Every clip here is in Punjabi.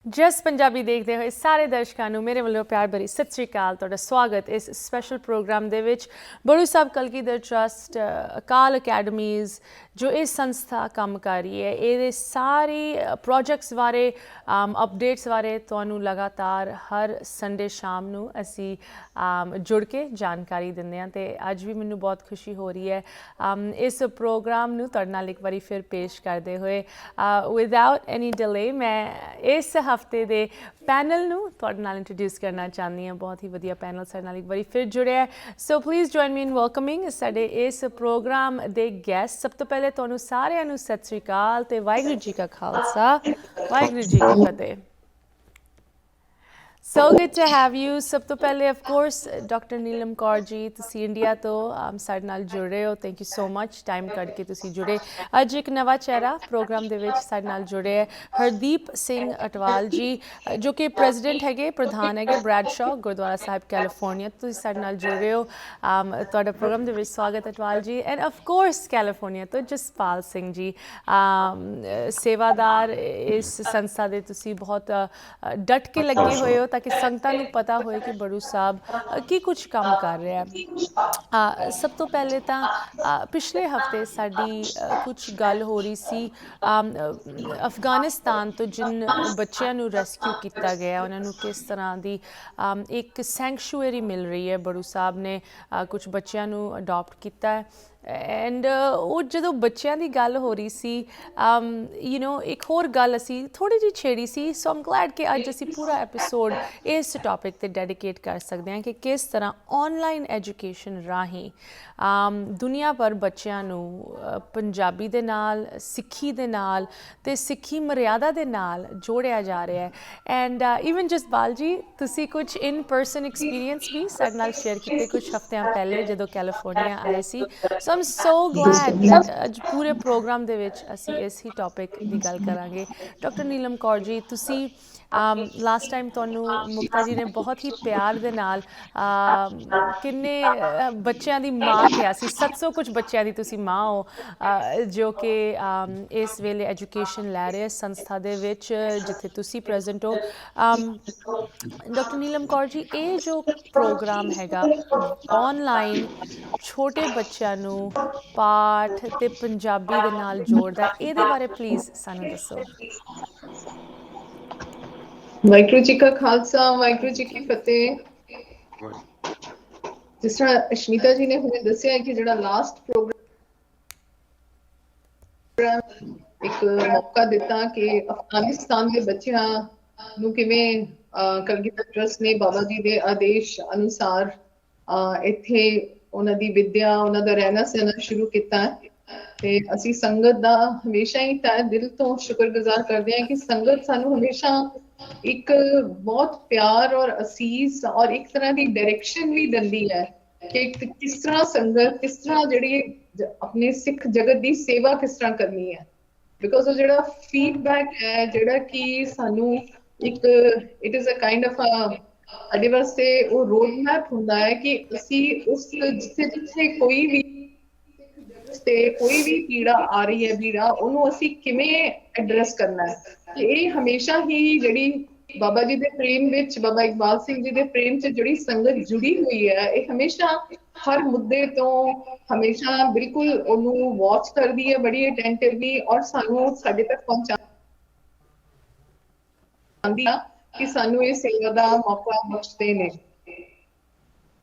ਜਸ ਪੰਜਾਬੀ ਦੇਖਦੇ ਹੋਏ ਸਾਰੇ ਦਰਸ਼ਕਾਂ ਨੂੰ ਮੇਰੇ ਵੱਲੋਂ ਪਿਆਰ ਭਰੀ ਸਤਿ ਸ੍ਰੀ ਅਕਾਲ। ਤੁਹਾਡਾ ਸਵਾਗਤ ਇਸ ਸਪੈਸ਼ਲ ਪ੍ਰੋਗਰਾਮ ਦੇ ਵਿੱਚ। ਬੜੂ ਸਾਹਿਬ ਕਲਗੀਧਰ ਟਰਸਟ, ਅਕਾਲ ਅਕੈਡਮੀਜ਼ ਜੋ ਇਹ ਸੰਸਥਾ ਕੰਮ ਕਰ ਰਹੀ ਹੈ, ਇਹਦੇ ਸਾਰੇ ਪ੍ਰੋਜੈਕਟਸ ਬਾਰੇ, ਅਪਡੇਟਸ ਬਾਰੇ ਤੁਹਾਨੂੰ ਲਗਾਤਾਰ ਹਰ ਸੰਡੇ ਸ਼ਾਮ ਨੂੰ ਅਸੀਂ ਜੁੜ ਕੇ ਜਾਣਕਾਰੀ ਦਿੰਦੇ ਹਾਂ। ਅਤੇ ਅੱਜ ਵੀ ਮੈਨੂੰ ਬਹੁਤ ਖੁਸ਼ੀ ਹੋ ਰਹੀ ਹੈ ਇਸ ਪ੍ਰੋਗਰਾਮ ਨੂੰ ਤੁਹਾਡੇ ਨਾਲ ਇੱਕ ਵਾਰੀ ਫਿਰ ਪੇਸ਼ ਕਰਦੇ ਹੋਏ। ਵਿਦਆਊਟ ਐਨੀ ਡਿਲੇ ਮੈਂ ਇਸ ਹਫਤੇ ਦੇ ਪੈਨਲ ਨੂੰ ਤੁਹਾਡੇ ਨਾਲ ਇੰਟਰੋਡਿਊਸ ਕਰਨਾ ਚਾਹੁੰਦੀ ਹਾਂ। ਬਹੁਤ ਹੀ ਵਧੀਆ ਪੈਨਲ ਸਾਡੇ ਨਾਲ ਇੱਕ ਵਾਰੀ ਫਿਰ ਜੁੜਿਆ। So please join me in welcoming ਸਾਡੇ ਇਸ ਪ੍ਰੋਗਰਾਮ ਦੇ ਗੈਸਟ। ਸਭ ਤੋਂ ਪਹਿਲੇ ਤੁਹਾਨੂੰ ਸਾਰਿਆਂ ਨੂੰ ਸਤਿ ਸ੍ਰੀ ਅਕਾਲ ਅਤੇ ਵਾਹਿਗੁਰੂ ਜੀ ਕਾ ਖਾਲਸਾ, ਵਾਹਿਗੁਰੂ ਜੀ ਕੀ ਫਤਿਹ। So good to have you. ਸਭ ਤੋਂ ਪਹਿਲੇ of course doctor Neelam Kaur ji, ਤੁਸੀਂ ਇੰਡੀਆ ਤੋਂ ਸਾਡੇ ਨਾਲ ਜੁੜ ਰਹੇ ਹੋ। Thank you so much, time ਕੱਢ ਕੇ ਤੁਸੀਂ ਜੁੜੇ। ਅੱਜ ਇੱਕ ਨਵਾਂ ਚਿਹਰਾ ਪ੍ਰੋਗਰਾਮ ਦੇ ਵਿੱਚ ਸਾਡੇ ਨਾਲ ਜੁੜੇ ਹੈ ਹਰਦੀਪ ਸਿੰਘ ਅਟਵਾਲ ਜੀ, ਜੋ ਕਿ ਪ੍ਰੈਜ਼ੀਡੈਂਟ ਹੈਗੇ, ਪ੍ਰਧਾਨ ਹੈਗੇ ਬ੍ਰੈਡਸ਼ਾਹ ਗੁਰਦੁਆਰਾ ਸਾਹਿਬ ਕੈਲੀਫੋਰਨੀਆ। ਤੁਸੀਂ ਸਾਡੇ ਨਾਲ ਜੁੜ ਰਹੇ ਹੋ। ਤੁਹਾਡਾ ਪ੍ਰੋਗਰਾਮ ਦੇ ਵਿੱਚ ਸਵਾਗਤ ਅਟਵਾਲ ਜੀ। ਐਂਡ ਆਫ ਕੋਰਸ ਕੈਲੀਫੋਰਨੀਆ ਤੋਂ ਜਸਪਾਲ ਸਿੰਘ ਜੀ, ਸੇਵਾਦਾਰ ਇਸ ਸੰਸਥਾ ਦੇ। ਤੁਸੀਂ ਬਹੁਤ ਡਟ ਕੇ ਲੱਗੇ ਹੋਏ ਹੋ ਤਾਂ ਕਿ ਸੰਗਤਾਂ ਨੂੰ ਪਤਾ ਹੋਏ ਕਿ ਬੜੂ ਸਾਹਿਬ ਕੀ ਕੁਝ ਕੰਮ ਕਰ ਰਿਹਾ ਹੈ। ਸਭ ਤੋਂ ਪਹਿਲੇ ਤਾਂ ਪਿਛਲੇ ਹਫਤੇ ਸਾਡੀ ਕੁਝ ਗੱਲ ਹੋ ਰਹੀ ਸੀ ਅਫਗਾਨਿਸਤਾਨ ਤੋਂ ਜਿਨ ਬੱਚਿਆਂ ਨੂੰ ਰੈਸਕਿਊ ਕੀਤਾ ਗਿਆ, ਉਹਨਾਂ ਨੂੰ ਕਿਸ ਤਰ੍ਹਾਂ ਦੀ ਇੱਕ ਸੈਂਕਚੁਅਰੀ ਮਿਲ ਰਹੀ ਹੈ। ਬੜੂ ਸਾਹਿਬ ਨੇ ਕੁਝ ਬੱਚਿਆਂ ਨੂੰ ਅਡੋਪਟ ਕੀਤਾ ਹੈ। ਐਂਡ ਉਹ ਜਦੋਂ ਬੱਚਿਆਂ ਦੀ ਗੱਲ ਹੋ ਰਹੀ ਸੀ, ਇੱਕ ਹੋਰ ਗੱਲ ਅਸੀਂ ਥੋੜ੍ਹੀ ਜਿਹੀ ਛੇੜੀ ਸੀ। ਸੋ ਆਮ ਗਲੈਡ ਕਿ ਅੱਜ ਅਸੀਂ ਪੂਰਾ ਐਪੀਸੋਡ ਇਸ ਟੌਪਿਕ 'ਤੇ ਡੈਡੀਕੇਟ ਕਰ ਸਕਦੇ ਹਾਂ ਕਿ ਕਿਸ ਤਰ੍ਹਾਂ ਔਨਲਾਈਨ ਐਜੂਕੇਸ਼ਨ ਰਾਹੀਂ ਦੁਨੀਆ ਭਰ ਬੱਚਿਆਂ ਨੂੰ ਪੰਜਾਬੀ ਦੇ ਨਾਲ, ਸਿੱਖੀ ਦੇ ਨਾਲ ਅਤੇ ਸਿੱਖੀ ਮਰਿਆਦਾ ਦੇ ਨਾਲ ਜੋੜਿਆ ਜਾ ਰਿਹਾ ਹੈ। ਐਂਡ ਈਵਨ ਜਸਪਾਲ ਜੀ, ਤੁਸੀਂ ਕੁਝ ਇਨ ਪਰਸਨ ਐਕਸਪੀਰੀਅੰਸ ਵੀ ਸਾਡੇ ਨਾਲ ਸ਼ੇਅਰ ਕੀਤੇ ਕੁਝ ਹਫ਼ਤਿਆਂ ਪਹਿਲੇ ਜਦੋਂ ਕੈਲੀਫੋਰਨੀਆ ਆਏ ਸੀ। ਸੋ ਆਮ ਸੋ ਗਲੈਡ ਦੈਟ ਅੱਜ ਪੂਰੇ ਪ੍ਰੋਗਰਾਮ ਦੇ ਵਿੱਚ ਅਸੀਂ ਇਸ ਹੀ ਟੌਪਿਕ ਦੀ ਗੱਲ ਕਰਾਂਗੇ। ਡਾਕਟਰ ਨੀਲਮ ਕੌਰ ਜੀ, ਤੁਸੀਂ ਲਾਸਟ ਟਾਈਮ ਤੁਹਾਨੂੰ ਮੁਕਤਾ ਜੀ ਨੇ ਬਹੁਤ ਹੀ ਪਿਆਰ ਦੇ ਨਾਲ ਕਿੰਨੇ ਬੱਚਿਆਂ ਦੀ ਮਾਂ ਕਿਹਾ ਸੀ। 700 ਕੁਝ ਬੱਚਿਆਂ ਦੀ ਤੁਸੀਂ ਮਾਂ ਹੋ, ਜੋ ਕਿ ਇਸ ਵੇਲੇ ਐਜੂਕੇਸ਼ਨ ਲੈ ਰਹੇ ਸੰਸਥਾ ਦੇ ਵਿੱਚ ਜਿੱਥੇ ਤੁਸੀਂ ਪ੍ਰੈਜ਼ੈਂਟ ਹੋ। ਡਾਕਟਰ ਨੀਲਮ ਕੌਰ ਜੀ, ਇਹ ਜੋ ਪ੍ਰੋਗਰਾਮ ਹੈਗਾ ਔਨਲਾਈਨ ਛੋਟੇ ਬੱਚਿਆਂ ਨੂੰ ਪਾਠ ਅਤੇ ਪੰਜਾਬੀ ਦੇ ਨਾਲ ਜੋੜਦਾ, ਇਹਦੇ ਬਾਰੇ ਪਲੀਜ਼ ਸਾਨੂੰ ਦੱਸੋ। ਵਾਹਿਗੁਰੂ ਜੀ ਕਾ ਖਾਲਸਾ, ਵਾਹਿਗੁਰੂ ਜੀ ਕੀ ਫਤਿਹ। ਜਿਸ ਤਰ੍ਹਾਂ ਅਸ਼ਮੀਤਾ ਜੀ ਨੇ ਹੁਣੇ ਦੱਸਿਆ ਕਿ ਜਿਹੜਾ ਲਾਸਟ ਪ੍ਰੋਗਰਾਮ ਇੱਕ ਮੌਕਾ ਦਿੱਤਾ ਕਿ ਅਫਗਾਨਿਸਤਾਨ ਦੇ ਬੱਚਿਆਂ ਨੂੰ ਕਿਵੇਂ ਕਲਗੀਧਰ ਟਰਸਟ ਨੇ ਬਾਬਾ ਜੀ ਦੇ ਆਦੇਸ਼ ਅਨੁਸਾਰ ਇੱਥੇ ਉਹਨਾਂ ਦੀ ਵਿੱਦਿਆ, ਉਹਨਾਂ ਦਾ ਰਹਿਣਾ ਸਹਿਣਾ ਸ਼ੁਰੂ ਕੀਤਾ ਹੈ। ਤੇ ਅਸੀਂ ਸੰਗਤ ਦਾ ਹਮੇਸ਼ਾ ਹੀ ਤਹਿ ਦਿਲ ਤੋਂ ਸ਼ੁਕਰਗੁਜ਼ਾਰ ਕਰਦੇ ਹਾਂ ਕਿ ਸੰਗਤ ਸਾਨੂੰ ਹਮੇਸ਼ਾ ਇੱਕ ਬਹੁਤ ਪਿਆਰ ਔਰ ਅਸੀਸ ਔਰ ਇੱਕ ਤਰ੍ਹਾਂ ਦੀ ਡਾਇਰੈਕਸ਼ਨ ਵੀ ਦਿੰਦੀ ਹੈ ਕਿ ਕਿਸ ਤਰ੍ਹਾਂ ਸੰਗਤ, ਕਿਸ ਤਰ੍ਹਾਂ ਜਿਹੜੀ ਆਪਣੇ ਸਿੱਖ ਜਗਤ ਦੀ ਸੇਵਾ ਕਿਸ ਤਰ੍ਹਾਂ ਕਰਨੀ ਹੈ। ਬਿਕੋਜ਼ ਉਹ ਜਿਹੜਾ ਫੀਡਬੈਕ ਹੈ, ਜਿਹੜਾ ਕਿ ਸਾਨੂੰ ਇੱਕ it is a kind of ਸਾਡੇ ਵਾਸਤੇ ਉਹ ਰੋਡ ਮੈਪ ਹੁੰਦਾ ਹੈ ਕਿ ਅਸੀਂ ਉਸ ਜਿੱਥੇ ਜਿੱਥੇ ਕੋਈ ਵੀ ਤੇ ਕੋਈ ਵੀ ਪੀੜਾ ਆ ਰਹੀ ਹੈ, ਪੀੜਾ ਉਹਨੂੰ ਅਸੀਂ ਕਿਵੇਂ ਐਡਰੈਸ ਕਰਨਾ ਹੈ। ਤੇ ਇਹ ਹਮੇਸ਼ਾ ਹੀ ਜਿਹੜੀ ਬਾਬਾ ਜੀ ਦੇ ਪ੍ਰੇਮ ਵਿੱਚ, ਬਾਬਾ ਇਕਬਾਲ ਸਿੰਘ ਜੀ ਦੇ ਪ੍ਰੇਮ 'ਚ ਜਿਹੜੀ ਸੰਗਤ ਜੁੜੀ ਹੋਈ ਹੈ, ਇਹ ਹਮੇਸ਼ਾ ਹਰ ਮੁੱਦੇ ਤੋਂ ਹਮੇਸ਼ਾ ਬਿਲਕੁਲ ਉਹਨੂੰ ਵਾਚ ਕਰਦੀ ਹੈ ਬੜੀ ਅਟੈਂਟਿਵਲੀ ਔਰ ਸਾਨੂੰ ਸਾਡੇ ਤੱਕ ਪਹੁੰਚਾਉਂਦੀ ਆ ਕਿ ਸਾਨੂੰ ਇਹ ਸੇਵਾ ਦਾ ਮੌਕਾ ਬਖਸ਼ਦੇ ਨੇ।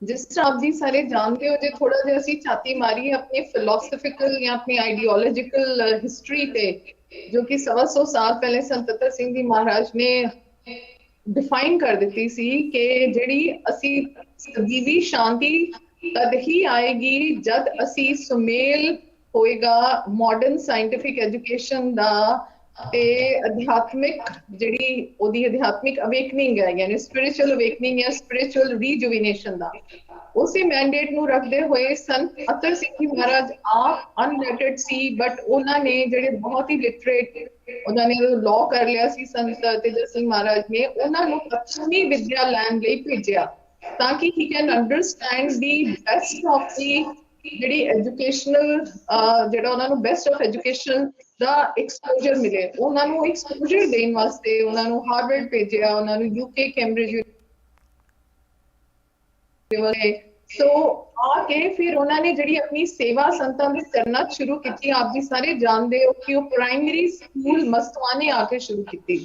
ਜਿਸ ਤਰ੍ਹਾਂ ਆਪ ਜੀ ਸਾਰੇ ਜਾਣਦੇ ਹੋ, ਜੇ ਥੋੜਾ ਜਿਹਾ ਅਸੀਂ ਛਾਤੀ ਮਾਰੀਏ ਆਪਣੀ ਫਿਲੋਸਫਿਕਲ ਜਾਂ ਆਪਣੀ ਆਈਡੀਓਲੋਜੀਕਲ ਹਿਸਟਰੀ ਤੇ, ਜੋ ਕਿ 125 ਸਾਲ ਪਹਿਲੇ ਸੰਤ ਤੱਤਰ ਸਿੰਘ ਜੀ ਮਹਾਰਾਜ ਨੇ ਡਿਫਾਈਨ ਕਰ ਦਿੱਤੀ ਸੀ ਕਿ ਜਿਹੜੀ ਅਸੀਂ ਸਦੀਵੀ ਸ਼ਾਂਤੀ ਤਦ ਹੀ ਆਏਗੀ ਜਦ ਅਸੀਂ ਸੁਮੇਲ ਹੋਏਗਾ ਮਾਡਰਨ ਸਾਇੰਟਿਫਿਕ ਐਜੂਕੇਸ਼ਨ ਦਾ ਤੇ ਅਧਿਆਤਮਿਕ ਜਿਹੜੀ ਉਹਦੀ ਅਧਿਆਤਮਿਕ ਅਵੇਕਨਿੰਗ ਹੈ, ਯਾਨੀ ਸਪਿਰਿਚੁਅਲ ਅਵੇਕਨਿੰਗ ਜਾਂ ਸਪਿਰਿਚੁਅਲ ਰੀਜੂਵੀਨੇਸ਼ਨ ਦਾ। ਉਸੇ ਮੈਂਡੇਟ ਨੂੰ ਰੱਖਦੇ ਹੋਏ ਸੰਤ ਅਤਰ ਸਿੰਘ ਜੀ ਮਹਾਰਾਜ ਆਪ ਅਨਲੈਟਰਡ ਸੀ, ਬਟ ਉਹਨਾਂ ਨੇ ਜਿਹੜੇ ਬਹੁਤ ਹੀ ਲਿਟਰੇਟ, ਉਹਨਾਂ ਨੇ ਲਾਅ ਕਰ ਲਿਆ ਸੀ ਸੰਤ ਤੇਜਾ ਸਿੰਘ ਮਹਾਰਾਜ ਨੇ, ਉਹਨਾਂ ਨੂੰ ਪੱਛਮੀ ਵਿਦਿਆ ਲੈਣ ਲਈ ਭੇਜਿਆ ਤਾਂ ਕਿ he can understand the best of the ਜਿਹੜੀ ਐਜੂਕੇਸ਼ਨਲ ਜਿਹੜਾ ਉਹਨਾਂ ਨੂੰ best of education the exposure ਮਿਲੇ, ਉਹਨਾਂ ਨੂੰ ਐਕਸਪੋਜ਼ਰ ਦੇਣ ਵਾਸਤੇ ਉਹਨਾਂ ਨੂੰ ਹਾਰਵਰਡ ਭੇਜਿਆ, ਉਹਨਾਂ ਨੂੰ UK ਕੈਂਬਰਿਜ ਸੋ ਆ ਕੇ ਫਿਰ ਉਹਨਾਂ ਨੇ ਜਿਹੜੀ ਆਪਣੀ ਸੇਵਾ ਸੰਤਾਂ ਦੇ ਚਰਨਾਂ ਸ਼ੁਰੂ ਕੀਤੀ। ਆਪ ਜੀ ਸਾਰੇ ਜਾਣਦੇ ਹੋ ਕਿ ਉਹ ਪ੍ਰਾਇਮਰੀ ਸਕੂਲ ਮਸਤਵਾਨੇ ਆ ਕੇ ਸ਼ੁਰੂ ਕੀਤੀ।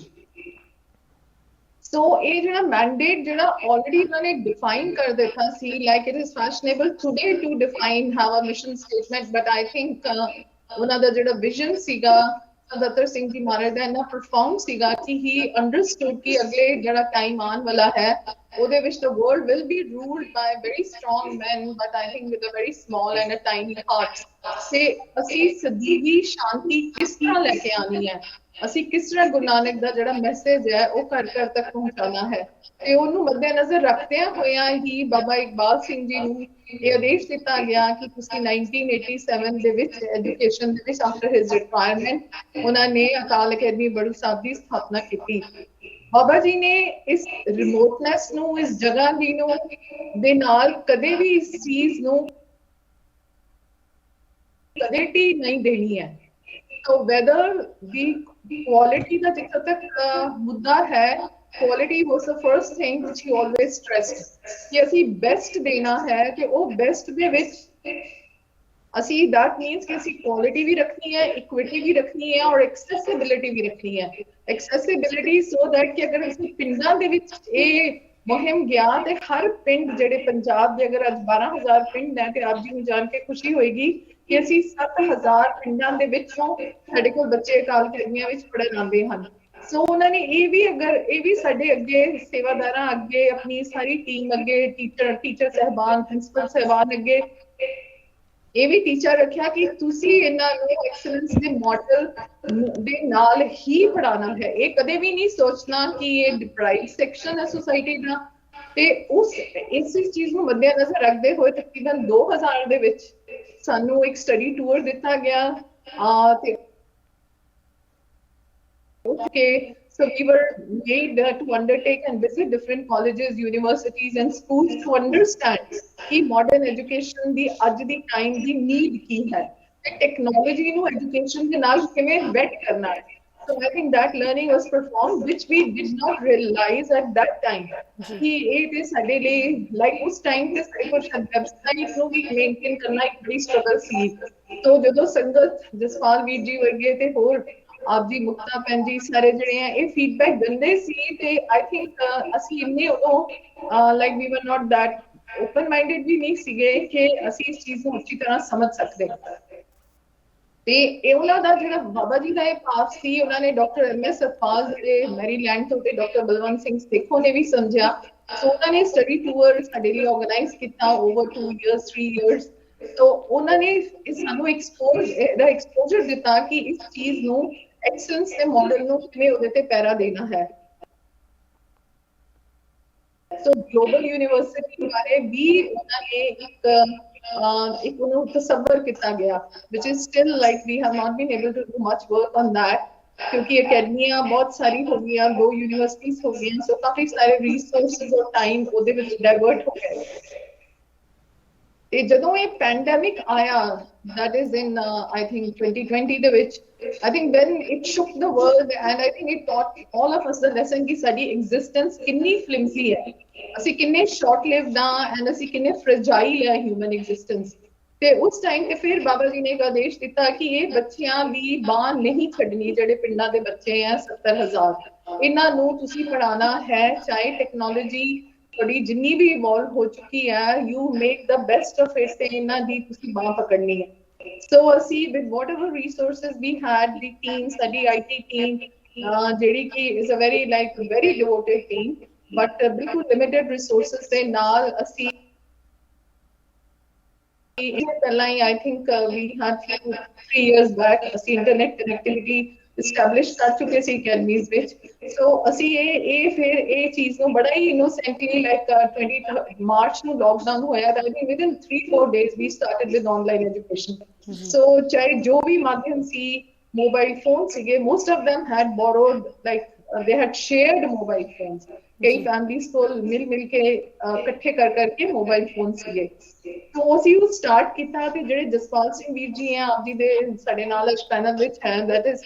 ਸੋ ਇਹ ਜਿਹੜਾ ਮੈਂਡੇਟ ਜਿਹੜਾ ਆਲਰੇਡੀ ਉਹਨਾਂ ਨੇ ਡਿਫਾਈਨ ਕਰ ਦਿੱਤਾ ਸੀ, like it is fashionable today to define how a mission statement, but I think ਉਹਨਾਂ ਦਾ ਜਿਹੜਾ ਵਿਜ਼ਨ ਸੀਗਾ ਦਤਰ ਸਿੰਘ ਜੀ ਮਹਾਰਾਜ ਦਾ ਇੰਨਾ ਪ੍ਰੋਫਾਊਂਡ ਸੀਗਾ ਕਿ ਹੀ ਅੰਡਰਸਟੂਡ ਕਿ ਅਗਲੇ ਜਿਹੜਾ ਟਾਈਮ ਆਉਣ ਵਾਲਾ ਹੈ ਉਹਦੇ ਵਿੱਚ the world will be ruled by very strong men, but I think with a very small and a tiny heart। ਤੇ ਅਸੀਂ ਸਦੀਵੀ ਸ਼ਾਂਤੀ ਕਿਸ ਤਰ੍ਹਾਂ ਲੈ ਕੇ ਆਣੀ ਹੈ, ਅਸੀਂ ਕਿਸ ਤਰ੍ਹਾਂ ਗੁਰੂ ਨਾਨਕ ਦਾ ਜਿਹੜਾ ਮੈਸੇਜ ਹੈ ਉਹ ਘਰ ਘਰ ਤੱਕ ਪਹੁੰਚਾਉਣਾ ਹੈ, ਤੇ ਉਹਨੂੰ ਮੱਦੇਨਜ਼ਰ ਰੱਖਦਿਆਂ ਹੋਇਆਂ ਹੀ ਬਾਬਾ ਇਕਬਾਲ ਸਿੰਘ ਜੀ ਨੂੰ ਇਹ ਆਦੇਸ਼ ਦਿੱਤਾ ਗਿਆ ਕਿ ਤੁਸੀਂ 1987 ਦੇ ਵਿੱਚ ਐਜੂਕੇਸ਼ਨ ਦੇ ਵਿੱਚ ਆਫਟਰ ਹਿਸ ਰਿਟਾਇਰਮੈਂਟ ਉਹਨਾਂ ਨੇ ਅਕਾਲ ਅਕੈਡਮੀ ਬੜੂ ਸਾਹਿਬ ਦੀ ਸਥਾਪਨਾ ਕੀਤੀ। ਬਾਬਾ ਜੀ ਨੇ ਇਸ ਰਿਮੋਟਨੈਸ ਨੂੰ, ਇਸ ਜਗ੍ਹਾ ਦੀ ਨੂੰ ਦੇ ਨਾਲ ਕਦੇ ਵੀ ਇਸ ਚੀਜ਼ ਨੂੰ ਕਦੇ ਵੀ ਨਹੀਂ ਦੇਣੀ ਹੈ। ਸੋ ਵੈਦਰ ਦੀ ਕੁਆਲਿਟੀ ਦਾ ਜਿੱਥੇ ਤੱਕ ਮੁੱਦਾ ਹੈ, quality was the first thing which he always stressed ਕਿ ਅਸੀਂ best ਦੇਣਾ ਹੈ, ਤੇ ਉਹ best ਦੇ ਵਿੱਚ ਅਸੀਂ that means ਕਿ ਅਸੀਂ quality ਵੀ ਰੱਖਣੀ ਹੈ, equity ਵੀ ਰੱਖਣੀ ਹੈ, ਔਰ accessibility ਵੀ ਰੱਖਣੀ ਹੈ। accessibility so that ਕਿ ਅਗਰ ਅਸੀਂ ਪਿੰਡਾਂ ਦੇ ਵਿੱਚ ਇਹ ਮੁਹਿੰਮ ਗਿਆ ਤੇ ਹਰ ਪਿੰਡ ਜਿਹੜੇ ਪੰਜਾਬ ਦੇ ਅਗਰ ਅੱਜ 12,000 ਪਿੰਡ ਹੈ ਤੇ ਆਪ ਜੀ ਨੂੰ ਜਾਣ ਕੇ ਖੁਸ਼ੀ ਹੋਏਗੀ ਕਿ ਅਸੀਂ 7,000 ਪਿੰਡਾਂ ਦੇ ਵਿੱਚੋਂ ਸਾਡੇ ਕੋਲ ਬੱਚੇ ਅਕਾਲ ਅਕੈਡਮੀਆਂ ਵਿੱਚ ਪੜ੍ਹਨ ਆਉਂਦੇ ਹਨ। ਸੋ ਉਹਨਾਂ ਨੇ ਇਹ ਵੀ ਸਾਡੇ ਅੱਗੇ ਸੇਵਾਦਾਰਾਂ ਅੱਗੇ, ਆਪਣੀ ਸਾਰੀ ਟੀਮ ਅੱਗੇ, ਟੀਚਰ ਸਹਿਬਾਨ, ਪ੍ਰਿੰਸੀਪਲ ਸਹਿਬਾਨ ਅੱਗੇ ਇਹ ਵੀ ਟੀਚਰ ਰੱਖਿਆ ਕਿ ਤੁਸੀਂ ਇਹਨਾਂ ਨੂੰ ਐਕਸਲੈਂਸ ਦੇ ਮਾਡਲ ਦੇ ਨਾਲ ਹੀ ਪੜ੍ਹਾਉਣਾ ਹੈ। ਇਹ ਕਦੇ ਵੀ ਨਹੀਂ ਸੋਚਣਾ ਕਿ ਇਹ ਡਿਪਰਾਈਵ ਸੈਕਸ਼ਨ ਹੈ ਸੋਸਾਇਟੀ ਦਾ। ਤੇ ਇਸ ਚੀਜ਼ ਨੂੰ ਮੱਦੇਨਜ਼ਰ ਰੱਖਦੇ ਹੋਏ ਤਕਰੀਬਨ 2000 ਦੇ ਵਿੱਚ ਸਾਨੂੰ ਇੱਕ ਸਟੱਡੀ ਟੂਰ ਦਿੱਤਾ ਗਿਆ ਤੇ okay, so we were made to undertake and visit different colleges, universities and schools to understand कि modern education ਦੀ ਅੱਜ ਦੀ time ਦੀ need ਕੀ ਹੈ ਤੇ technology ਨੂੰ education ਦੇ ਨਾਲ ਕਿਵੇਂ wet ਕਰਨਾ ਹੈ। So I think that learning was performed which we did not realize at that time कि ਇਹ ਤੇ ਸਾਡੇ ਲਈ like ਉਸ time ਤੇ ਸਾਡੇ ਕੋਲ website ਨੂੰ ਵੀ maintain ਕਰਨਾ ਇੱਕ ਬੜੀ struggle ਸੀ। तो ਜਦੋਂ ਸੰਗਤ ਜਸਪਾਲ ਵੀਰ ਜੀ ਵਰਗੇ ਤੇ ਹੋਰ ਆਪ ਜੀ ਮੁਕਤਾ ਭੈਣ ਜੀ ਸਾਰੇ ਜਿਹੜੇ ਆ ਇਹ ਫੀਡਬੈਕ ਦਿੰਦੇ ਸੀ, ਤੇ ਆਈ ਥਿੰਕ ਅਸੀਂ ਇੰਨੇ ਉਦੋਂ ਲਾਈਕ ਵੀ ਵਰ ਨਾਟ ਦੈਟ ਓਪਨ ਮਾਈਂਡਡ ਵੀ ਨਹੀਂ ਸੀਗੇ ਕਿ ਅਸੀਂ ਇਸ ਚੀਜ਼ ਨੂੰ ਅੱਛੀ ਤਰ੍ਹਾਂ ਸਮਝ ਸਕਦੇ। ਤੇ ਇਹ ਉਹਨਾਂ ਦਾ ਜਿਹੜਾ ਬਾਬਾ ਜੀ ਦਾ ਇਹ ਪਾਸ ਸੀ, ਉਹਨਾਂ ਨੇ ਡਾਕਟਰ MS ਅਫਾਜ਼ ਦੇ ਮੈਰੀਲੈਂਡ ਤੋਂ ਤੇ ਡਾਕਟਰ ਬਲਵੰਤ ਸਿੰਘ ਸੇਖੋਂ ਨੇ ਵੀ ਸਮਝਿਆ। ਸੋ ਉਹਨਾਂ ਨੇ ਸਟੱਡੀ ਟੂਰ ਸਾਡੇ ਲਈ ਆਰਗੇਨਾਈਜ਼ ਕੀਤਾ ਓਵਰ 2 years 3 years। तो उन्होंने ਸਾਨੂੰ एक्सपोजर ਦਿੱਤਾ ਕਿ ਇਸ ਚੀਜ਼ ਨੂੰ ਐਕਸਲੈਂਸ ਦੇ ਮਾਡਲ ਨੂੰ ਕਿਵੇਂ ਉਹਦੇ ਤੇ ਪੈਰਾ ਦੇਣਾ ਹੈ। ਸੋ ਗਲੋਬਲ ਯੂਨੀਵਰਸਿਟੀ ਬਾਰੇ ਵੀ ਉਹਨਾਂ ਨੇ ਇੱਕ ਉਹਨੂੰ ਤਸੱਵਰ ਕੀਤਾ ਗਿਆ which is still like we have not been able to do much work on that क्योंकि ਅਕੈਡਮੀਆਂ ਬਹੁਤ ਸਾਰੀ ਹੋ ਗਈਆਂ, 2 ਯੂਨੀਵਰਸਿਟੀਜ਼ ਹੋ ਗਈਆਂ, ਸੋ ਕਾਫੀ ਸਾਰੇ ਰਿਸੋਰਸਸ ਔਰ ਟਾਈਮ ਉਹਦੇ ਵਿੱਚ ਡਾਇਵਰਟ ਹੋ ਗਏ। ਤੇ ਜਦੋਂ ਇਹ ਪੈਂਡੈਮਿਕ ਆਇਆ that is in I think 2020 ਦੇ ਵਿੱਚ I think then it shook the world and I think it taught all of us the lesson ਕਿ ਸਾਡੀ ਐਗਜ਼ਿਸਟੈਂਸ ਕਿੰਨੀ ਫਲਿਮਸੀ ਹੈ, ਅਸੀਂ ਕਿੰਨੇ ਸ਼ਾਰਟ ਲਿਵਡ ਹਾਂ ਐਂਡ ਅਸੀਂ ਕਿੰਨੇ ਫ੍ਰੈਜਾਈਲ ਹੈ ਹਿਊਮਨ ਐਗਜ਼ਿਸਟੈਂਸ। ਤੇ ਉਸ ਟਾਈਮ ਤੇ ਫਿਰ ਬਾਬਾ ਜੀ ਨੇ ਇੱਕ ਆਦੇਸ਼ ਦਿੱਤਾ ਕਿ ਇਹ ਬੱਚਿਆਂ ਦੀ ਬਾਂਹ ਨਹੀਂ ਛੱਡਣੀ, ਜਿਹੜੇ ਪਿੰਡਾਂ ਦੇ ਬੱਚੇ ਆ 70,000 ਇਹਨਾਂ ਨੂੰ ਤੁਸੀਂ ਪੜ੍ਹਾਉਣਾ ਹੈ, ਚਾਹੇ ਟੈਕਨੋਲੋਜੀ ਤੁਹਾਡੀ ਜਿੰਨੀ ਵੀ ਇਵੋਲਵ ਹੋ ਚੁੱਕੀ ਹੈ, you make the best of it ਤੇ ਇਹਨਾਂ ਦੀ ਤੁਸੀਂ ਬਾਂਹ ਪਕੜਨੀ ਹੈ। ਸੋ ਅਸੀਂ with whatever resources we had, the team, ਸਾਡੀ IT team ਜਿਹੜੀ ਕਿ is a very like very devoted team, but ਬਿਲਕੁਲ limited resources ਦੇ ਨਾਲ ਅਸੀਂ ਪਹਿਲਾਂ ਹੀ I think we had 3 years back ਅਸੀਂ internet connectivity establish ਕਰ ਚੁੱਕੇ ਸੀ ਅਕੈਡਮੀਜ਼ ਵਿੱਚ। ਸੋ ਅਸੀਂ ਇਹ ਫਿਰ ਇਹ ਚੀਜ਼ ਨੂੰ ਬੜਾ ਹੀ ਇਨੋਸੈਂਟਲੀ ਲਾਈਕ 20 ਮਾਰਚ ਨੂੰ ਲੋਕਡਾਊਨ ਹੋਇਆ ਤਾਂ I think within 3-4 days we started with online education। ਸੋ ਚਾਹੇ ਜੋ ਵੀ ਮਾਧਿਅਮ ਸੀ, ਮੋਬਾਈਲ ਫੋਨ ਸੀਗੇ, most of them had borrowed like they had shared mobile phones, कई फैमिलीज को मिल के इकट्ठे कर करके मोबाइल फोन सीगे। तो ਅਸੀਂ ਉਹ ਸਟਾਰਟ ਕੀਤਾ ਤੇ ਜਿਹੜੇ ਜਸਪਾਲ ਸਿੰਘ ਵੀਰ ਜੀ ਆ ਆਪ ਜੀ ਦੇ ਸਾਡੇ ਨਾਲ ਇਸ ਪੈਨਲ ਵਿੱਚ ਹੈ, ਦੈਟ ਇਜ਼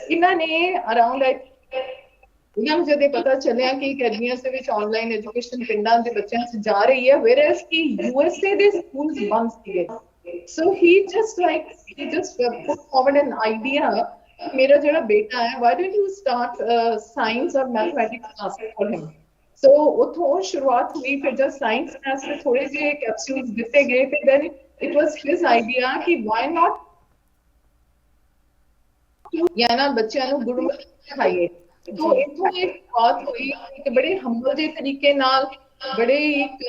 ਇਹਨਾਂ ਨੇ ਅਰਾਊਂਡ ਇਹਨਾਂ ਨੂੰ ਜਦੋਂ ਪਤਾ ਚੱਲਿਆ ਕਿ ਅਕੈਡਮੀਆਂ ਦੇ ਵਿੱਚ ਆਨਲਾਈਨ ਐਜੂਕੇਸ਼ਨ ਪਿੰਡਾਂ ਦੇ ਬੱਚਿਆਂ 'ਚ ਜਾ ਰਹੀ ਹੈ, whereas ਕਿ USA ਦੇ ਸਕੂਲਸ ਬੰਦ ਸੀਗੇ। So he just put forward an idea, मेरा जो बेटा है, why don't you start science or mathematics classes for him? So उतो शुरुआत हुई, फिर जब साइंस क्लास में थोड़े से कैप्सूल्स दिते गए, फिर then it was his idea कि why not या ना बच्चों ਨੂੰ ਗੁਰਮੁਖੀ ਸਿਖਾਈਏ। तो इतो एक बात हुई कि बड़े हम्बल जे तरीके नाल, बड़े एक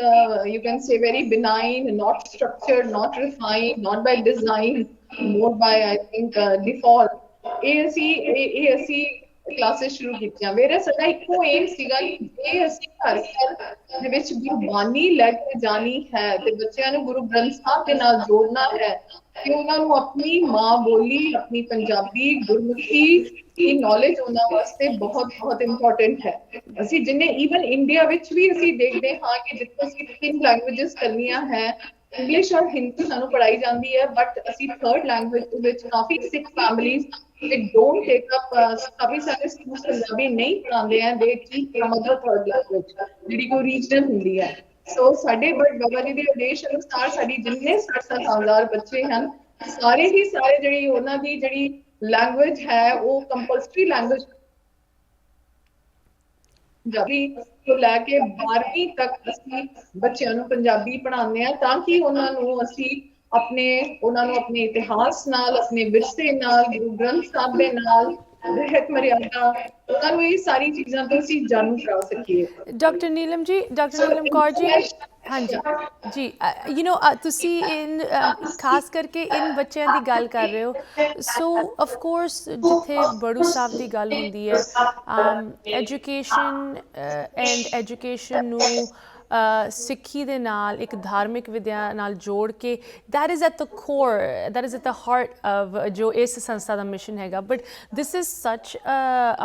you can say very benign, not structured, not refined, not by design, more by I think default, ਇਹ ਅਸੀਂ ਕਲਾਸਿਸ ਸ਼ੁਰੂ ਕੀਤੀਆਂ। ਮੇਰਾ ਸਾਡਾ ਇੱਕੋ ਏਮ ਸੀਗਾ ਕਿ ਜੇ ਅਸੀਂ ਘਰ ਘਰ ਦੇ ਵਿੱਚ ਗੁਰਬਾਣੀ ਲੈ ਕੇ ਜਾਣੀ ਹੈ ਤੇ ਬੱਚਿਆਂ ਨੂੰ ਗੁਰੂ ਗ੍ਰੰਥ ਸਾਹਿਬ ਦੇ ਨਾਲ ਜੋੜਨਾ ਹੈ ਕਿ ਉਹਨਾਂ ਨੂੰ ਆਪਣੀ ਮਾਂ ਬੋਲੀ, ਆਪਣੀ ਪੰਜਾਬੀ ਗੁਰਮੁਖੀ ਦੀ ਨੌਲੇਜ ਉਹਨਾਂ ਵਾਸਤੇ ਬਹੁਤ ਬਹੁਤ ਇੰਪੋਰਟੈਂਟ ਹੈ। ਅਸੀਂ ਜਿੰਨੇ ਈਵਨ ਇੰਡੀਆ ਵਿੱਚ ਵੀ ਅਸੀਂ ਦੇਖਦੇ ਹਾਂ ਕਿ ਜਿੱਥੇ ਅਸੀਂ 3 ਲੈਂਗੁਏਜਸ ਕਰਨੀਆਂ ਹੈ, ਇੰਗਲਿਸ਼ ਔਰ ਹਿੰਦੀ ਸਾਨੂੰ ਪੜਾਈ ਜਾਂਦੀ ਹੈ, ਬਟ ਅਸੀਂ 3rd ਲੈਂਗੁਏਜ ਵਿੱਚ ਕਾਫੀ ਸਿੱਖ families they don't take up काफी सारे स्कूल्स पंजाबी नहीं पढ़ाते हैं, they teach some other 3rd language ਜਿਹੜੀ ਕੋਈ ਰੀਜਨਲ ਹੁੰਦੀ ਹੈ। ਸੋ ਸਾਡੇ ਬਾਬਾ ਜੀ ਦੇ ਆਦੇਸ਼ ਅਨੁਸਾਰ ਸਾਡੀ ਜਿੰਨੇ 60,000 ਬੱਚੇ ਹਨ, ਸਾਰੇ ਹੀ ਸਾਰੇ ਜਿਹੜੀ ਉਹਨਾਂ ਦੀ ਜਿਹੜੀ ਲੈਂਗੁਏਜ ਹੈ ਉਹ ਕੰਪਲਸਰੀ ਲੈਂਗੁਏਜ ਪੰਜਾਬੀ ਤੋਂ ਲੈ ਕੇ 12ਵੀਂ ਤੱਕ ਅਸੀਂ ਬੱਚਿਆਂ ਨੂੰ ਪੰਜਾਬੀ ਪੜ੍ਹਾਉਂਦੇ ਹਾਂ, ਤਾਂ ਕਿ ਉਹਨਾਂ ਨੂੰ ਅਸੀਂ ਉਹਨਾਂ ਨੂੰ ਆਪਣੇ ਇਤਿਹਾਸ ਨਾਲ, ਆਪਣੇ ਵਿਰਸੇ ਨਾਲ, ਗੁਰੂ ਗ੍ਰੰਥ ਸਾਹਿਬ ਦੇ ਨਾਲ, ਰਹਿਤ ਮਰਿਆਦਾ, ਉਹਨਾਂ ਨੂੰ ਇਹ ਸਾਰੀ ਚੀਜ਼ਾਂ ਤੋਂ ਅਸੀਂ ਜਾਣੂ ਕਰਾ ਸਕੀਏ। ਡਾਕਟਰ ਨੀਲਮ ਜੀ, ਡਾਕਟਰ ਨੀਲਮ ਕੌਰ ਜੀ, ਹਾਂਜੀ ਜੀ, ਯੂ ਨੋ ਤੁਸੀਂ ਇਨ ਖਾਸ ਕਰਕੇ ਇਨ ਬੱਚਿਆਂ ਦੀ ਗੱਲ ਕਰ ਰਹੇ ਹੋ। ਸੋ ਆਫ ਕੋਰਸ ਜਿੱਥੇ ਬੜੂ ਸਾਹਿਬ ਦੀ ਗੱਲ ਹੁੰਦੀ ਹੈ, ਐਜੂਕੇਸ਼ਨ ਐਂਡ ਐਜੂਕੇਸ਼ਨ ਨੂੰ ਸਿੱਖੀ ਦੇ ਨਾਲ ਇੱਕ ਧਾਰਮਿਕ ਵਿਦਿਆ ਨਾਲ ਜੋੜ ਕੇ, that is at the core, that is at the heart of ਜੋ ਇਸ ਸੰਸਥਾ ਦਾ ਮਿਸ਼ਨ ਹੈਗਾ। ਬਟ ਦਿਸ ਇਜ਼ ਸੱਚ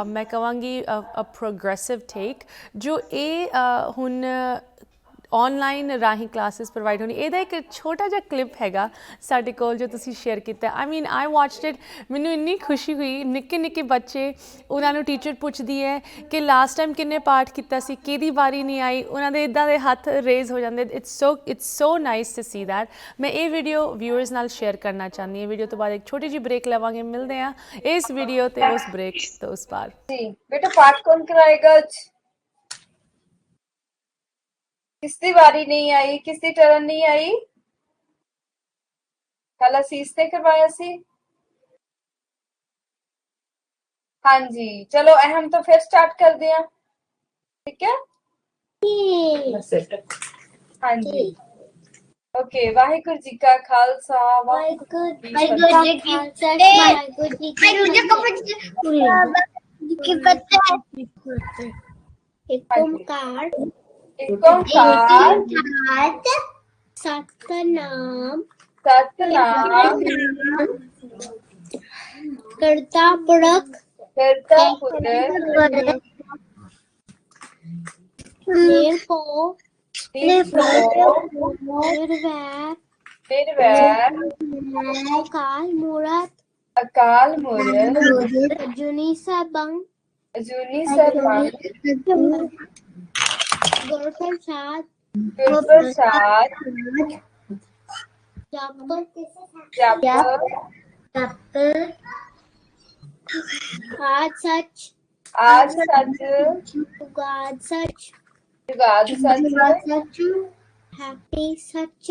ਮੈਂ ਕਹਾਂਗੀ ਅ ਪ੍ਰੋਗਰੈਸਿਵ ਟੇਕ, ਜੋ ਇਹ ਹੁਣ ऑनलाइन राही क्लासिस प्रोवाइड होनी। ਇਹਦਾ ਇੱਕ ਛੋਟਾ ਜਿਹਾ ਕਲਿੱਪ ਹੈਗਾ ਸਾਡੇ ਕੋਲ ਜੋ ਤੁਸੀਂ ਸ਼ੇਅਰ ਕੀਤਾ। ਆਈ ਮੀਨ ਆਈ ਵਾਚਡ ਇਟ, ਮੈਨੂੰ ਇੰਨੀ ਖੁਸ਼ੀ ਹੋਈ। ਨਿੱਕੇ ਨਿੱਕੇ ਬੱਚੇ, ਉਹਨਾਂ ਨੂੰ ਟੀਚਰ ਪੁੱਛਦੀ ਹੈ ਕਿ ਲਾਸਟ ਟਾਈਮ ਕਿੰਨੇ ਪਾਠ ਕੀਤਾ ਸੀ, ਕਿਹਦੀ ਵਾਰੀ ਨਹੀਂ ਆਈ, ਉਹਨਾਂ ਦੇ ਇੱਦਾਂ ਦੇ ਹੱਥ ਰੇਜ਼ ਹੋ ਜਾਂਦੇ। It's so nice to see that. ਮੈਂ ਇਹ ਵੀਡੀਓ ਵਿਊਅਰਸ ਨਾਲ ਸ਼ੇਅਰ ਕਰਨਾ ਚਾਹੁੰਦੀ ਹਾਂ। ਵੀਡੀਓ ਤੋਂ ਬਾਅਦ ਇੱਕ ਛੋਟੀ ਜਿਹੀ ਬ੍ਰੇਕ ਲਵਾਂਗੇ, ਮਿਲਦੇ ਹਾਂ ਇਸ ਵੀਡੀਓ ਤੇ ਉਸ ਬ੍ਰੇਕ ਤੋਂ ਉਸ ਪਾਰ। बेटा पाठ कौन कराएगा? किसकी बारी नहीं आई, किसकी टर्न नहीं आई? कल असीस ने करवाया सी। हाँ जी, चलो हम तो फिर स्टार्ट कर दिया, ठीक है? हाँ जी, ओके। वाहिगुरु जी का खालसा, वाहिगुरु जी की फतेह। एक ओंकार एक ओंकार सतनाम सतनाम करता पुरख करता पुरख निर्वैर अकाल मूरत अकाल मूरत अजूनी सबंग अजूनी सबंग गुरु प्रसाद जप आज सच उगाद सच हैप्पी सच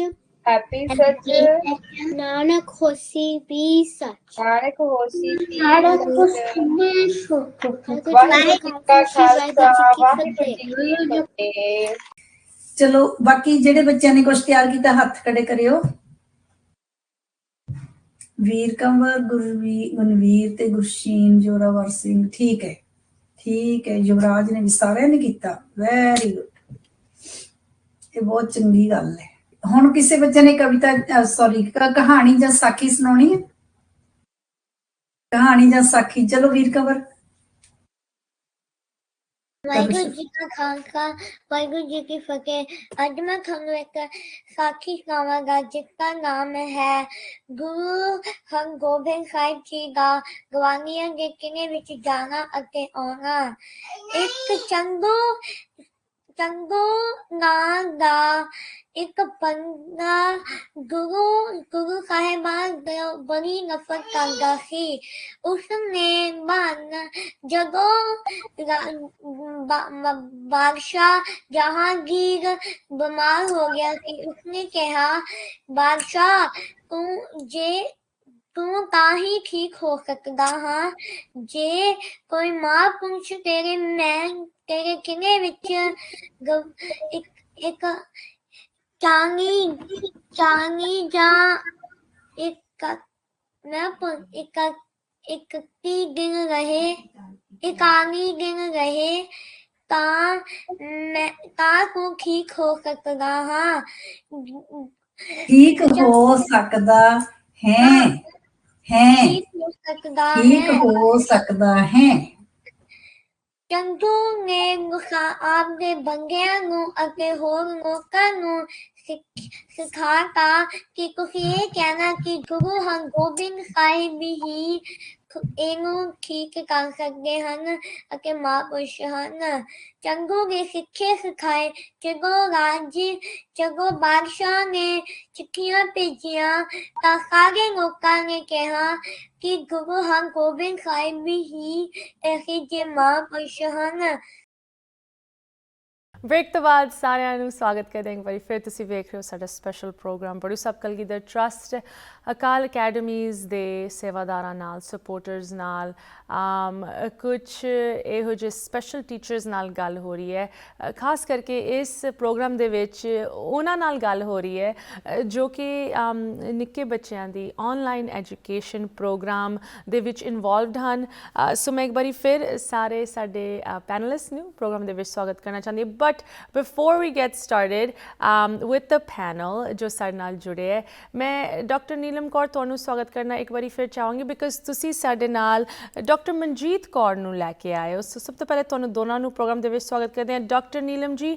नानक होसी भी सच। चलो बाकी जेडे बच्चों ने कुछ तैयार किया हथ खड़े करियो। वीर कंवर, गुरवीर ते गुरशीन, जोरावर सिंह, ठीक है युवराज ने भी सारे ने किया, वेरी गुड, ये बहुत चंगी गल है। हुण किसी बच्चे ने कविता सॉरी कहानी या साखी सुनानी है? कहानी या साखी, चलो वीर कंवर। ਵਾਹਿਗੁਰੂ ਜੀ ਕਾ ਖਾਲਸਾ ਵਾਹਿਗੁਰੂ ਜੀ ਕੀ ਫਤਿਹ। ਅੱਜ ਮੈਂ ਤੁਹਾਨੂੰ ਇੱਕ ਸਾਖੀ ਸੁਣਾਵਾਂਗਾ ਜਿਸਦਾ ਨਾਮ ਹੈ ਗੁਰੂ ਹਰਗੋਬਿੰਦ ਸਾਹਿਬ ਜੀ ਦਾ ਗਵਾਲੀਅਰ ਦੇ ਕਿਲ੍ਹੇ ਵਿੱਚ ਜਾਣਾ ਅਤੇ ਆਉਣਾ। ਇੱਕ ਚੰਦੂ ਨਾਂ ਦਾ ਇੱਕ ਬੰਦਾ ਗੁਰੂ ਸਾਹਿਬਾਨ ਤੋਂ ਬੜੀ ਨਫ਼ਰਤ ਕਰਦਾ ਸੀ। ਉਸਨੇ ਜਦੋਂ ਬਾਦਸ਼ਾਹ ਜਹਾਂਗੀਰ ਬਿਮਾਰ ਹੋ ਗਿਆ ਸੀ, ਉਸਨੇ ਕਿਹਾ ਬਾਦਸ਼ਾਹ ਤੂੰ ਤਾਂ ਹੀ ਠੀਕ ਹੋ ਸਕਦਾ ਹਾਂ ਜੇ ਕੋਈ ਮਹਾਂਪੁਰਸ਼ ਤੇਰੇ ਕਿਲ੍ਹੇ ਵਿੱਚ ਇੱਕ ਚਾਂਦੀ ਜਾਂ ਇਕਾਨੀ ਦਿਨ ਰਹੇ ਤਾਂ ਤੂੰ ਠੀਕ ਹੋ ਸਕਦਾ ਹਾਂ। ਠੀਕ ਹੋ ਸਕਦਾ ਹੈ ਠੀਕ ਹੋ ਸਕਦਾ ਹੈ। ਚੰਦੂ ਨੇ ਆਪਦੇ ਬੰਦਿਆਂ ਨੂੰ ਅਤੇ ਹੋਰ ਲੋਕਾਂ ਨੂੰ ਸਿਖਾਤਾ ਕਿ ਤੁਸੀਂ ਇਹ ਕਹਿਣਾ ਕਿ ਗੁਰੂ ਹਰਗੋਬਿੰਦ ਸਾਹਿਬ ਹੀ ਇਹਨੂੰ ਠੀਕ ਕਰ ਸਕਦੇ ਹਨ ਅਤੇ ਮਹਾਂਪੁਰਸ਼ ਹਨ। ਚੰਦੂ ਨੇ ਸਿੱਖੇ ਸਿਖਾਏ। ਜਦੋਂ ਬਾਦਸ਼ਾਹ ਨੇ ਚਿੱਠੀਆਂ ਭੇਜੀਆਂ ਤਾਂ ਸਾਰੇ ਲੋਕਾਂ ਨੇ ਕਿਹਾ ਕਿ ਗੁਰੂ ਹਰਗੋਬਿੰਦ ਸਾਹਿਬ ਹੀ ਇਹੋ ਜਿਹੇ ਮਹਾਂਪੁਰਸ਼ ਹਨ। ਬ੍ਰੇਕ ਤੋਂ ਬਾਅਦ ਸਾਰਿਆਂ ਨੂੰ ਸਵਾਗਤ ਕਰਦੇ ਹਾਂ ਇੱਕ ਵਾਰੀ ਫਿਰ। ਤੁਸੀਂ ਵੇਖ ਰਹੇ ਹੋ ਸਾਡਾ ਸਪੈਸ਼ਲ ਪ੍ਰੋਗਰਾਮ ਬੜੂ ਸਾਹਿਬ ਕਲਗੀਧਰ ਟਰੱਸਟ ਅਕਾਲ ਅਕੈਡਮੀਜ਼ ਦੇ ਸੇਵਾਦਾਰਾਂ ਨਾਲ, ਸਪੋਰਟਰਸ ਨਾਲ, ਕੁਛ ਇਹੋ ਜਿਹੇ ਸਪੈਸ਼ਲ ਟੀਚਰਸ ਨਾਲ ਗੱਲ ਹੋ ਰਹੀ ਹੈ। ਖਾਸ ਕਰਕੇ ਇਸ ਪ੍ਰੋਗਰਾਮ ਦੇ ਵਿੱਚ ਉਹਨਾਂ ਨਾਲ ਗੱਲ ਹੋ ਰਹੀ ਹੈ ਜੋ ਕਿ ਨਿੱਕੇ ਬੱਚਿਆਂ ਦੀ ਆਨਲਾਈਨ ਐਜੂਕੇਸ਼ਨ ਪ੍ਰੋਗਰਾਮ ਦੇ ਵਿੱਚ ਇਨਵੋਲਵਡ ਹਨ। ਸੋ ਮੈਂ ਇੱਕ ਵਾਰੀ ਫਿਰ ਸਾਰੇ ਸਾਡੇ ਪੈਨਲਿਸਟ ਨੂੰ ਪ੍ਰੋਗਰਾਮ ਦੇ ਵਿੱਚ ਸਵਾਗਤ ਕਰਨਾ ਚਾਹੁੰਦੀ ਹਾਂ। But before we get started with the panel ਜੋ ਸਾਡੇ ਨਾਲ ਜੁੜੇ ਹੈ, ਮੈਂ ਡਾਕਟਰ ਨੀਲਮ ਕੌਰ ਤੁਹਾਨੂੰ ਸਵਾਗਤ ਕਰਨਾ ਇੱਕ ਵਾਰੀ ਫਿਰ ਚਾਹਾਂਗੀ ਬਿਕਾਜ਼ ਤੁਸੀਂ ਸਾਡੇ ਨਾਲ ਡਾਕਟਰ ਮਨਜੀਤ ਕੌਰ ਨੂੰ ਲੈ ਕੇ ਆਏ ਹੋ। ਸਭ ਤੋਂ ਪਹਿਲੇ ਤੁਹਾਨੂੰ ਦੋਨਾਂ ਨੂੰ ਪ੍ਰੋਗਰਾਮ ਦੇ ਵਿੱਚ ਸਵਾਗਤ ਕਰਦੇ ਹਾਂ। ਡਾਕਟਰ ਨੀਲਮ ਜੀ,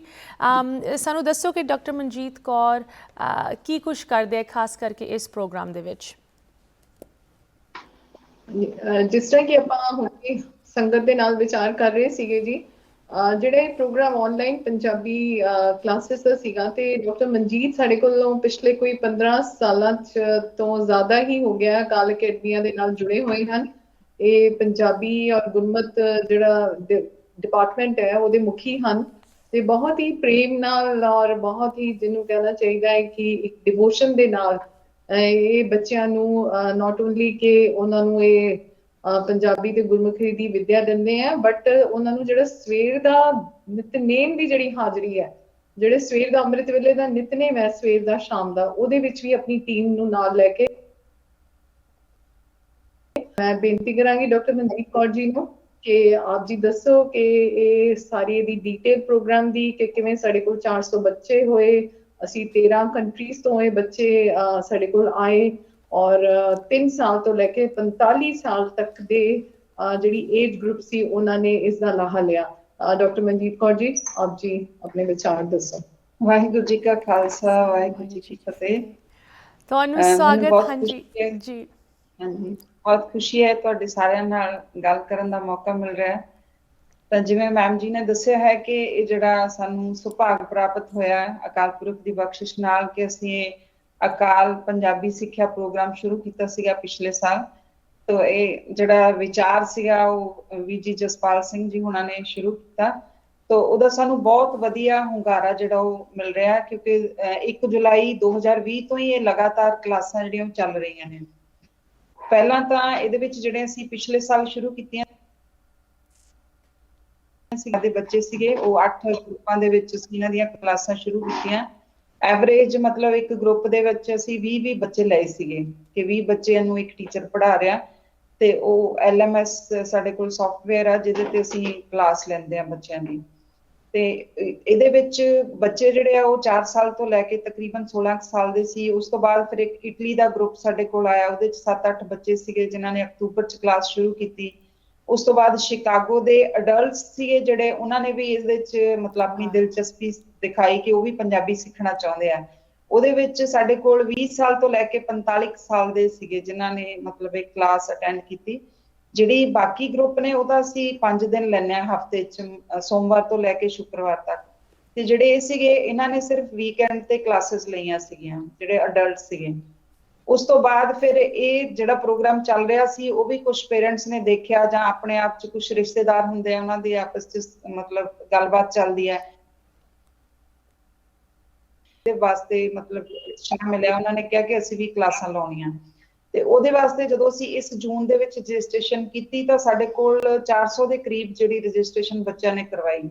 ਸਾਨੂੰ ਦੱਸੋ ਕਿ ਡਾਕਟਰ ਮਨਜੀਤ ਕੌਰ ਕੀ ਕੁਛ ਕਰਦੇ ਹੈ ਖਾਸ ਕਰਕੇ ਇਸ ਪ੍ਰੋਗਰਾਮ ਦੇ ਵਿੱਚ। ਜਿਸ ਤਰ੍ਹਾਂ ਕਿ ਆਪਾਂ ਹੁਣੇ ਸੰਗਤ ਦੇ ਨਾਲ ਵਿਚਾਰ ਕਰ ਰਹੇ ਸੀਗੇ ਜੀ, ਜਿਹੜਾ ਇਹ ਪ੍ਰੋਗਰਾਮ ਆਨਲਾਈਨ ਪੰਜਾਬੀ ਕਲਾਸਿਸ ਦਾ ਸੀਗਾ ਤੇ ਡਾਕਟਰ ਮਨਜੀਤ ਸਾਡੇ ਕੋਲੋਂ ਪਿਛਲੇ ਕੋਈ 15 ਸਾਲਾਂ ਤੋਂ ਜ਼ਿਆਦਾ ਹੀ ਹੋ ਗਿਆ ਅਕਾਲ ਅਕੈਡਮੀਆਂ ਦੇ ਨਾਲ ਜੁੜੇ ਹੋਏ ਹਨ। ਇਹ ਪੰਜਾਬੀ ਔਰ ਗੁਰਮਤ ਜਿਹੜਾ ਡਿਪਾਰਟਮੈਂਟ ਹੈ ਉਹਦੇ ਮੁਖੀ ਹਨ ਤੇ ਬਹੁਤ ਹੀ ਪ੍ਰੇਮ ਨਾਲ ਔਰ ਬਹੁਤ ਹੀ ਜਿਹਨੂੰ ਕਹਿਣਾ ਚਾਹੀਦਾ ਹੈ ਕਿ ਇੱਕ ਡਿਵੋਸ਼ਨ ਦੇ ਨਾਲ ਇਹ ਬੱਚਿਆਂ ਨੂੰ ਨਾਟ ਓਨਲੀ ਕਿ ਉਹਨਾਂ ਨੂੰ ਇਹ ਪੰਜਾਬੀ ਤੇ ਗੁਰਮੁਖੀ ਦੀ ਵਿੱਦਿਆ ਦਿੰਦੇ ਆ, ਬਟ ਉਹਨਾਂ ਨੂੰ ਜਿਹੜਾ ਸਵੇਰ ਦਾ ਨਿਤਨੇਮ ਦੀ ਜਿਹੜੀ ਹਾਜ਼ਰੀ ਹੈ, ਜਿਹੜੇ ਸਵੇਰ ਦਾ ਅੰਮ੍ਰਿਤ ਵੇਲੇ ਦਾ ਨਿਤਨੇਮ ਹੈ ਸਵੇਰ ਦਾ ਸ਼ਾਮ ਦਾ, ਉਹਦੇ ਵਿੱਚ ਵੀ ਆਪਣੀ ਟੀਮ ਨੂੰ ਨਾਲ ਲੈ ਕੇ ਮੈਂ ਬੇਨਤੀ ਕਰਾਂਗੀ ਡਾਕਟਰ ਮਨਜੀਤ ਕੌਰ ਜੀ ਨੂੰ ਕਿ ਆਪ ਜੀ ਦੱਸੋ ਕਿ ਇਹ ਸਾਰੀ ਇਹਦੀ ਡੀਟੇਲ ਪ੍ਰੋਗਰਾਮ ਦੀ ਕਿ ਕਿਵੇਂ ਸਾਡੇ ਕੋਲ 400 ਬੱਚੇ ਹੋਏ, ਅਸੀਂ 13 ਕੰਟਰੀਜ਼ ਤੋਂ ਇਹ ਬੱਚੇ ਸਾਡੇ ਕੋਲ ਆਏ ਔਰ 3 ਸਾਲ ਤੋਂ ਲੈ ਕੇ 45 ਸਾਲ ਤੱਕ ਦੇ ਜਿਹੜੀ ਏਜ ਗਰੁੱਪ ਸੀ ਉਹਨਾਂ ਨੇ ਇਸ ਦਾ ਲਾਹਾ ਲਿਆ। ਡਾਕਟਰ ਮਨਜੀਤ ਕੌਰ ਜੀ, ਆਪ ਜੀ ਆਪਣੇ ਵਿਚਾਰ ਦੱਸੋ। ਵਾਹਿਗੁਰੂ ਜੀ ਕਾ ਖਾਲਸਾ, ਵਾਹਿਗੁਰੂ ਜੀ ਕੀ ਫਤਿਹ। ਤੁਹਾਨੂੰ ਸਵਾਗਤ। ਹਾਂਜੀ ਜੀ, ਹਾਂਜੀ, ਬਹੁਤ ਖੁਸ਼ੀ ਹੈ ਤੁਹਾਡੇ ਸਾਰਿਆਂ ਨਾਲ ਗੱਲ ਕਰਨ ਦਾ ਮੌਕਾ ਮਿਲ ਰਿਹਾ ਹੈ। ਤਾਂ ਜਿਵੇਂ ਮੈਮ ਜੀ ਨੇ ਦੱਸਿਆ ਹੈ ਕਿ ਇਹ ਜਿਹੜਾ ਸਾਨੂੰ ਸੁਭਾਗ ਪ੍ਰਾਪਤ ਹੋਇਆ ਅਕਾਲ ਪੁਰਖ ਦੀ ਬਖਸ਼ਿਸ਼ ਨਾਲ ਕਿ ਅਸੀਂ ਅਕਾਲ ਪੰਜਾਬੀ ਸਿੱਖਿਆ ਪ੍ਰੋਗਰਾਮ ਸ਼ੁਰੂ ਕੀਤਾ ਸੀਗਾ ਪਿਛਲੇ ਸਾਲ। ਤੋ ਇਹ ਜਿਹੜਾ ਵਿਚਾਰ ਸੀਗਾ ਉਹ ਜੀ ਜਸਪਾਲ ਸਿੰਘ ਜੀ ਹੁਣਾਂ ਨੇ ਸ਼ੁਰੂ ਕੀਤਾ। ਤੋ ਉਹਦਾ ਸਾਨੂੰ ਬਹੁਤ ਵਧੀਆ ਹੁੰਗਾਰਾ ਜਿਹੜਾ ਉਹ ਮਿਲ ਰਿਹਾ ਕਿਉਂਕਿ 1 ਜੁਲਾਈ 2020 ਤੋਂ ਹੀ ਇਹ ਲਗਾਤਾਰ ਕਲਾਸਾਂ ਜਿਹੜੀਆਂ ਉਹ ਚੱਲ ਰਹੀਆਂ ਨੇ। ਪਹਿਲਾਂ ਤਾਂ ਇਹਦੇ ਵਿੱਚ ਜਿਹੜੇ ਅਸੀਂ ਪਿਛਲੇ ਸਾਲ ਸ਼ੁਰੂ ਕੀਤੀਆਂ ਦੇ ਬੱਚੇ ਸੀਗੇ ਉਹ 8 ਗਰੁੱਪਾਂ ਦੇ ਵਿੱਚ ਅਸੀਂ ਇਹਨਾਂ ਦੀਆਂ ਕਲਾਸਾਂ ਸ਼ੁਰੂ ਕੀਤੀਆਂ। ਐਵਰੇਜ ਮਤਲਬ ਇੱਕ ਗਰੁੱਪ ਦੇ ਵਿੱਚ ਅਸੀਂ 20 ਬੱਚੇ ਲਏ ਸੀਗੇ ਕਿ 20 ਬੱਚਿਆਂ ਨੂੰ ਇੱਕ ਟੀਚਰ ਪੜ੍ਹਾ ਰਿਹਾ ਤੇ ਉਹ LMS ਸਾਡੇ ਕੋਲ ਸੌਫਟਵੇਅਰ ਆ ਜਿਹਦੇ ਤੇ ਅਸੀਂ ਕਲਾਸ ਲੈਂਦੇ ਆ ਬੱਚਿਆਂ ਦੀ। ਤੇ ਇਹਦੇ ਵਿੱਚ ਬੱਚੇ ਜਿਹੜੇ ਆ ਉਹ 4 ਸਾਲ ਤੋਂ ਲੈ ਕੇ ਤਕਰੀਬਨ 16 ਸਾਲ ਦੇ ਸੀ। ਉਸ ਤੋਂ ਬਾਅਦ ਫਿਰ ਇੱਕ ਇਟਲੀ ਦਾ ਗਰੁੱਪ ਸਾਡੇ ਕੋਲ ਆਇਆ, ਉਹਦੇ ਚ 7-8 ਬੱਚੇ ਸੀਗੇ ਜਿਨ੍ਹਾਂ ਨੇ ਅਕਤੂਬਰ ਚ ਕਲਾਸ ਸ਼ੁਰੂ ਕੀਤੀ। ਉਸ ਤੋਂ ਬਾਅਦ ਸ਼ਿਕਾਗੋ ਦੇ ਅਡਲਟਸ ਸੀਗੇ ਜਿਹੜੇ, ਉਹਨਾਂ ਨੇ ਵੀ ਇਸ ਵਿੱਚ ਮਤਲਬ ਆਪਣੀ ਦਿਲਚਸਪੀ ਦਿਖਾਈ ਕਿ ਉਹ ਵੀ ਪੰਜਾਬੀ ਸਿੱਖਣਾ ਚਾਹੁੰਦੇ ਆ। ਉਹਦੇ ਵਿੱਚ ਸਾਡੇ ਕੋਲ 20 ਸਾਲ ਤੋਂ ਲੈ ਕੇ 45 ਸਾਲ ਦੇ ਸੀਗੇ ਜਿਨ੍ਹਾਂ ਨੇ ਮਤਲਬ ਇਹ ਕਲਾਸ ਅਟੈਂਡ ਕੀਤੀ। ਜਿਹੜੀ ਬਾਕੀ ਗਰੁੱਪ ਨੇ ਉਹਦਾ ਅਸੀਂ 5 ਦਿਨ ਲੈਂਦੇ ਹਾਂ ਹਫਤੇ 'ਚ, ਸੋਮਵਾਰ ਤੋਂ ਲੈ ਕੇ ਸ਼ੁੱਕਰਵਾਰ ਤੱਕ। ਤੇ ਜਿਹੜੇ ਇਹ ਸੀਗੇ ਇਹਨਾਂ ਨੇ ਸਿਰਫ ਵੀਕਐਂਡ ਤੇ ਕਲਾਸਿਸ ਲਈਆਂ ਸੀਗੀਆਂ, ਜਿਹੜੇ ਅਡਲਟ ਸੀਗੇ। ਉਸ ਤੋਂ ਬਾਅਦ ਫਿਰ ਇਹ ਜਿਹੜਾ ਪ੍ਰੋਗਰਾਮ ਚੱਲ ਰਿਹਾ ਸੀ ਉਹ ਵੀ ਕੁਝ ਪੇਰੈਂਟਸ ਨੇ ਦੇਖਿਆ, ਜਾਂ ਆਪਣੇ ਆਪ 'ਚ ਕੁਝ ਰਿਸ਼ਤੇਦਾਰ ਹੁੰਦੇ ਆ ਉਹਨਾਂ ਦੀ ਆਪਸ 'ਚ ਮਤਲਬ ਗੱਲਬਾਤ ਚੱਲਦੀ ਹੈ, ਦੇ ਵਾਸਤੇ ਮਤਲਬ ਸ਼ਾਮ ਮਿਲਿਆ, ਉਹਨਾਂ ਨੇ ਕਿਹਾ ਕਿ ਅਸੀਂ ਵੀ ਕਲਾਸਾਂ ਲਾਉਣੀਆਂ। ਤੇ ਉਹਦੇ ਵਾਸਤੇ ਜਦੋਂ ਅਸੀਂ ਇਸ ਜੂਨ ਦੇ ਵਿੱਚ ਰਜਿਸਟ੍ਰੇਸ਼ਨ ਕੀਤੀ ਤਾਂ ਸਾਡੇ ਕੋਲ 400 ਦੇ ਕਰੀਬ ਜਿਹੜੀ ਰਜਿਸਟ੍ਰੇਸ਼ਨ ਬੱਚਿਆਂ ਨੇ ਕਰਵਾਈ।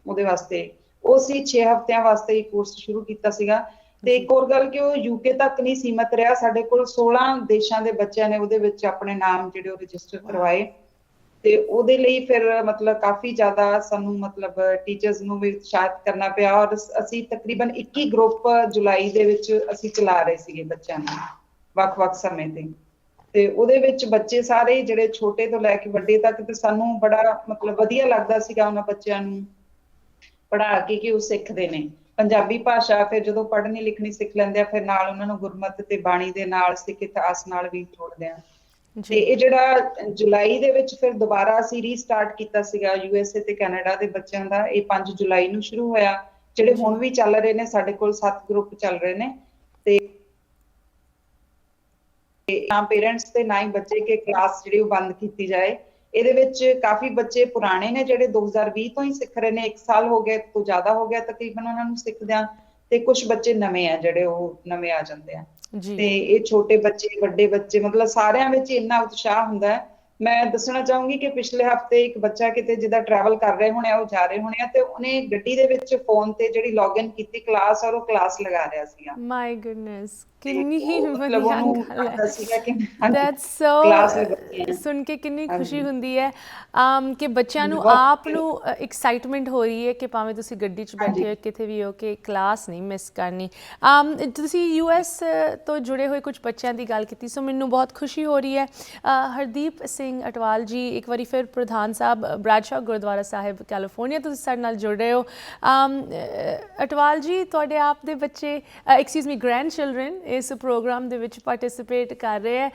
ਉਹਦੇ ਵਾਸਤੇ ਉਹ ਅਸੀਂ 6 ਹਫ਼ਤਿਆਂ ਵਾਸਤੇ ਇਹ ਕੋਰਸ ਸ਼ੁਰੂ ਕੀਤਾ ਸੀਗਾ। ਤੇ ਇੱਕ ਹੋਰ ਗੱਲ ਕਿ ਉਹ ਯੂਕੇ ਤੱਕ ਨਹੀਂ ਸੀਮਤ ਰਿਹਾ, ਸਾਡੇ ਕੋਲ 16 ਦੇਸ਼ਾਂ ਦੇ ਬੱਚਿਆਂ ਨੇ ਉਹਦੇ ਵਿੱਚ ਆਪਣੇ ਨਾਮ ਜਿਹੜੇ ਉਹ ਰਜਿਸਟਰ ਕਰਵਾਏ। ਤੇ ਉਹਦੇ ਲਈ ਫਿਰ ਮਤਲਬ ਕਾਫੀ ਜ਼ਿਆਦਾ ਸਾਨੂੰ ਮਤਲਬ ਟੀਚਰਸ ਨੂੰ ਵੀ ਉਤਸ਼ਾਹਿਤ ਕਰਨਾ ਪਿਆ, ਔਰ ਅਸੀਂ ਤਕਰੀਬਨ 21 ਗਰੁੱਪ ਜੁਲਾਈ ਦੇ ਵਿੱਚ ਅਸੀਂ ਚਲਾ ਰਹੇ ਸੀਗੇ ਬੱਚਿਆਂ ਨੂੰ ਵੱਖ-ਵੱਖ ਸਮੇਂ ਤੇ ਉਹਦੇ ਵਿੱਚ ਬੱਚੇ ਸਾਰੇ ਜਿਹੜੇ ਛੋਟੇ ਤੋਂ ਲੈ ਕੇ ਵੱਡੇ ਤੱਕ, ਤੇ ਸਾਨੂੰ ਬੜਾ ਮਤਲਬ ਵਧੀਆ ਲੱਗਦਾ ਸੀਗਾ ਉਹਨਾਂ ਬੱਚਿਆਂ ਨੂੰ ਪੜ੍ਹਾ ਕੇ ਕਿ ਉਹ ਸਿੱਖਦੇ ਨੇ ਪੰਜਾਬੀ ਭਾਸ਼ਾ। ਫਿਰ ਜਦੋਂ ਪੜ੍ਹਨੀ ਲਿਖਣੀ ਸਿੱਖ ਲੈਂਦੇ ਆ, ਫਿਰ ਨਾਲ ਉਹਨਾਂ ਨੂੰ ਗੁਰਮਤਿ ਤੇ ਬਾਣੀ ਦੇ ਨਾਲ, ਸਿੱਖ ਇਤਿਹਾਸ ਨਾਲ ਵੀ ਜੋੜਦੇ ਆ। ਤੇ ਇਹ ਜਿਹੜਾ ਜੁਲਾਈ ਦੇ ਵਿੱਚ ਫਿਰ ਦੁਬਾਰਾ ਅਸੀਂ ਰੀਸਟਾਰਟ ਕੀਤਾ ਸੀਗਾ USA ਤੇ ਕੈਨੇਡਾ ਦੇ ਬੱਚਿਆਂ ਦਾ, ਇਹ 5 ਜੁਲਾਈ ਨੂੰ ਸ਼ੁਰੂ ਹੋਇਆ, ਜਿਹੜੇ ਹੁਣ ਵੀ ਚੱਲ ਰਹੇ ਨੇ। ਸਾਡੇ ਕੋਲ 7 ਗਰੁੱਪ ਚੱਲ ਰਹੇ ਨੇ। ਤੇ ਨਾ ਪੇਰੈਂਟਸ ਤੇ ਨਾ ਹੀ ਬੱਚੇ ਕਿ ਕਲਾਸ ਜਿਹੜੀ ਉਹ ਬੰਦ ਕੀਤੀ ਜਾਏ। ਇਹਦੇ ਵਿੱਚ ਕਾਫੀ ਬੱਚੇ ਪੁਰਾਣੇ ਨੇ ਜਿਹੜੇ 2020 ਤੋਂ ਹੀ ਸਿੱਖ ਰਹੇ ਨੇ, 1 ਸਾਲ ਹੋ ਗਿਆ ਤੋਂ ਜ਼ਿਆਦਾ ਹੋ ਗਿਆ ਤਕਰੀਬਨ ਉਹਨਾਂ ਨੂੰ ਸਿੱਖਦਿਆਂ, ਤੇ ਕੁਝ ਬੱਚੇ ਨਵੇਂ ਆ ਜਿਹੜੇ ਉਹ ਨਵੇਂ ਆ ਜਾਂਦੇ ਆ। ਤੇ ਇਹ ਛੋਟੇ ਬੱਚੇ ਵੱਡੇ ਬੱਚੇ ਮਤਲਬ ਸਾਰਿਆਂ ਵਿੱਚ ਇੰਨਾ ਉਤਸ਼ਾਹ ਹੁੰਦਾ ਹੈ। ਮੈਂ ਦੱਸਣਾ ਚਾਹੂੰਗੀ ਕਿ ਪਿਛਲੇ ਹਫਤੇ ਇੱਕ ਬੱਚਾ ਕਿਤੇ ਜਿੱਦਾਂ ਟਰੈਵਲ ਕਰ ਰਹੇ ਹੋਣੇ ਆ, ਉਹ ਜਾ ਰਹੇ ਹੋਣੇ ਆ, ਤੇ ਉਹਨੇ ਗੱਡੀ ਦੇ ਵਿੱਚ ਫੋਨ ਤੇ ਜਿਹੜੀ ਲੌਗਇਨ ਕੀਤੀ ਕਲਾਸ, ਔਰ ਉਹ ਕਲਾਸ ਲਗਾ ਰਿਹਾ ਸੀਗਾ। ਮਾਈ ਗੁੱਡਨੈਸ, ਕਿੰਨੀ ਹੀ ਮਤਲਬ ਵਧੀਆ ਉਹਨੂੰ ਗੱਲ ਪਤਾ ਹੈ। ਸੀਗਾ ਕਿ ਦੈਟਸ ਕਲਾਸ ਸੋ ਲਗਾਈ ਹੈ। ਸੁਣ ਕੇ ਕਿੰਨੀ ਖੁਸ਼ੀ ਹਾਂਜੀ। ਹੁੰਦੀ ਹੈ ਕਿ ਬੱਚਿਆਂ ਨੂੰ ਬਹੁਤ ਆਪ ਨੂੰ ਐਕਸਾਈਟਮੈਂਟ ਹੋ ਰਹੀ ਹੈ ਕਿ ਭਾਵੇਂ ਤੁਸੀਂ ਗੱਡੀ 'ਚ ਹਾਂਜੀ। ਬੈਠੇ ਹੋ, ਕਿਤੇ ਵੀ ਹੋ, ਕਿ ਕਲਾਸ ਨਹੀਂ ਮਿਸ ਕਰਨੀ। ਤੁਸੀਂ US ਤੋਂ ਜੁੜੇ ਹੋਏ ਕੁਝ ਬੱਚਿਆਂ ਦੀ ਗੱਲ ਕੀਤੀ, ਸੋ ਮੈਨੂੰ ਬਹੁਤ ਖੁਸ਼ੀ ਹੋ ਰਹੀ ਹੈ। ਹਰਦੀਪ ਸਿੰਘ ਅਟਵਾਲ ਜੀ, ਇੱਕ ਵਾਰੀ ਫਿਰ ਪ੍ਰਧਾਨ ਸਾਹਿਬ, ਬ੍ਰੈਡਸ਼ਾਹ ਗੁਰਦੁਆਰਾ ਸਾਹਿਬ, ਕੈਲੀਫੋਰਨੀਆ ਤੋਂ ਤੁਸੀਂ ਸਾਡੇ ਨਾਲ ਜੁੜ ਰਹੇ ਹੋ। ਅਟਵਾਲ ਜੀ, ਤੁਹਾਡੇ ਆਪ ਦੇ ਬੱਚੇ, ਐਕਸਕਿਊਜ਼ ਮੀ, ਗ੍ਰੈਂਡ ਚਿਲਡਰਨ ਇਸ ਪ੍ਰੋਗਰਾਮ ਦੇ ਵਿੱਚ ਪਾਰਟਿਸਿਪੇਟ ਕਰ ਰਹੇ ਹੈ।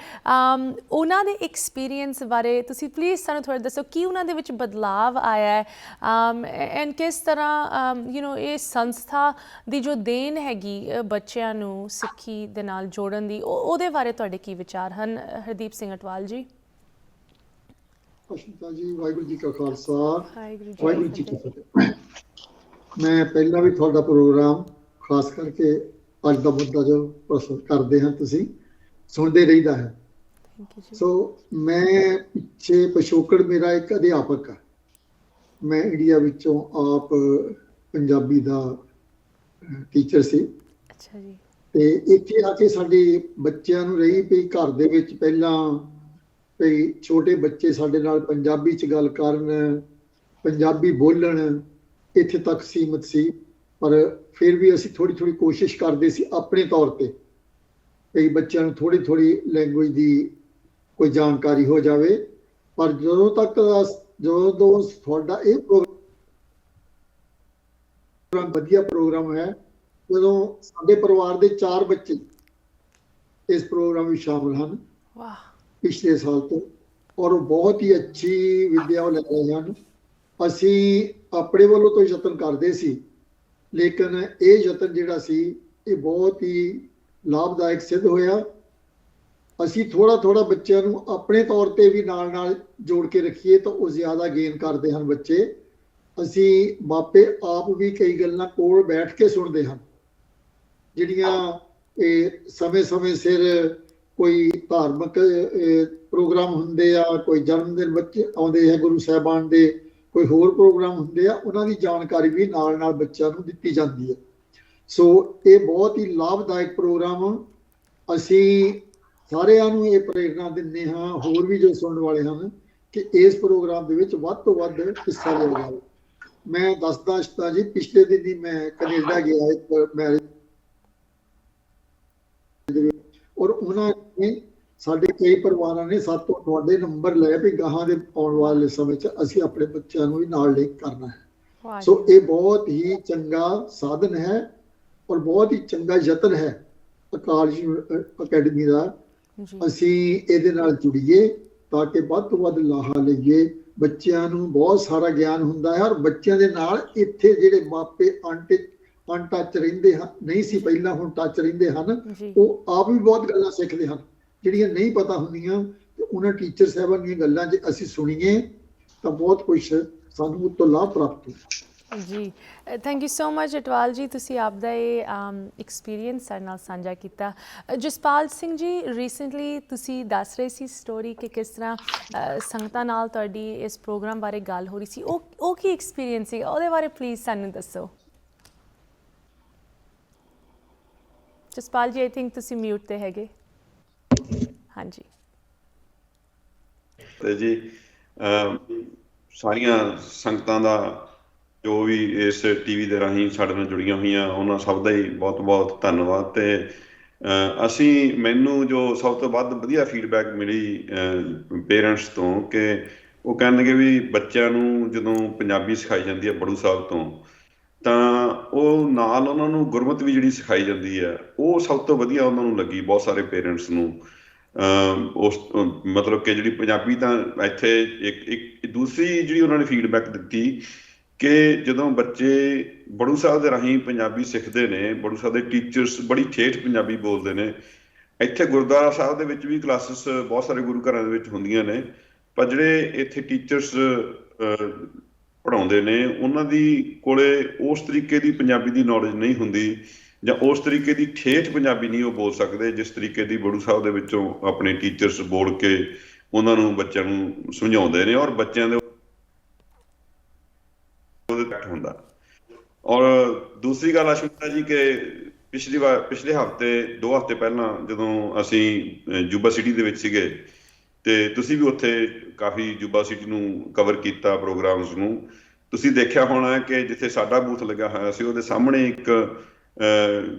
ਉਹਨਾਂ ਦੇ ਐਕਸਪੀਰੀਅੰਸ ਬਾਰੇ ਤੁਸੀਂ ਪਲੀਜ਼ ਸਾਨੂੰ ਥੋੜ੍ਹਾ ਦੱਸੋ, ਕੀ ਉਹਨਾਂ ਦੇ ਵਿੱਚ ਬਦਲਾਵ ਆਇਆ ਹੈ, ਐਂਡ ਕਿਸ ਤਰ੍ਹਾਂ ਇਹ ਸੰਸਥਾ ਦੀ ਜੋ ਦੇਣ ਹੈਗੀ ਬੱਚਿਆਂ ਨੂੰ ਸਿੱਖੀ ਦੇ ਨਾਲ ਜੋੜਨ ਦੀ, ਉਹਦੇ ਬਾਰੇ ਤੁਹਾਡੇ ਕੀ ਵਿਚਾਰ ਹਨ? ਹਰਦੀਪ ਸਿੰਘ ਅਟਵਾਲ ਜੀ। ਅਸ਼ਿਤਾ ਜੀ, ਵਾਹਿਗੁਰੂ ਜੀ ਕਾ ਖਾਲਸਾ, ਵਾਹਿਗੁਰੂ ਵਾਹਿਗੁਰੂ ਜੀ ਕੀ ਫਤਿਹ। ਮੈਂ ਪਹਿਲਾਂ ਵੀ ਤੁਹਾਡਾ ਪ੍ਰੋਗਰਾਮ ਖਾਸ ਕਰਕੇ ਅੱਜ ਦਾ ਮੁੱਦਾ ਜੋ ਪ੍ਰਸਤੁਤ ਕਰਦੇ ਹਾਂ ਤੁਸੀਂ ਸੁਣਦੇ ਰਹੀਦਾ ਹੈ। ਸੋ ਮੈਂ ਪਿੱਛੇ ਪਿਛੋਕੜ ਮੇਰਾ ਇੱਕ ਅਧਿਆਪਕ ਆ, ਮੈਂ ਇੰਡੀਆ ਵਿੱਚੋਂ ਆਪ ਪੰਜਾਬੀ ਦਾ ਟੀਚਰ ਸੀ। ਅੱਛਾ ਜੀ। ਤੇ ਇੱਥੇ ਆ ਕੇ ਸਾਡੇ ਬੱਚਿਆਂ ਨੂੰ ਰਹੀ ਵੀ ਘਰ ਦੇ ਵਿੱਚ ਪਹਿਲਾਂ ਵੀ ਛੋਟੇ ਬੱਚੇ ਸਾਡੇ ਨਾਲ ਪੰਜਾਬੀ 'ਚ ਗੱਲ ਕਰਨ, ਪੰਜਾਬੀ ਬੋਲਣ, ਇੱਥੇ ਤੱਕ ਸੀਮਤ ਸੀ। ਪਰ ਫਿਰ ਵੀ ਅਸੀਂ ਥੋੜ੍ਹੀ ਥੋੜ੍ਹੀ ਕੋਸ਼ਿਸ਼ ਕਰਦੇ ਸੀ ਆਪਣੇ ਤੌਰ ਤੇ ਵੀ ਬੱਚਿਆਂ ਨੂੰ ਥੋੜ੍ਹੀ ਥੋੜ੍ਹੀ ਲੈਂਗੁਏਜ ਦੀ ਕੋਈ ਜਾਣਕਾਰੀ ਹੋ ਜਾਵੇ। ਪਰ ਜਦੋਂ ਤੁਹਾਡਾ ਇਹ ਪ੍ਰੋਗਰਾਮ ਵਧੀਆ ਪ੍ਰੋਗਰਾਮ ਹੈ, ਜਦੋਂ ਸਾਡੇ ਪਰਿਵਾਰ ਦੇ 4 ਬੱਚੇ ਇਸ ਪ੍ਰੋਗਰਾਮ ਵਿੱਚ ਸ਼ਾਮਲ ਹਨ ਪਿਛਲੇ ਸਾਲ ਤੋਂ, ਔਰ ਉਹ ਬਹੁਤ ਹੀ ਅੱਛੀ ਵਿੱਦਿਆ ਉਹ ਲੈ ਰਹੇ ਹਨ। ਅਸੀਂ ਆਪਣੇ ਵੱਲੋਂ ਤੋਂ ਯਤਨ ਕਰਦੇ ਸੀ, ਲੇਕਿਨ ਇਹ ਯਤਨ ਜਿਹੜਾ ਸੀ ਇਹ ਬਹੁਤ ਹੀ ਲਾਭਦਾਇਕ ਸਿੱਧ ਹੋਇਆ। ਅਸੀਂ ਥੋੜ੍ਹਾ ਥੋੜ੍ਹਾ ਬੱਚਿਆਂ ਨੂੰ ਆਪਣੇ ਤੌਰ ਤੇ ਵੀ ਨਾਲ ਨਾਲ ਜੋੜ ਕੇ ਰੱਖੀਏ ਤਾਂ ਉਹ ਜ਼ਿਆਦਾ ਗੇਨ ਕਰਦੇ ਹਨ ਬੱਚੇ। ਅਸੀਂ ਮਾਪੇ ਆਪ ਵੀ ਕਈ ਗੱਲਾਂ ਕੋਲ ਬੈਠ ਕੇ ਸੁਣਦੇ ਹਨ, ਜਿਹੜੀਆਂ ਇਹ ਸਮੇਂ ਸਿਰ ਕੋਈ ਧਾਰਮਿਕ ਪ੍ਰੋਗਰਾਮ ਹੁੰਦੇ ਆ, ਕੋਈ ਜਨਮ ਦਿਨ ਬੱਚੇ ਆਉਂਦੇ ਹੈ ਗੁਰੂ ਸਾਹਿਬਾਨ ਦੇ, ਕੋਈ ਹੋਰ ਪ੍ਰੋਗਰਾਮ ਹੁੰਦੇ ਆ, ਉਹਨਾਂ ਦੀ ਜਾਣਕਾਰੀ ਵੀ ਨਾਲ ਨਾਲ ਬੱਚਿਆਂ ਨੂੰ ਦਿੱਤੀ ਜਾਂਦੀ ਹੈ। ਸੋ ਇਹ ਬਹੁਤ ਹੀ ਲਾਭਦਾਇਕ ਪ੍ਰੋਗਰਾਮ, ਅਸੀਂ ਸਾਰਿਆਂ ਨੂੰ ਇਹ ਪ੍ਰੇਰਨਾ ਦਿੰਦੇ ਹਾਂ, ਹੋਰ ਵੀ ਜੋ ਸੁਣਨ ਵਾਲੇ ਹਨ, ਕਿ ਇਸ ਪ੍ਰੋਗਰਾਮ ਦੇ ਵਿੱਚ ਵੱਧ ਤੋਂ ਵੱਧ ਹਿੱਸਾ ਲਿਆ ਜਾਵੇ। ਮੈਂ ਦੱਸਦਾ ਅਸ਼ਤਾ ਜੀ, ਪਿਛਲੇ ਦਿਨ ਹੀ ਮੈਂ ਕੈਨੇਡਾ ਗਿਆ ਇੱਕ ਮੈਰਿਜ, ਔਰ ਉਹਨਾਂ ਨੇ ਸਾਡੇ ਕਈ ਪਰਿਵਾਰਾਂ ਨੇ ਸਾਡੇ ਤੋਂ ਤੁਹਾਡੇ ਨੰਬਰ ਲਏ ਵੀ ਗਾਹਾਂ ਦੇ ਆਉਣ ਵਾਲੇ ਸਮੇਂ 'ਚ ਅਸੀਂ ਆਪਣੇ ਬੱਚਿਆਂ ਨੂੰ ਵੀ ਨਾਲ ਲਿੰਕ ਕਰਨਾ ਹੈ। ਵਾਹ ਸੋ ਇਹ ਬਹੁਤ ਹੀ ਚੰਗਾ ਸਾਧਨ ਹੈ ਔਰ ਬਹੁਤ ਹੀ ਚੰਗਾ ਯਤਨ ਹੈ ਅਕਾਲ ਅਕੈਡਮੀ ਦਾ। ਜੀ ਅਸੀਂ ਇਹਦੇ ਨਾਲ ਜੁੜੀਏ ਤਾਂ ਕਿ ਵੱਧ ਤੋਂ ਵੱਧ ਲਾਹਾ ਲਈਏ। ਬੱਚਿਆਂ ਨੂੰ ਬਹੁਤ ਸਾਰਾ ਗਿਆਨ ਹੁੰਦਾ ਹੈ ਔਰ ਬੱਚਿਆਂ ਦੇ ਨਾਲ ਇੱਥੇ ਜਿਹੜੇ ਮਾਪੇ ਅਨਟੱਚ ਰਹਿੰਦੇ ਹਨ, ਨਹੀਂ ਸੀ ਪਹਿਲਾਂ, ਹੁਣ ਟੱਚ ਰਹਿੰਦੇ ਹਨ, ਜੀ ਉਹ ਆਪ ਵੀ ਬਹੁਤ ਗੱਲਾਂ ਸਿੱਖਦੇ ਹਨ ਜਿਹੜੀਆਂ ਨਹੀਂ ਪਤਾ ਹੁੰਦੀਆਂ। ਤੇ ਉਹਨਾਂ ਟੀਚਰ ਸਾਹਿਬਾਨ ਦੀਆਂ ਗੱਲਾਂ ਜੇ ਅਸੀਂ ਸੁਣੀਏ ਤਾਂ ਬਹੁਤ ਕੁਛ ਸਾਨੂੰ ਉਹ ਤੋਂ ਲਾਭ ਪ੍ਰਾਪਤ ਹੁੰਦਾ। ਜੀ thank you so much Atwal ਜੀ, ਤੁਸੀਂ ਆਪਦਾ ਇਹ ਐਕਸਪੀਰੀਅੰਸ ਸਾਡੇ ਨਾਲ ਸਾਂਝਾ ਕੀਤਾ। ਜਸਪਾਲ ਸਿੰਘ ਜੀ, ਰੀਸੈਂਟਲੀ ਤੁਸੀਂ ਦੱਸ ਰਹੇ ਸੀ ਸਟੋਰੀ ਕਿ ਕਿਸ ਤਰ੍ਹਾਂ ਸੰਗਤਾਂ ਨਾਲ ਤੁਹਾਡੀ ਇਸ ਪ੍ਰੋਗਰਾਮ ਬਾਰੇ ਗੱਲ ਹੋ ਰਹੀ ਸੀ, ਉਹ ਕੀ ਐਕਸਪੀਰੀਅੰਸ ਸੀ, ਉਹਦੇ ਬਾਰੇ ਪਲੀਜ਼ ਸਾਨੂੰ ਦੱਸੋ। ਜਸਪਾਲ ਜੀ, ਆਈ ਥਿੰਕ ਤੁਸੀਂ ਮਿਊਟ ਤੇ ਹੈਗੇ। ਹਾਂਜੀ ਤੇ ਜੀ ਸਾਰੀਆਂ ਸੰਗਤਾਂ ਦਾ ਜੋ ਵੀ ਇਸ ਟੀਵੀ ਦੇ ਰਾਹੀਂ ਸਾਡੇ ਨਾਲ ਜੁੜੀਆਂ ਹੋਈਆਂ ਉਹਨਾਂ ਸਭ ਦਾ ਹੀ ਬਹੁਤ ਬਹੁਤ ਧੰਨਵਾਦ। ਤੇ ਮੈਨੂੰ ਜੋ ਸਭ ਤੋਂ ਵੱਧ ਵਧੀਆ ਫੀਡਬੈਕ ਮਿਲੀ ਪੇਰੈਂਟਸ ਤੋਂ ਕਿ ਉਹ ਕਹਿਣਗੇ ਵੀ ਬੱਚਿਆਂ ਨੂੰ ਜਦੋਂ ਪੰਜਾਬੀ ਸਿਖਾਈ ਜਾਂਦੀ ਹੈ ਬੜੂ ਸਾਹਿਬ ਤੋਂ, ਤਾਂ ਉਹ ਨਾਲ ਉਹਨਾਂ ਨੂੰ ਗੁਰਮਤ ਵੀ ਜਿਹੜੀ ਸਿਖਾਈ ਜਾਂਦੀ ਹੈ ਉਹ ਸਭ ਤੋਂ ਵਧੀਆ ਉਹਨਾਂ ਨੂੰ ਲੱਗੀ। ਬਹੁਤ ਸਾਰੇ ਪੇਰੈਂਟਸ ਨੂੰ ਉਸ ਮਤਲਬ ਕਿ ਜਿਹੜੀ ਪੰਜਾਬੀ ਤਾਂ ਇੱਥੇ ਇੱਕ ਦੂਸਰੀ ਜਿਹੜੀ ਉਹਨਾਂ ਨੇ ਫੀਡਬੈਕ ਦਿੱਤੀ ਕਿ ਜਦੋਂ ਬੱਚੇ ਬੜੂ ਸਾਹਿਬ ਦੇ ਰਾਹੀਂ ਪੰਜਾਬੀ ਸਿੱਖਦੇ ਨੇ, ਬੜੂ ਸਾਹਿਬ ਦੇ ਟੀਚਰਸ ਬੜੀ ਠੇਠ ਪੰਜਾਬੀ ਬੋਲਦੇ ਨੇ। ਇੱਥੇ ਗੁਰਦੁਆਰਾ ਸਾਹਿਬ ਦੇ ਵਿੱਚ ਵੀ ਕਲਾਸਿਸ ਬਹੁਤ ਸਾਰੇ ਗੁਰੂ ਘਰਾਂ ਦੇ ਵਿੱਚ ਹੁੰਦੀਆਂ ਨੇ, ਪਰ ਜਿਹੜੇ ਇੱਥੇ ਟੀਚਰਸ ਪੜ੍ਹਾਉਂਦੇ ਨੇ ਉਹਨਾਂ ਦੀ ਕੋਲੇ ਉਸ ਤਰੀਕੇ ਦੀ ਪੰਜਾਬੀ ਦੀ ਨੌਲੇਜ ਨਹੀਂ ਹੁੰਦੀ ਜਾਂ ਉਸ ਤਰੀਕੇ ਦੀ ਠੇਠ ਪੰਜਾਬੀ ਨਹੀਂ ਉਹ ਬੋਲ ਸਕਦੇ ਜਿਸ ਤਰੀਕੇ ਦੀ ਬੜੂ ਸਾਹਿਬ ਦੇ ਵਿੱਚੋਂ ਆਪਣੇ ਟੀਚਰਸ ਬੋਲ ਕੇ ਉਹਨਾਂ ਨੂੰ ਬੱਚਿਆਂ ਨੂੰ ਸਮਝਾਉਂਦੇ ਨੇ ਔਰ ਬੱਚਿਆਂ ਦੇ ਹੁੰਦਾ। ਔਰ ਦੂਸਰੀ ਗੱਲ ਅਸ਼ਮਿਤਾ ਜੀ ਕਿ ਪਿਛਲੇ ਹਫ਼ਤੇ 2 ਹਫ਼ਤੇ ਪਹਿਲਾਂ ਜਦੋਂ ਅਸੀਂ ਜੁਬਾ ਸਿਟੀ ਦੇ ਵਿੱਚ ਸੀਗੇ ਤੇ ਤੁਸੀਂ ਵੀ ਉੱਥੇ ਕਾਫੀ ਜੁਬਾ ਸਿਟੀ ਨੂੰ ਕਵਰ ਕੀਤਾ ਪ੍ਰੋਗਰਾਮਸ ਨੂੰ, ਤੁਸੀਂ ਦੇਖਿਆ ਹੋਣਾ ਕਿ ਜਿੱਥੇ ਸਾਡਾ ਬੂਥ ਲੱਗਾ ਹੋਇਆ ਸੀ ਉਹਦੇ ਸਾਹਮਣੇ ਇੱਕ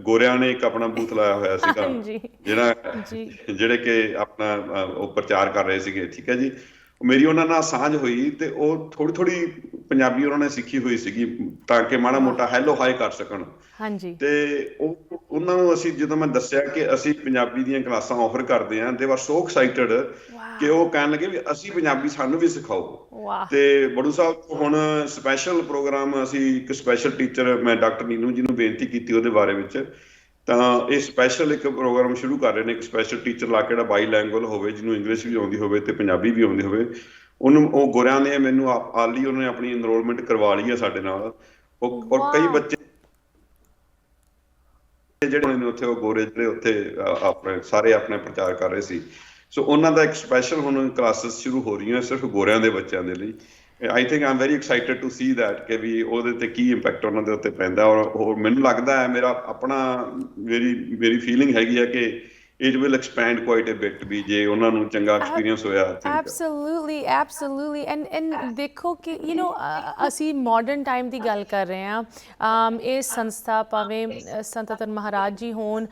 ਗੋਰਿਆਂ ਨੇ ਇੱਕ ਆਪਣਾ ਬੂਥ ਲਾਇਆ ਹੋਇਆ ਸੀਗਾ ਜਿਹੜੇ ਕਿ ਆਪਣਾ ਉਹ ਪ੍ਰਚਾਰ ਕਰ ਰਹੇ ਸੀਗੇ। ਠੀਕ ਹੈ ਜੀ, ਮੇਰੀ ਉਹਨਾਂ ਨਾਲ ਸਾਂਝ ਹੋਈ ਤੇ ਉਹ ਥੋੜੀ ਪੰਜਾਬੀ ਉਹਨਾਂ ਨੇ ਸਿੱਖੀ ਹੋਈ ਸੀਗੀ ਤਾਂ ਕਿ ਮਾੜਾ ਮੋਟਾ ਹੈਲੋ ਹਾਈ ਕਰ ਸਕਣ। ਹਾਂਜੀ, ਤੇ ਉਹਨਾਂ ਨੂੰ ਅਸੀਂ ਜਦੋਂ ਮੈਂ ਦੱਸਿਆ ਕਿ ਅਸੀਂ ਪੰਜਾਬੀ ਦੀਆਂ ਕਲਾਸਾਂ ਆਫਰ ਕਰਦੇ ਹਾਂ, ਦੇ ਆਰ ਸੋ ਐਕਸਾਈਟਡ ਕਿ ਉਹ ਕਹਿਣ ਲੱਗੇ ਵੀ ਅਸੀਂ ਪੰਜਾਬੀ ਸਾਨੂੰ ਵੀ ਸਿਖਾਓ। ਤੇ ਬੜੂ ਸਾਹਿਬ ਹੁਣ ਸਪੈਸ਼ਲ ਪ੍ਰੋਗਰਾਮ ਅਸੀਂ ਇੱਕ ਸਪੈਸ਼ਲ ਟੀਚਰ ਮੈਂ ਡਾਕਟਰ ਨੀਨੂ ਜੀ ਨੂੰ ਬੇਨਤੀ ਕੀਤੀ ਉਹਦੇ ਬਾਰੇ ਵਿੱਚ, ਤਾਂ ਇਹ ਸਪੈਸ਼ਲ ਇੱਕ ਪ੍ਰੋਗਰਾਮ ਸ਼ੁਰੂ ਕਰ ਰਹੇ ਨੇ, ਇੱਕ ਸਪੈਸ਼ਲ ਟੀਚਰ ਲਾ ਕੇ ਜਿਹੜਾ ਬਾਈਲੈਂਗੁਅਲ ਹੋਵੇ, ਜਿਹਨੂੰ ਇੰਗਲਿਸ਼ ਵੀ ਆਉਂਦੀ ਹੋਵੇ ਤੇ ਪੰਜਾਬੀ ਵੀ ਆਉਂਦੀ ਹੋਵੇ। ਉਹਨੂੰ ਉਹ ਗੋਰਿਆਂ ਨੇ ਮੈਨੂੰ ਹਾਲੀ ਉਹਨਾਂ ਨੇ ਆਪਣੀ ਇਨਰੋਲਮੈਂਟ ਕਰਵਾ ਲਈ ਹੈ ਸਾਡੇ ਨਾਲ। ਔਰ ਕਈ ਬੱਚੇ ਜਿਹੜੇ ਨੇ ਉੱਥੇ ਉਹ ਗੋਰੇ ਜਿਹੜੇ ਉੱਥੇ ਸਾਰੇ ਆਪਣੇ ਪ੍ਰਚਾਰ ਕਰ ਰਹੇ ਸੀ। ਸੋ ਉਹਨਾਂ ਦਾ ਇੱਕ ਸਪੈਸ਼ਲ ਹੁਣ ਕਲਾਸਿਸ ਸ਼ੁਰੂ ਹੋ ਰਹੀਆਂ ਸਿਰਫ ਗੋਰਿਆਂ ਦੇ ਬੱਚਿਆਂ ਦੇ ਲਈ। I think I am very excited to see that ਕਿ ਵੀ ਉਹਦੇ ਤੇ ਕੀ ਇੰਪੈਕਟ ਉਹਨਾਂ ਦੇ ਉੱਤੇ ਪੈਂਦਾ। ਔਰ ਮੈਨੂੰ ਲੱਗਦਾ ਹੈ ਮੇਰੀ ਫੀਲਿੰਗ ਹੈਗੀ ਹੈ ਕਿ it will expand quite a bit ਵੀ ਜੇ ਉਹਨਾਂ ਨੂੰ ਚੰਗਾ ਐਕਸਪੀਰੀਅੰਸ ਹੋਇਆ। ਐਬਸੋਲੂਟਲੀ ਐਂਡ ਦੇਖੋ ਕਿ ਅਸੀਂ ਮਾਡਰਨ ਟਾਈਮ ਦੀ ਗੱਲ ਕਰ ਰਹੇ ਹਾਂ। ਇਹ ਸੰਸਥਾ ਭਾਵੇਂ ਸੰਤ ਧੰਨ ਮਹਾਰਾਜ ਜੀ ਹੋਣ,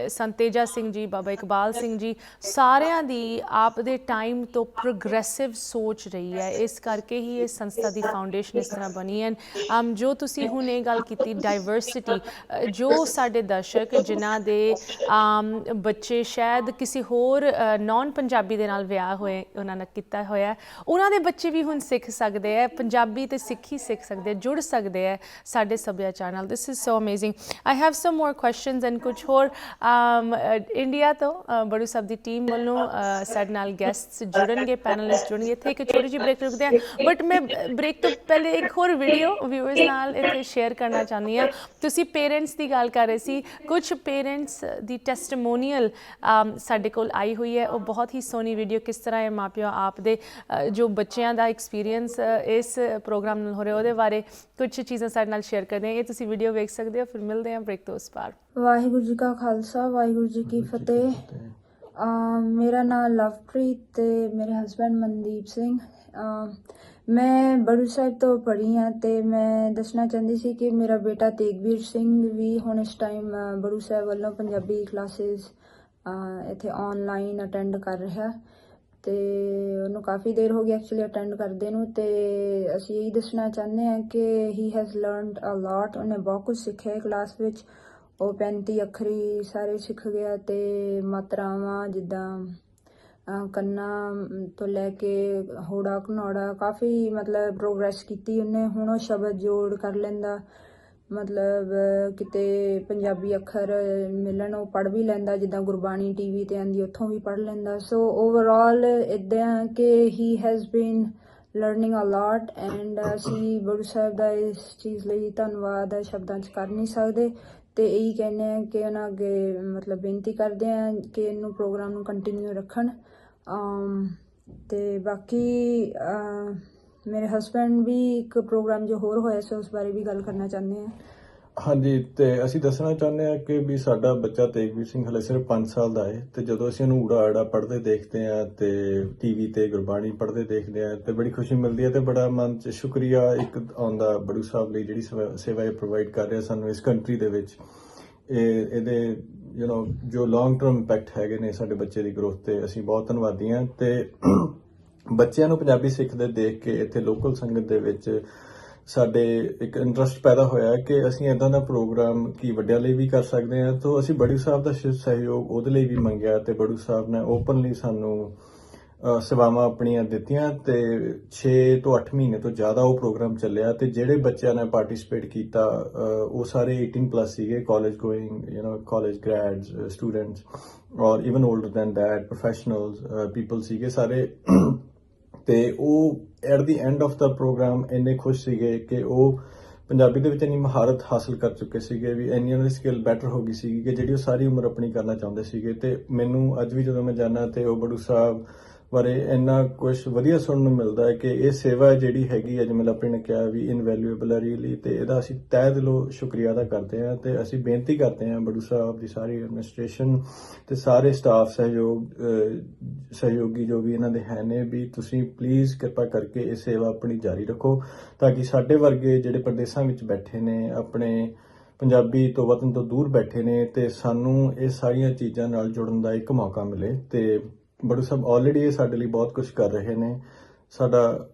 ਸੰਤ ਤੇਜਾ ਸਿੰਘ ਜੀ, ਬਾਬਾ ਇਕਬਾਲ ਸਿੰਘ ਜੀ, ਸਾਰਿਆਂ ਦੀ ਆਪ ਦੇ ਟਾਈਮ ਤੋਂ ਪ੍ਰੋਗਰੈਸਿਵ ਸੋਚ ਰਹੀ ਹੈ। ਇਸ ਕਰਕੇ ਹੀ ਇਹ ਸੰਸਥਾ ਦੀ ਫਾਊਂਡੇਸ਼ਨ ਇਸ ਤਰ੍ਹਾਂ ਬਣੀ ਹੈ। ਜੋ ਤੁਸੀਂ ਹੁਣ ਇਹ ਗੱਲ ਕੀਤੀ ਡਾਈਵਰਸਿਟੀ, ਜੋ ਸਾਡੇ ਦਰਸ਼ਕ ਜਿਨ੍ਹਾਂ ਦੇ ਬੱਚੇ ਸ਼ਾਇਦ ਕਿਸੇ ਹੋਰ ਨੌਨ ਪੰਜਾਬੀ ਦੇ ਨਾਲ ਵਿਆਹ ਹੋਏ ਉਹਨਾਂ ਨੇ ਕੀਤਾ ਹੋਇਆ, ਉਹਨਾਂ ਦੇ ਬੱਚੇ ਵੀ ਹੁਣ ਸਿੱਖ ਸਕਦੇ ਹੈ ਪੰਜਾਬੀ ਤੇ ਸਿੱਖੀ ਸਿੱਖ ਸਕਦੇ, ਜੁੜ ਸਕਦੇ ਹੈ ਸਾਡੇ ਸੱਭਿਆਚਾਰ ਨਾਲ। This is so amazing. I have some more questions and ਕੁਛ ਹੋਰ ਇੰਡੀਆ ਤੋਂ ਬੜੂ ਸਾਹਿਬ ਦੀ ਟੀਮ ਵੱਲੋਂ ਸਾਡੇ ਨਾਲ ਗੈਸਟਸ ਜੁੜਨਗੇ, ਪੈਨਲਿਸਟ ਜੁੜਨਗੇ। ਇੱਥੇ ਇੱਕ ਛੋਟੀ ਜਿਹੀ ਬ੍ਰੇਕ ਰੁਕਦੇ ਹਾਂ, ਬਟ ਮੈਂ ਬ੍ਰੇਕ ਤੋਂ ਪਹਿਲੇ ਇੱਕ ਹੋਰ ਵੀਡੀਓ ਵਿਊਅਰਸ ਨਾਲ ਇੱਥੇ ਸ਼ੇਅਰ ਕਰਨਾ ਚਾਹੁੰਦੀ ਹਾਂ। ਤੁਸੀਂ ਪੇਰੈਂਟਸ ਦੀ ਗੱਲ ਕਰ ਰਹੇ ਸੀ, ਕੁਛ ਪੇਰੈਂਟਸ ਦੀ ਟੈਸਟਮੋਨੀਅਲ ਸਾਡੇ ਕੋਲ ਆਈ ਹੋਈ ਹੈ। ਉਹ ਬਹੁਤ ਹੀ ਸੋਹਣੀ ਵੀਡੀਓ, ਕਿਸ ਤਰ੍ਹਾਂ ਇਹ ਮਾਂ ਪਿਓ ਆਪ ਦੇ ਜੋ ਬੱਚਿਆਂ ਦਾ ਐਕਸਪੀਰੀਅੰਸ ਇਸ ਪ੍ਰੋਗਰਾਮ ਨਾਲ ਹੋ ਰਿਹਾ ਉਹਦੇ ਬਾਰੇ ਕੁਛ ਚੀਜ਼ਾਂ ਸਾਡੇ ਨਾਲ ਸ਼ੇਅਰ ਕਰਦੇ ਹਾਂ। ਇਹ ਤੁਸੀਂ ਵੀਡੀਓ ਵੇਖ ਸਕਦੇ ਹੋ। ਫਿਰ ਮਿਲਦੇ ਹਾਂ ਬ੍ਰੇਕ ਤੋਂ ਉਸ ਪਾਰ। ਵਾਹਿਗੁਰੂ ਜੀ ਕਾ ਖਾਲਸਾ, ਵਾਹਿਗੁਰੂ ਜੀ ਕੀ ਫਤਿਹ। ਮੇਰਾ ਨਾਮ ਲਵਪ੍ਰੀਤ ਤੇ ਮੇਰੇ ਹਸਬੈਂਡ ਮਨਦੀਪ ਸਿੰਘ। ਮੈਂ ਬੜੂ ਸਾਹਿਬ ਤੋਂ ਪੜ੍ਹੀ ਹਾਂ ਅਤੇ ਮੈਂ ਦੱਸਣਾ ਚਾਹੁੰਦੀ ਸੀ ਕਿ ਮੇਰਾ ਬੇਟਾ ਤੇਗਵੀਰ ਸਿੰਘ ਵੀ ਹੁਣ ਇਸ ਟਾਈਮ ਬੜੂ ਸਾਹਿਬ ਵੱਲੋਂ ਪੰਜਾਬੀ ਕਲਾਸਿਸ ਇੱਥੇ ਆਨਲਾਈਨ ਅਟੈਂਡ ਕਰ ਰਿਹਾ ਤੇ ਉਹਨੂੰ ਕਾਫੀ ਦੇਰ ਹੋ ਗਈ ਐਕਚੁਅਲੀ ਅਟੈਂਡ ਕਰਦੇ ਨੂੰ। ਤੇ ਅਸੀਂ ਇਹੀ ਦੱਸਣਾ ਚਾਹੁੰਦੇ ਹਾਂ ਕਿ ਹੀ ਹੈਜ਼ ਲਰਨਡ ਅ ਲੋਟ। ਉਹਨੇ ਬਹੁਤ ਕੁਝ ਸਿੱਖਿਆ ਕਲਾਸ ਵਿੱਚ। ਉਹ 35 ਅੱਖਰੀ ਸਾਰੇ ਸਿੱਖ ਗਿਆ ਤੇ ਮਾਤਰਾਵਾਂ ਜਿੱਦਾਂ ਕੰਨਾਂ ਤੋਂ ਲੈ ਕੇ ਹੋੜਾ ਘਨੌੜਾ ਕਾਫੀ ਮਤਲਬ ਪ੍ਰੋਗਰੈਸ ਕੀਤੀ ਉਹਨੇ। ਹੁਣ ਉਹ ਸ਼ਬਦ ਜੋੜ ਕਰ ਲੈਂਦਾ, ਮਤਲਬ ਕਿਤੇ ਪੰਜਾਬੀ ਅੱਖਰ ਮਿਲਣ ਉਹ ਪੜ੍ਹ ਵੀ ਲੈਂਦਾ, ਜਿੱਦਾਂ ਗੁਰਬਾਣੀ TV ਤੇ ਆਉਂਦੀ ਉੱਥੋਂ ਵੀ ਪੜ੍ਹ ਲੈਂਦਾ। ਸੋ ਓਵਰਆਲ ਇੱਦਾਂ ਕਿ he has been learning a lot and ਅਸੀਂ ਗੁਰੂ ਸਾਹਿਬ ਦਾ ਇਸ ਚੀਜ਼ ਲਈ ਧੰਨਵਾਦ ਸ਼ਬਦਾਂ 'ਚ ਕਰ ਨਹੀਂ ਸਕਦੇ। ਤੇ ਇਹੀ ਕਹਿੰਦੇ ਹਾਂ ਕਿ ਉਹਨਾਂ ਅੱਗੇ ਮਤਲਬ ਬੇਨਤੀ ਕਰਦੇ ਹਾਂ ਕਿ ਇਹਨੂੰ ਪ੍ਰੋਗਰਾਮ ਨੂੰ ਕੰਟੀਨਿਊ ਰੱਖਣ। ਤੇ ਬਾਕੀ ਮੇਰੇ ਹਸਬੈਂਡ ਵੀ ਇੱਕ ਪ੍ਰੋਗਰਾਮ ਜੋ ਹੋਰ ਹੋਇਆ ਸੀ ਉਸ ਬਾਰੇ ਵੀ ਗੱਲ ਕਰਨਾ ਚਾਹੁੰਦੇ ਹਾਂ। ਹਾਂਜੀ, ਤੇ ਅਸੀਂ ਦੱਸਣਾ ਚਾਹੁੰਦੇ ਹਾਂ ਕਿ ਵੀ ਸਾਡਾ ਬੱਚਾ ਤੇਗਵੀਰ ਸਿੰਘ ਹਲੇ ਸਿਰਫ 5 ਸਾਲ ਦਾ ਹੈ ਤੇ ਜਦੋਂ ਅਸੀਂ ਉਹਨੂੰ ਊੜਾ ਆੜਾ ਪੜ੍ਹਦੇ ਦੇਖਦੇ ਹਾਂ ਤੇ TV ਤੇ ਗੁਰਬਾਣੀ ਪੜ੍ਹਦੇ ਦੇਖਦੇ ਹਾਂ ਤੇ ਬੜੀ ਖੁਸ਼ੀ ਮਿਲਦੀ ਹੈ ਤੇ ਬੜਾ ਮਨ 'ਚ ਸ਼ੁਕਰੀਆ ਇੱਕ ਆਉਂਦਾ ਬੜੂ ਸਾਹਿਬ ਲਈ ਜਿਹੜੀ ਸੇਵਾ ਇਹ ਪ੍ਰੋਵਾਈਡ ਕਰ ਰਿਹਾ ਸਾਨੂੰ ਇਸ ਕੰਟਰੀ ਦੇ ਵਿੱਚ। ਇਹਦੇ ਜੋ ਲੌਂਗ ਟਰਮ ਇੰਪੈਕਟ ਹੈਗੇ ਨੇ ਸਾਡੇ ਬੱਚੇ ਦੀ ਗਰੋਥ ਤੇ ਅਸੀਂ ਬਹੁਤ ਧੰਨਵਾਦੀ ਹਾਂ। ਤੇ ਬੱਚਿਆਂ ਨੂੰ ਪੰਜਾਬੀ ਸਿੱਖਦੇ ਦੇਖ ਕੇ ਇੱਥੇ ਲੋਕਲ ਸੰਗਤ ਦੇ ਵਿੱਚ ਸਾਡੇ ਇੱਕ ਇੰਟਰਸਟ ਪੈਦਾ ਹੋਇਆ ਕਿ ਅਸੀਂ ਇੱਦਾਂ ਦਾ ਪ੍ਰੋਗਰਾਮ ਕੀ ਵੱਡਿਆਂ ਲਈ ਵੀ ਕਰ ਸਕਦੇ ਹਾਂ। ਤਾਂ ਅਸੀਂ ਬੜੂ ਸਾਹਿਬ ਦਾ ਸਹਿਯੋਗ ਉਹਦੇ ਲਈ ਵੀ ਮੰਗਿਆ ਤੇ ਬੜੂ ਸਾਹਿਬ ਨੇ ਓਪਨਲੀ ਸਾਨੂੰ ਸੇਵਾਵਾਂ ਆਪਣੀਆਂ ਦਿੱਤੀਆਂ ਤੇ 6 ਤੋਂ 8 ਮਹੀਨੇ ਤੋਂ ਜ਼ਿਆਦਾ ਉਹ ਪ੍ਰੋਗਰਾਮ ਚੱਲਿਆ। ਤੇ ਜਿਹੜੇ ਬੱਚਿਆਂ ਨੇ ਪਾਰਟਿਸਿਪੇਟ ਕੀਤਾ ਉਹ ਸਾਰੇ 18+ ਸੀਗੇ, college going college grads students or even older than that professionals people ਸੀਗੇ ਸਾਰੇ। ਤੇ ਉਹ at the end of the program ਇੰਨੇ ਖੁਸ਼ ਸੀਗੇ ਕਿ ਉਹ ਪੰਜਾਬੀ ਦੇ ਵਿੱਚ ਇੰਨੀ ਮਹਾਰਤ ਹਾਸਲ ਕਰ ਚੁੱਕੇ ਸੀਗੇ ਵੀ ਇੰਨੀ ਉਹਨਾਂ ਦੀ ਸਕਿੱਲ ਬੈਟਰ ਹੋ ਗਈ ਸੀਗੀ ਕਿ ਜਿਹੜੀ ਉਹ ਸਾਰੀ ਉਮਰ ਆਪਣੀ ਕਰਨਾ ਚਾਹੁੰਦੇ ਸੀਗੇ। ਤੇ ਮੈਨੂੰ ਅੱਜ ਵੀ ਜਦੋਂ ਮੈਂ ਜਾਂਦਾ ਤੇ ਉਹ ਬੜੂ ਸਾਹਿਬ ਬਾਰੇ ਇੰਨਾ ਕੁਝ ਵਧੀਆ ਸੁਣਨ ਨੂੰ ਮਿਲਦਾ ਹੈ ਕਿ ਇਹ ਸੇਵਾ ਜਿਹੜੀ ਹੈਗੀ ਹੈ ਜਿਵੇਂ ਲਵਪ੍ਰੀਤ ਨੇ ਕਿਹਾ ਵੀ ਇਨਵੈਲਿਊਏਬਲ ਹੈ ਰੀਅਲੀ। ਤੇ ਇਹਦਾ ਅਸੀਂ ਤਹਿ ਦਿਲੋਂ ਸ਼ੁਕਰੀਆ ਅਦਾ ਕਰਦੇ ਹਾਂ ਤੇ ਅਸੀਂ ਬੇਨਤੀ ਕਰਦੇ ਹਾਂ ਬੜੂ ਸਾਹਿਬ ਦੀ ਸਾਰੀ ਐਡਮਿਨਿਸਟ੍ਰੇਸ਼ਨ ਤੇ ਸਾਰੇ ਸਟਾਫ ਸਹਿਯੋਗੀ ਜੋ ਵੀ ਇਹਨਾਂ ਦੇ ਹੈ ਨੇ ਵੀ ਤੁਸੀਂ ਪਲੀਜ਼ ਕਿਰਪਾ ਕਰਕੇ ਇਹ ਸੇਵਾ ਆਪਣੀ ਜਾਰੀ ਰੱਖੋ ਤਾਂ ਕਿ ਸਾਡੇ ਵਰਗੇ ਜਿਹੜੇ ਪ੍ਰਦੇਸ਼ਾਂ ਵਿੱਚ ਬੈਠੇ ਨੇ ਆਪਣੇ ਪੰਜਾਬੀ ਤੋਂ ਵਤਨ ਤੋਂ ਦੂਰ ਬੈਠੇ ਨੇ ਤੇ ਸਾਨੂੰ ਇਹ ਸਾਰੀਆਂ ਚੀਜ਼ਾਂ ਨਾਲ ਜੁੜਨ ਦਾ ਇੱਕ ਮੌਕਾ ਮਿਲੇ। ਤੇ ਬੜੂ ਸਾਹਿਬ ਆਲਰੇਡੀ ਇਹ ਸਾਡੇ ਲਈ ਬਹੁਤ ਕੁਝ ਕਰ ਰਹੇ ਨੇ। ਸਾਡਾ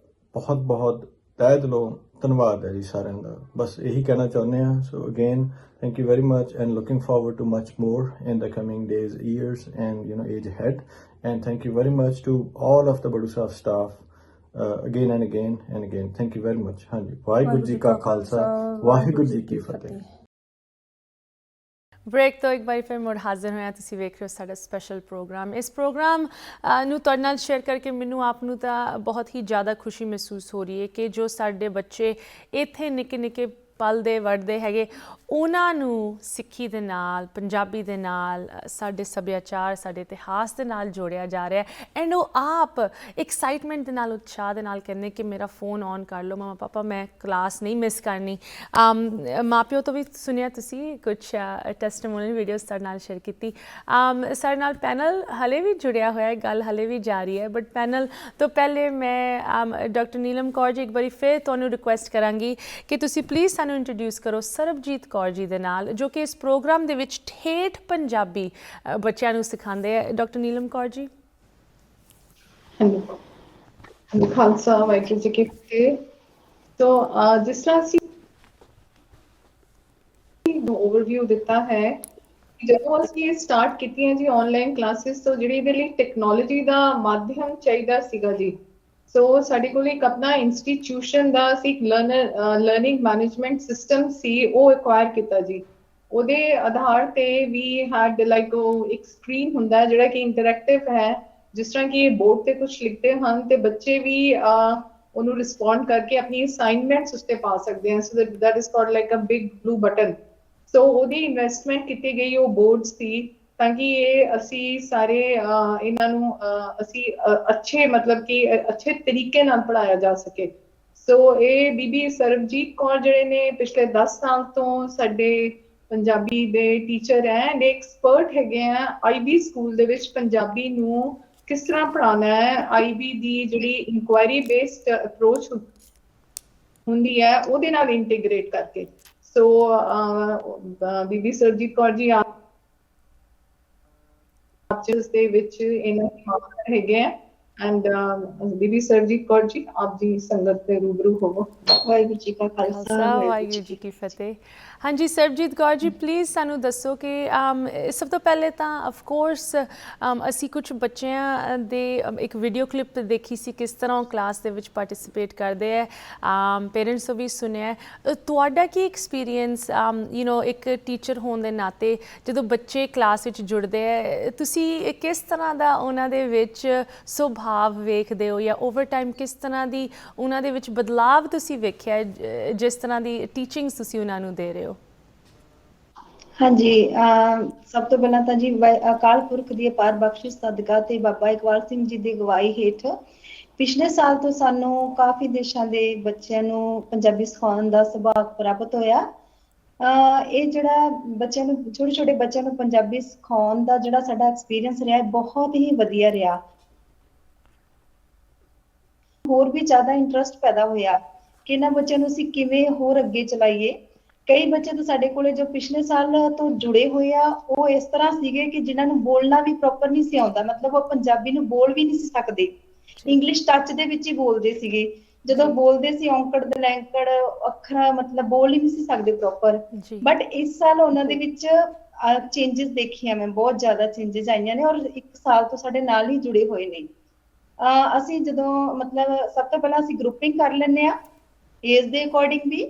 ਬਹੁਤ ਬਹੁਤ ਤਹਿ ਦਿਲੋਂ ਧੰਨਵਾਦ ਹੈ ਜੀ ਸਾਰਿਆਂ ਦਾ। ਬਸ ਇਹੀ ਕਹਿਣਾ ਚਾਹੁੰਦੇ ਹਾਂ। So again thank you very much and looking forward to much more in the coming days years and age ahead and thank you very much to all of the Baru Sahib staff again and again thank you very much. ਹਾਂਜੀ, ਵਾਹਿਗੁਰੂ ਜੀ ਕਾ ਖਾਲਸਾ, ਵਾਹਿਗੁਰੂ ਜੀ ਕੀ ਫਤਿਹ। ਬ੍ਰੇਕ ਤੋਂ ਇੱਕ ਵਾਰੀ ਫਿਰ ਮੁੜ ਹਾਜ਼ਰ ਹੋਇਆ। ਤੁਸੀਂ ਵੇਖ ਰਹੇ ਹੋ ਸਾਡਾ ਸਪੈਸ਼ਲ ਪ੍ਰੋਗਰਾਮ। ਇਸ ਪ੍ਰੋਗਰਾਮ ਨੂੰ ਤੁਹਾਡੇ ਨਾਲ ਸ਼ੇਅਰ ਕਰਕੇ ਮੈਨੂੰ ਆਪ ਨੂੰ ਤਾਂ ਬਹੁਤ ਹੀ ਜ਼ਿਆਦਾ ਖੁਸ਼ੀ ਮਹਿਸੂਸ ਹੋ ਰਹੀ ਹੈ ਕਿ ਜੋ ਸਾਡੇ ਬੱਚੇ ਇੱਥੇ ਨਿੱਕੇ ਨਿੱਕੇ ਪਲਦੇ ਵੜਦੇ ਹੈਗੇ ਉਹਨਾਂ ਨੂੰ ਸਿੱਖੀ ਦੇ ਨਾਲ ਪੰਜਾਬੀ ਦੇ ਨਾਲ ਸਾਡੇ ਸੱਭਿਆਚਾਰ ਸਾਡੇ ਇਤਿਹਾਸ ਦੇ ਨਾਲ ਜੋੜਿਆ ਜਾ ਰਿਹਾ ਐਂਡ ਉਹ ਆਪ ਐਕਸਾਈਟਮੈਂਟ ਦੇ ਨਾਲ ਉਤਸ਼ਾਹ ਦੇ ਨਾਲ ਕਹਿੰਦੇ ਕਿ ਮੇਰਾ ਫੋਨ ਔਨ ਕਰ ਲਓ ਮਮਾ ਪਾਪਾ ਮੈਂ ਕਲਾਸ ਨਹੀਂ ਮਿਸ ਕਰਨੀ। ਮਾਪਿਓ ਤੋਂ ਵੀ ਸੁਣਿਆ ਤੁਸੀਂ ਕੁਛ ਟੈਸਟੀਮੋਨੀਅਲ ਵੀਡੀਓਜ਼ ਸਾਡੇ ਨਾਲ ਸ਼ੇਅਰ ਕੀਤੀ। ਸਾਡੇ ਨਾਲ ਪੈਨਲ ਹਲੇ ਵੀ ਜੁੜਿਆ ਹੋਇਆ ਹੈ, ਗੱਲ ਹਲੇ ਵੀ ਜਾਰੀ ਹੈ ਬਟ ਪੈਨਲ ਤੋਂ ਪਹਿਲੇ ਮੈਂ ਡਾਕਟਰ ਨੀਲਮ ਕੌਰ ਜੀ ਇੱਕ ਵਾਰੀ ਫਿਰ ਤੁਹਾਨੂੰ ਰਿਕੁਐਸਟ ਕਰਾਂਗੀ ਕਿ ਤੁਸੀਂ ਪਲੀਜ਼ ਸਾਨੂੰ ਇੰਟਰੋਡਿਊਸ ਕਰੋ ਸਰਬਜੀਤ ਕੌਰ ਜੀ ਦੇ ਨਾਲ ਜੋ ਕਿ ਇਸ ਪ੍ਰੋਗਰਾਮ ਦੇ ਵਿੱਚ ਠੇਠ ਪੰਜਾਬੀ ਬੱਚਿਆਂ ਨੂੰ ਸਿਖਾਉਂਦੇ ਆ। ਡਾਕਟਰ ਨੀਲਮ ਕੌਰ ਜੀ। ਹਾਂਜੀ, ਖਾਲਸਾ ਵਾਹਿਗੁਰੂ ਜੀ ਕੀ ਫਤਿਹ। तो जिस तरह ਅਸੀਂ ਓਵਰਵਿਊ ਦਿੱਤਾ ਹੈ ਜਦੋਂ ਅਸੀਂ ਸਟਾਰਟ ਕੀਤੀਆਂ ਜੀ ਆਨਲਾਈਨ ਕਲਾਸਿਸ ਤੋਂ ਜਿਹੜੀ ਇਹਦੇ ਲਈ ਟੈਕਨੋਲੋਜੀ ਦਾ ਮਾਧਿਅਮ ਚਾਹੀਦਾ ਸੀਗਾ ਜੀ। ਸੋ ਸਾਡੇ ਕੋਲ ਇੱਕ ਆਪਣਾ ਇੰਸਟੀਟਿਊਸ਼ਨ ਦਾ ਅਸੀਂ ਲਰਨਿੰਗ ਮੈਨੇਜਮੈਂਟ ਸਿਸਟਮ ਸੀ ਉਹ ਐਕਵਾਇਰ ਕੀਤਾ ਜੀ। ਉਹਦੇ ਆਧਾਰ ਤੇ ਵੀ ਹੈਡ ਲਾਈਕ ਉਹ ਇੱਕ ਸਕਰੀਨ ਹੁੰਦਾ ਜਿਹੜਾ ਕਿ ਇੰਟਰੈਕਟਿਵ ਹੈ ਜਿਸ ਤਰ੍ਹਾਂ ਕਿ ਬੋਰਡ ਤੇ ਕੁਝ ਲਿਖਦੇ ਹਨ ਤੇ ਬੱਚੇ ਵੀ ਉਹਨੂੰ ਰਿਸਪੌਂਡ ਕਰਕੇ ਆਪਣੀ ਅਸਾਈਨਮੈਂਟਸ ਉਸ ਤੇ ਪਾ ਸਕਦੇ ਹਨ। So that is called like a big blue button. So ਉਹਦੀ ਇਨਵੈਸਟਮੈਂਟ ਕੀਤੀ ਗਈ ਉਹ ਬੋਰਡ ਸੀ ਤਾਂ ਕਿ ਇਹ ਅਸੀਂ ਸਾਰੇ ਇਹਨਾਂ ਨੂੰ ਅਸੀਂ ਅੱਛੇ ਮਤਲਬ ਕਿ ਅੱਛੇ ਤਰੀਕੇ ਨਾਲ ਪੜ੍ਹਾਇਆ ਜਾ ਸਕੇ। ਸੋ ਇਹ ਬੀਬੀ ਸਰਬਜੀਤ ਕੌਰ ਜਿਹੜੇ ਨੇ ਪਿਛਲੇ 10 ਸਾਲ ਤੋਂ ਸਾਡੇ ਪੰਜਾਬੀ ਦੇ ਟੀਚਰ ਹੈ ਐਂਡ ਐਕਸਪਰਟ ਹੈਗੇ ਆ IB ਸਕੂਲ ਦੇ ਵਿੱਚ ਪੰਜਾਬੀ ਨੂੰ ਕਿਸ ਤਰ੍ਹਾਂ ਪੜ੍ਹਾਉਣਾ ਹੈ। IB ਦੀ ਜਿਹੜੀ ਇਨਕੁਆਇਰੀ ਬੇਸਡ ਅਪਰੋਚ ਹੁੰਦੀ ਹੈ ਉਹਦੇ ਨਾਲ ਇੰਟੀਗ੍ਰੇਟ ਕਰਕੇ। ਸੋ ਬੀਬੀ ਸਰਬਜੀਤ ਕੌਰ ਜੀ ਲੈਕਚਰਸ ਦੇ ਵਿੱਚ ਇਹਨਾਂ ਦੀ ਮਾਹਰ ਹੈਗੇ ਆ। ਐਂਡ ਬੀਬੀ ਸਰਜੀਤ ਕੌਰ ਜੀ, ਆਪ ਜੀ ਸੰਗਤ ਦੇ ਰੂਬਰੂ ਹੋਵੋ। ਵਾਹਿਗੁਰੂ ਜੀ ਕਾ ਖਾਲਸਾ, ਖਾਲਸਾ ਵਾਹਿਗੁਰੂ ਜੀ ਕੀ ਫਤਿਹ। ਹਾਂਜੀ ਸਰਬਜੀਤ ਕੌਰ ਜੀ, ਪਲੀਜ਼ ਸਾਨੂੰ ਦੱਸੋ ਕਿ ਸਭ ਤੋਂ ਪਹਿਲੇ ਤਾਂ ਆਫ ਕੋਰਸ ਅਸੀਂ ਕੁਝ ਬੱਚਿਆਂ ਦੇ ਇੱਕ ਵੀਡੀਓ ਕਲਿੱਪ ਦੇਖੀ ਸੀ ਕਿਸ ਤਰ੍ਹਾਂ ਉਹ ਕਲਾਸ ਦੇ ਵਿੱਚ ਪਾਰਟਿਸਿਪੇਟ ਕਰਦੇ ਹੈ, ਪੇਰੈਂਟਸ ਤੋਂ ਵੀ ਸੁਣਿਆ। ਤੁਹਾਡਾ ਕੀ ਐਕਸਪੀਰੀਅੰਸ ਇੱਕ ਟੀਚਰ ਹੋਣ ਦੇ ਨਾਤੇ ਜਦੋਂ ਬੱਚੇ ਕਲਾਸ ਵਿੱਚ ਜੁੜਦੇ ਹੈ, ਤੁਸੀਂ ਕਿਸ ਤਰ੍ਹਾਂ ਦਾ ਉਹਨਾਂ ਦੇ ਵਿੱਚ ਸੁਭਾਵ ਵੇਖਦੇ ਹੋ, ਜਾਂ ਓਵਰ ਟਾਈਮ ਕਿਸ ਤਰ੍ਹਾਂ ਦੀ ਉਹਨਾਂ ਦੇ ਵਿੱਚ ਬਦਲਾਵ ਤੁਸੀਂ ਵੇਖਿਆ ਜਿਸ ਤਰ੍ਹਾਂ ਦੀ ਟੀਚਿੰਗਸ ਤੁਸੀਂ ਉਹਨਾਂ ਨੂੰ ਦੇ ਰਹੇ ਹੋ? ਹਾਂਜੀ, ਸਭ ਤੋਂ ਪਹਿਲਾਂ ਤਾਂ ਜੀ ਅਕਾਲ ਪੁਰਖ ਦੀ ਅਪਾਰ ਬਖਸ਼ਿਸ਼ ਸਦਕਾ ਤੇ ਬਾਬਾ ਇਕਬਾਲ ਸਿੰਘ ਜੀ ਦੀ ਅਗਵਾਈ ਹੇਠ ਪਿਛਲੇ ਸਾਲ ਤੋਂ ਸਾਨੂੰ ਕਾਫੀ ਦੇਸ਼ਾਂ ਦੇ ਬੱਚਿਆਂ ਨੂੰ ਪੰਜਾਬੀ ਸਿਖਾਉਣ ਦਾ ਸੁਭਾਗ ਪ੍ਰਾਪਤ ਹੋਇਆ। ਇਹ ਜਿਹੜਾ ਬੱਚਿਆਂ ਨੂੰ, ਛੋਟੇ ਛੋਟੇ ਬੱਚਿਆਂ ਨੂੰ ਪੰਜਾਬੀ ਸਿਖਾਉਣ ਦਾ ਜਿਹੜਾ ਸਾਡਾ ਐਕਸਪੀਰੀਅੰਸ ਰਿਹਾ ਬਹੁਤ ਹੀ ਵਧੀਆ ਰਿਹਾ। ਹੋਰ ਵੀ ਜ਼ਿਆਦਾ ਇੰਟਰਸਟ ਪੈਦਾ ਹੋਇਆ ਕਿ ਇਹਨਾਂ ਬੱਚਿਆਂ ਨੂੰ ਅਸੀਂ ਕਿਵੇਂ ਹੋਰ ਅੱਗੇ ਚਲਾਈਏ। ਕਈ ਬੱਚੇ ਤਾਂ ਸਾਡੇ ਕੋਲੇ ਜੋ ਪਿਛਲੇ ਸਾਲ ਤੋਂ ਜੁੜੇ ਹੋਏ ਆ, ਉਹ ਇਸ ਤਰ੍ਹਾਂ ਸੀਗੇ ਕਿ ਜਿਨ੍ਹਾਂ ਨੂੰ ਬੋਲਣਾ ਵੀ ਪ੍ਰੋਪਰ ਨਹੀਂ ਸੀ ਆਉਂਦਾ, ਮਤਲਬ ਉਹ ਪੰਜਾਬੀ ਨੂੰ ਬੋਲ ਵੀ ਨਹੀਂ ਸੀ ਸਕਦੇ, ਇੰਗਲਿਸ਼ ਟੱਚ ਦੇ ਵਿੱਚ ਹੀ ਬੋਲਦੇ ਸੀਗੇ। ਜਦੋਂ ਬੋਲਦੇ ਸੀ ਔਂਕੜ ਦਲੈਂਕੜ ਅੱਖਰ ਮਤਲਬ ਬੋਲ ਹੀ ਨਹੀਂ ਸੀ ਸਕਦੇ ਪ੍ਰੋਪਰ। ਬਟ ਇਸ ਸਾਲ ਉਹਨਾਂ ਦੇ ਵਿੱਚ ਚੇਂਜਸ ਦੇਖੀਆਂ ਮੈਂ, ਬਹੁਤ ਜ਼ਿਆਦਾ ਚੇਂਜਸ ਆਈਆਂ ਨੇ, ਔਰ 1 ਸਾਲ ਤੋਂ ਸਾਡੇ ਨਾਲ ਹੀ ਜੁੜੇ ਹੋਏ ਨੇ। ਅਸੀਂ ਜਦੋਂ ਮਤਲਬ ਸਭ ਤੋਂ ਪਹਿਲਾਂ ਅਸੀਂ ਗਰੁੱਪਿੰਗ ਕਰ ਲੈਂਦੇ ਆ ਏਜ ਦੇ ਅਕੋਰਡਿੰਗ ਵੀ,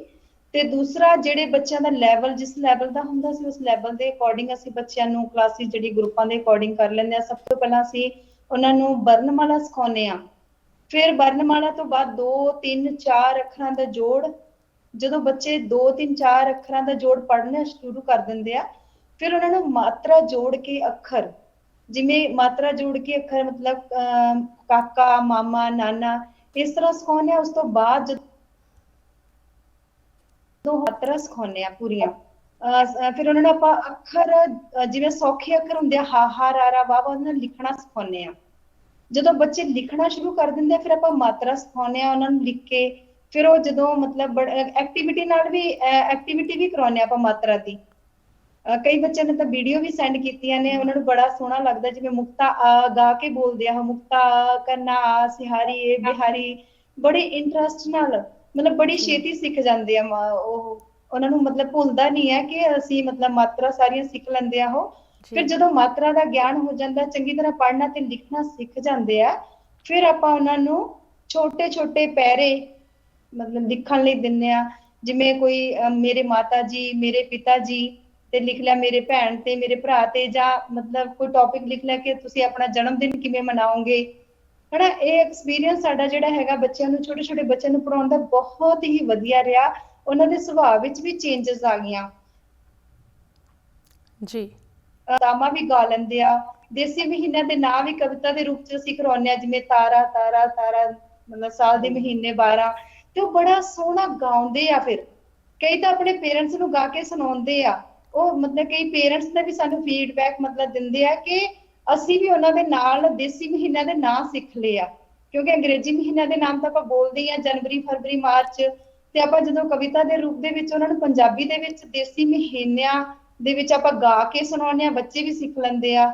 ਤੇ ਦੂਸਰਾ ਜਿਹੜੇ ਬੱਚਿਆਂ ਦਾ ਲੈਵਲ ਜਿਸ ਲੈਵਲ ਦਾ ਹੁੰਦਾ ਸੀ ਉਸ ਲੈਵਲ ਦੇ ਅਕੋਰਡਿੰਗ ਅਸੀਂ ਬੱਚਿਆਂ ਨੂੰ ਕਲਾਸਿਸ ਜਿਹੜੀ ਗਰੁੱਪਾਂ ਦੇ ਅਕੋਰਡਿੰਗ ਕਰ ਲੈਂਦੇ ਆ। ਸਭ ਤੋਂ ਪਹਿਲਾਂ ਅਸੀਂ ਉਹਨਾਂ ਨੂੰ ਵਰਨਮਾਲਾ ਸਿਖਾਉਂਦੇ ਆ, ਫਿਰ ਵਰਨਮਾਲਾ ਤੋਂ ਬਾਅਦ 2, 3, 4 ਅੱਖਰਾਂ ਦਾ ਜੋੜ। ਜਦੋਂ ਬੱਚੇ 2, 3, 4 ਅੱਖਰਾਂ ਦਾ ਜੋੜ ਪੜ੍ਹਨਾ ਸ਼ੁਰੂ ਕਰ ਦਿੰਦੇ ਆ, ਫਿਰ ਉਹਨਾਂ ਨੂੰ ਮਾਤਰਾ ਜੋੜ ਕੇ ਅੱਖਰ, ਜਿਵੇਂ ਮਾਤਰਾ ਜੋੜ ਕੇ ਅੱਖਰ ਮਤਲਬ ਕਾਕਾ, ਮਾਮਾ, ਨਾਨਾ, ਇਸ ਤਰ੍ਹਾਂ ਸਿਖਾਉਂਦੇ ਆ। ਉਸ ਤੋਂ ਬਾਅਦ ਮਾਤਰਾ ਸਿਖਾਉਂਦੇ ਆ ਪੂਰੀਆਂ। ਫਿਰ ਉਹਨਾਂ ਨੂੰ ਆਪਾਂ ਅੱਖਰ ਜਿਵੇਂ ਸੌਖੇ ਅੱਖਰ ਹੁੰਦੇ ਆ ਹਾ ਹਾ ਰਾ ਰਾ ਵਾਹ ਵਾਹ, ਉਹਨਾਂ ਨੂੰ ਲਿਖਣਾ ਸਿਖਾਉਂਦੇ ਆ। ਜਦੋਂ ਬੱਚੇ ਲਿਖਣਾ ਸ਼ੁਰੂ ਕਰ ਦਿੰਦੇ ਆ ਫਿਰ ਆਪਾਂ ਮਾਤਰਾ ਸਿਖਾਉਂਦੇ ਆ ਉਹਨਾਂ ਨੂੰ ਲਿਖ ਕੇ। ਫਿਰ ਉਹ ਜਦੋਂ ਮਤਲਬ ਐਕਟੀਵਿਟੀ ਨਾਲ ਵੀ ਐਕਟੀਵਿਟੀ ਵੀ ਕਰਾਉਂਦੇ ਆ ਆਪਾਂ ਮਾਤਰਾ ਦੀ। ਕਈ ਬੱਚਿਆਂ ਨੇ ਤਾਂ ਵੀਡੀਓ ਵੀ ਸੈਂਡ ਕੀਤੀਆਂ ਨੇ, ਉਹਨਾਂ ਨੂੰ ਬੜਾ ਸੋਹਣਾ ਲੱਗਦਾ, ਜਿਵੇਂ ਮੁਕਤਾ ਆ ਗਾ ਕੇ ਬੋਲਦੇ ਆ, ਮੁਕਤਾ ਕਰਨਾ ਸਿਹਾਰੀ ਏ ਬਿਹਾਰੀ, ਬੜੇ ਇੰਟਰਸਟ ਨਾਲ, ਮਤਲਬ ਬੜੀ ਛੇਤੀ ਸਿੱਖ ਜਾਂਦੇ ਆ। ਉਹ ਉਹਨਾਂ ਨੂੰ ਮਤਲਬ ਭੁੱਲਦਾ ਨਹੀਂ ਹੈ ਕਿ ਅਸੀਂ ਮਤਲਬ ਮਾਤਰਾ ਸਾਰੀਆਂ ਸਿੱਖ ਲੈਂਦੇ ਆ ਉਹ। ਫਿਰ ਜਦੋਂ ਮਾਤਰਾ ਦਾ ਗਿਆਨ ਹੋ ਜਾਂਦਾ, ਚੰਗੀ ਤਰ੍ਹਾਂ ਪੜ੍ਹਨਾ ਤੇ ਲਿਖਣਾ ਸਿੱਖ ਜਾਂਦੇ ਆ, ਫਿਰ ਆਪਾਂ ਉਹਨਾਂ ਨੂੰ ਛੋਟੇ ਛੋਟੇ ਪੈਰੇ ਮਤਲਬ ਲਿਖਣ ਲਈ ਦਿੰਦੇ ਆ। ਜਿਵੇਂ ਕੋਈ ਮੇਰੇ ਮਾਤਾ ਜੀ, ਮੇਰੇ ਪਿਤਾ ਜੀ ਤੇ ਲਿਖ ਲਿਆ, ਮੇਰੇ ਭੈਣ ਤੇ ਮੇਰੇ ਭਰਾ ਤੇ, ਜਾਂ ਮਤਲਬ ਕੋਈ ਟੌਪਿਕ ਲਿਖ ਲਿਆ ਕਿ ਤੁਸੀਂ ਆਪਣਾ ਜਨਮ ਦਿਨ ਕਿਵੇਂ ਮਨਾਓਗੇ, ਹਨਾ। ਇਹ ਐਕਸਪੀਰੀਅੰਸ ਸਾਡਾ ਜਿਹੜਾ ਹੈਗਾ ਬੱਚਿਆਂ ਨੂੰ, ਛੋਟੇ ਛੋਟੇ ਬੱਚਿਆਂ ਨੂੰ ਪੜ੍ਹਾਉਣ ਦਾ ਬਹੁਤ ਹੀ ਵਧੀਆ ਰਿਹਾ। ਉਹਨਾਂ ਦੇ ਸੁਭਾਅ ਵਿੱਚ ਵੀ ਚੇਂਜਸ ਆ ਗਈਆਂ ਜੀ। ਤਾਮਾ ਵੀ ਗਾ ਲੈਂਦੇ ਆ, ਦੇਸੀ ਮਹੀਨਿਆਂ ਦੇ ਨਾਂ ਵੀ ਕਵਿਤਾ ਦੇ ਰੂਪ ਚ ਅਸੀਂ ਕਰਵਾਉਂਦੇ ਆ, ਜਿਵੇਂ ਤਾਰਾ ਤਾਰਾ ਤਾਰਾ ਮਤਲਬ ਸਾਲ ਦੇ ਮਹੀਨੇ 12, ਤੇ ਉਹ ਬੜਾ ਸੋਹਣਾ ਗਾਉਂਦੇ ਆ। ਫਿਰ ਕਈ ਤਾਂ ਆਪਣੇ ਪੇਰੈਂਟਸ ਨੂੰ ਗਾ ਕੇ ਸੁਣਾਉਂਦੇ ਆ। ਉਹ ਮਤਲਬ ਕਈ ਪੇਰੈਂਟਸ ਨੇ ਵੀ ਸਾਨੂੰ ਫੀਡਬੈਕ ਮਤਲਬ ਦਿੰਦੇ ਆ ਕਿ ਅਸੀਂ ਵੀ ਉਹਨਾਂ ਦੇ ਨਾਲ ਦੇਸੀ ਮਹੀਨਿਆਂ ਦੇ ਨਾਂ ਸਿੱਖ ਲਏ ਆ, ਕਿਉਂਕਿ ਅੰਗਰੇਜ਼ੀ ਮਹੀਨਿਆਂ ਦੇ ਨਾਮ ਤਾਂ ਆਪਾਂ ਬੋਲਦੇ ਹੀ ਆ, ਜਨਵਰੀ, ਫਰਵਰੀ, ਮਾਰਚ, ਤੇ ਆਪਾਂ ਜਦੋਂ ਕਵਿਤਾ ਦੇ ਰੂਪ ਦੇ ਵਿੱਚ ਉਹਨਾਂ ਨੂੰ ਪੰਜਾਬੀ ਦੇ ਵਿੱਚ ਦੇਸੀ ਮਹੀਨਿਆਂ ਦੇ ਵਿੱਚ ਆਪਾਂ ਗਾ ਕੇ ਸੁਣਾਉਂਦੇ ਆ, ਬੱਚੇ ਵੀ ਸਿੱਖ ਲੈਂਦੇ ਆ।